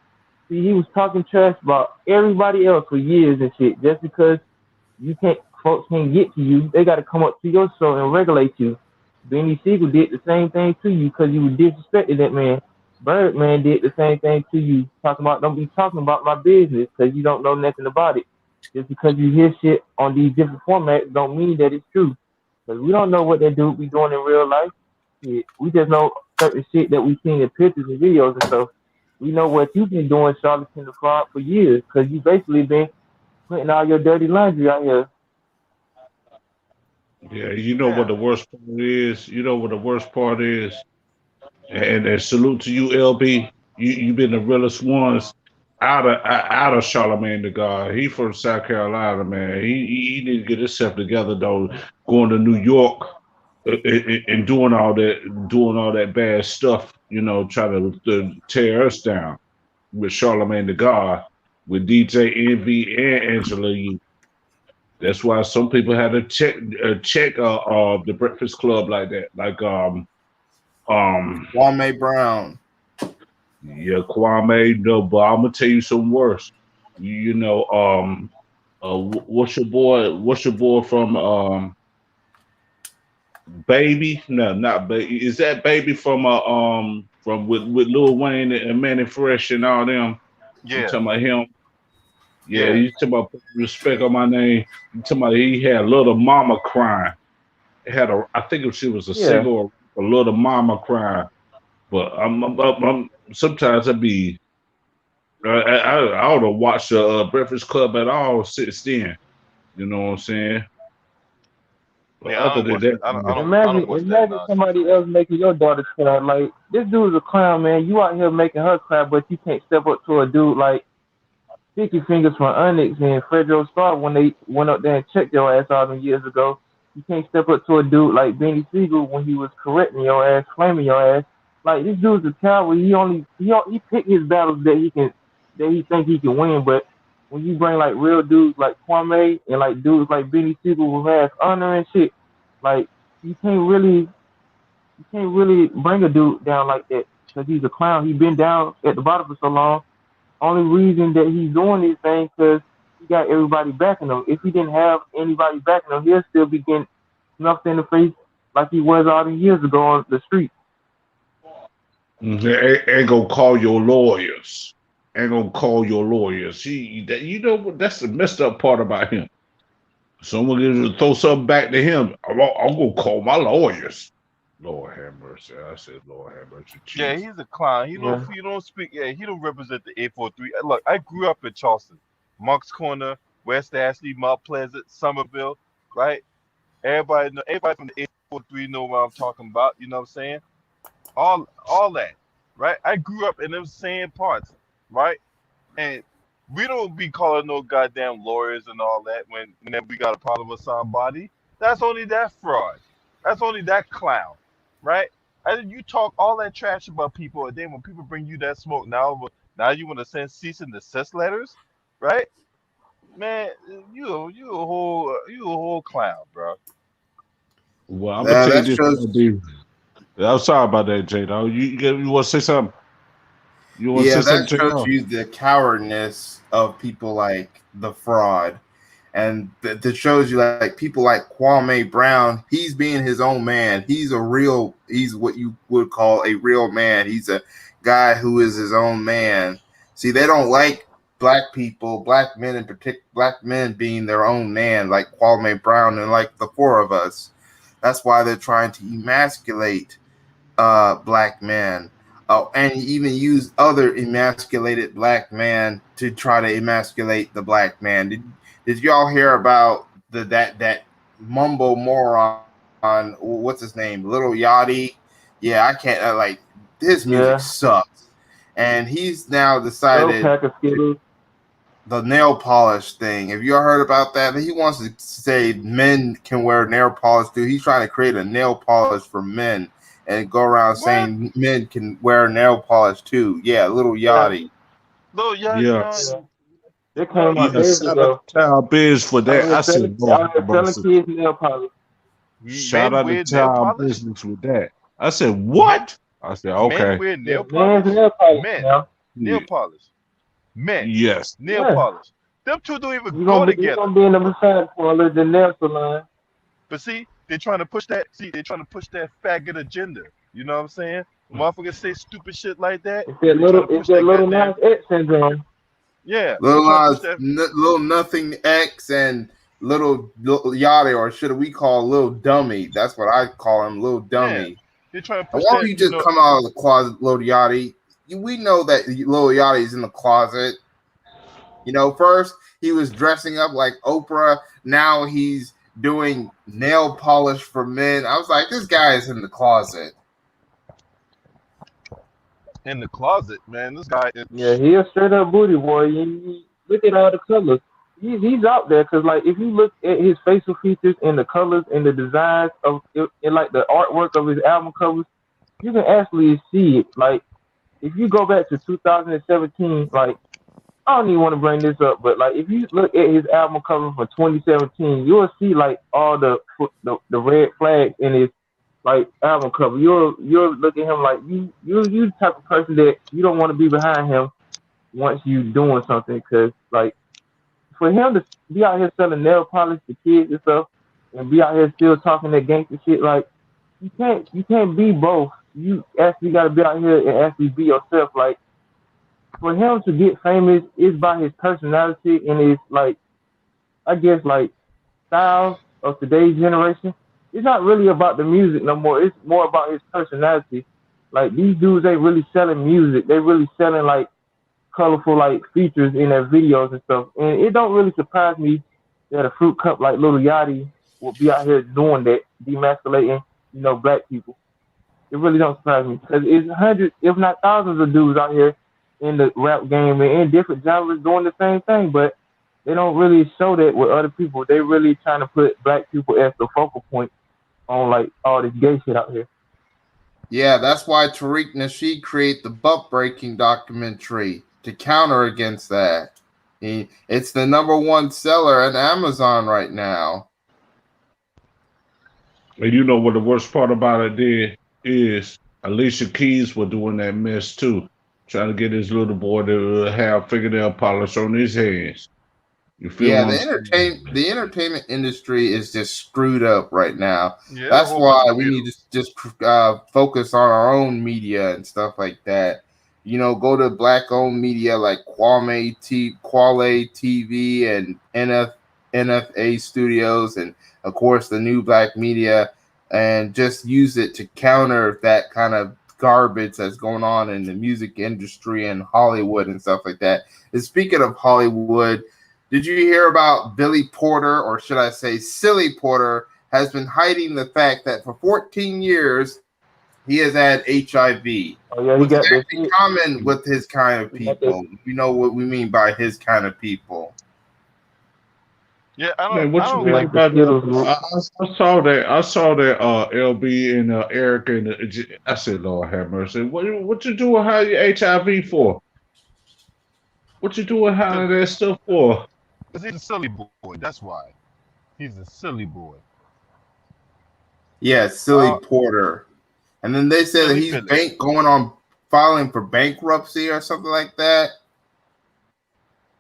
See, he was talking trash about everybody else for years and shit. Just because folks can't get to you, they got to come up to your show and regulate you. Benny Siegel did the same thing to you because you disrespected that man. Birdman did the same thing to you, talking about don't be talking about my business because you don't know nothing about it. Just because you hear shit on these different formats don't mean that it's true. Because we don't know what that dude be doing in real life. Shit, we just know certain shit that we've seen in pictures and videos and stuff. We know what you've been doing, Charlatan the Fraud, for years. Because you basically been putting all your dirty laundry out here. Yeah, you know what Yeah. the worst part is? You know what the worst part is? And salute to you, LB. You've been the realest ones out of Charlemagne the God. He from South Carolina, man. He need to get himself together though. Going to New York and doing all that bad stuff. You know, trying to tear us down with Charlemagne the God, with DJ Envy and Angela Yee. That's why some people had to check the Breakfast Club like that, like Kwame Brown. yeah, Kwame. No, but I'm gonna tell you something worse. You know, what's your boy? What's your boy from Baby? No, not Baby. Is that Baby from with Lil Wayne and Manny Fresh and all them? You Yeah. talking about him? Yeah, Yeah. you talking about putting respect on my name. You talking about he had Little Mama crying. It had I think she was a Yeah. single, a Little Mama crying. But I'm sometimes I be I don't watch the Breakfast Club at all since then. You know what I'm saying? But Yeah. I other don't than watch. that, I Imagine, don't watch that imagine nonsense, somebody man. else making your daughter cry. Like, this dude's a clown, man. You out here making her cry, but you can't step up to a dude like Sticky Fingers from Onyx and Fredro Starr when they went up there and checked your ass all them years ago. You can't step up to a dude like Benny Siegel when he was correcting your ass, flaming your ass. Like, this dude's a coward. He pick his battles that he think he can win. But when you bring like real dudes like Kwame and like dudes like Benny Siegel who has honor and shit, like you can't really bring a dude down like that because he's a clown. He's been down at the bottom for so long. Only reason that he's doing these things because he got everybody backing him. If he didn't have anybody backing him, he'll still be getting snuffed in the face like he was all these years ago on the street. ain't gonna call your lawyers. Ain't gonna call your lawyers. You know what? That's the messed up part about him. Someone gonna throw something back to him. I'm gonna call my lawyers. Lord have mercy. I said, Lord have mercy, Yeah, Jesus. he's a clown. Yeah. He don't speak. Yeah, he don't represent the 843. Look, I grew up in Charleston, Monk's Corner, West Ashley, Mount Pleasant, Somerville, right? Everybody from the 843 know what I'm talking about. You know what I'm saying? All that, right? I grew up in them same parts, right? And we don't be calling no goddamn lawyers and all that whenever we got a problem with somebody. That's only that fraud. That's only that clown, right? And then you talk all that trash about people, and then when people bring you that smoke, now you want to send cease and desist letters, right? Man, you a whole clown, bro. Well, I'm gonna Yeah, tell you that this, shows. LB. I'm sorry about that, J Dog. You want to say something? You want to Yeah, say something, that J shows Dog? you the cowardness of people like the Fraud, And that shows you like people like Kwame Brown, he's being his own man. He's what you would call a real man. He's a guy who is his own man. See, they don't like black people, black men in particular, black men being their own man, like Kwame Brown and like the four of us. That's why they're trying to emasculate black men. Oh, and even use other emasculated black man to try to emasculate the black man. Did y'all hear about that mumbo moron? What's his name? Little Yachty. Yeah, I can't like his music Yeah. sucks, and he's now Little decided pack of Skittles. the nail polish thing. Have you heard about that? He wants to say men can wear nail polish too. He's trying to create a nail polish for men and go around saying men can wear nail polish too. Yeah, Little Yachty. Little young, Yes. It came out Yeah, days shout ago. out to Child Biz for Out that. here I selling, said, Lord out here have selling mercy. kids nail polish. Shout men out to wear nail Child polish. Business with that. I said, what? I said, Men okay. wear nail Man's polish. nail polish Men now. nail polish. Men Yes. nail Yeah. polish. Them two don't even You go gonna together. be in the massage parlor, the nail salon. But see, they're trying to push that. See, they're trying to push that faggot agenda. You know what I'm saying? Motherfuckers say stupid shit like that. It's They that try to little push that Nas goddamn. X syndrome. Yeah, they Little trying to push that. Little Nothing X and Little Yachty, or should we call Little Dummy? That's what I call him, Little Dummy. They're trying to And push why that. don't you just come out of the closet, Little Yachty? We know that Little Yachty's in the closet. You know, first he was dressing up like Oprah. Now he's doing nail polish for men. I was like, this guy is in the closet. in the closet, man. This guy is. Yeah, he a straight up booty boy. You look at all the colors. He's out there because like if you look at his facial features and the colors and the designs of and like the artwork of his album covers, you can actually see it. Like if you go back to 2017, like I don't even want to bring this up, but like if you look at his album cover from 2017, you'll see like all the red flags in his like album cover. You'll look at him like you the type of person that you don't want to be behind him once you doing something because like for him to be out here selling nail polish to kids and stuff and be out here still talking that gangster shit like you can't be both. You actually got to be out here and actually be yourself. Like for him to get famous is by his personality and his like I guess like styles of today's generation. It's not really about the music no more. It's more about his personality. Like these dudes ain't really selling music. They really selling like colorful like features in their videos and stuff. And it don't really surprise me that a fruit cup like Little Yachty will be out here doing that, demasculating, black people. It really don't surprise me because it's hundreds, if not thousands, of dudes out here in the rap game and in different genres doing the same thing, but they don't really show that with other people. They really trying to put black people as the focal point on like all this gay shit out here. Yeah, that's why Tariq Nasheed created the butt breaking documentary to counter against that. It's the #1 seller on Amazon right now. And you know what the worst part about it is Alicia Keys was doing that mess too, trying to get his little boy to have fingernail polish on his hands. You feel Yeah, what I'm saying? the entertainment industry is just screwed up right now. Yeah, That's why we need to just focus on our own media and stuff like that. Go to black-owned media like Quale TV and NFA Studios, and of course the New Black Media, and just use it to counter that kind of garbage that's going on in the music industry and Hollywood and stuff like that. And speaking of Hollywood, did you hear about Billy Porter, or should I say Silly Porter, has been hiding the fact that for 14 years he has had HIV? Oh yeah, he which got is that actually shit. common with his kind of people. You know what we mean by his kind of people. Yeah, Man, what you Yeah, think the about Skittles that? group. I saw that. I saw that. LB and Eric and I said, Lord have mercy. What you doing hiding HIV for? What you doing hiding that stuff for? because he's a silly boy. That's why. He's a silly boy. Yeah, Silly Porter. And then they said that he's going on filing for bankruptcy or something like that.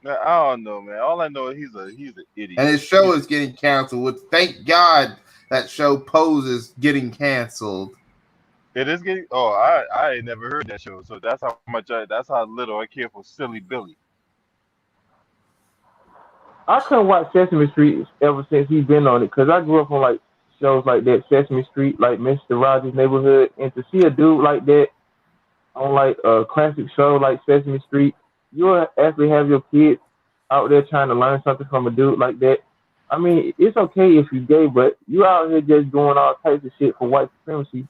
Man, I don't know, man. All I know is he's an idiot. And his show is getting canceled. Which, thank God that show Pose is getting canceled. It is getting. Oh, I ain't never heard that show. So that's that's how little I care for Silly Billy. I couldn't watch Sesame Street ever since he's been on it because I grew up on like shows like that, Sesame Street, like Mister Rogers' Neighborhood, and to see a dude like that on like a classic show like Sesame Street, you'll actually have your kids out there trying to learn something from a dude like that. I mean, it's okay if you're gay, but you out here just doing all types of shit for white supremacy.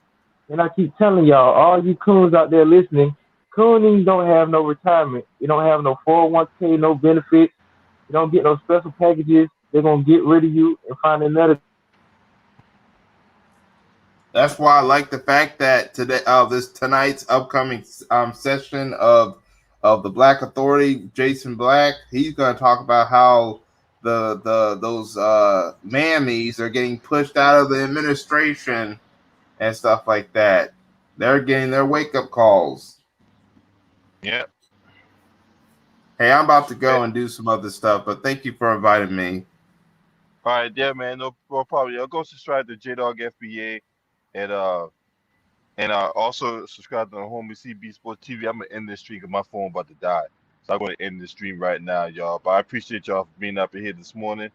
And I keep telling y'all, all you coons out there listening, cooning don't have no retirement. You don't have no 401k, no benefits. You don't get no special packages. They're gonna get rid of you and find another. That's why I like the fact that today, tonight's upcoming session of the Black Authority, Jason Black, he's going to talk about how those mammies are getting pushed out of the administration and stuff like that. They're getting their wake up calls. Yeah. Hey, I'm about to go and do some other stuff, but thank you for inviting me. All right, yeah, man, no problem. I'll go subscribe to J-Dog FBA and also subscribe to the homie CB Sports TV. I'm gonna end this stream because my phone about to die, so I'm gonna end the stream right now, y'all. But I appreciate y'all for being up in here this morning.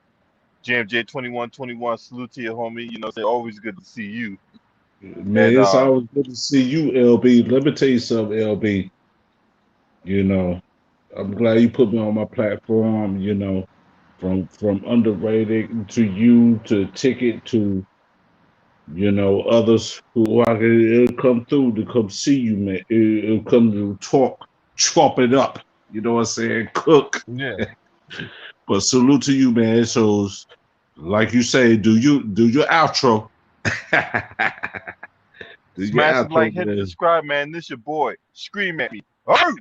JMJ 2121, salute to your homie. You know, it's always good to see you. Man, And, it's always good to see you, LB. Let me tell you something, LB. You know, I'm glad you put me on my platform. You know, from underrated to you to Ticket to, you know, others who are it'll come through to come see you, man. It'll come to chop it up. You know what I'm saying? Cook. yeah, But salute to you, man. So, like you say, do your outro. smash the like, hit the subscribe, man. This your boy. Scream at me. Oh!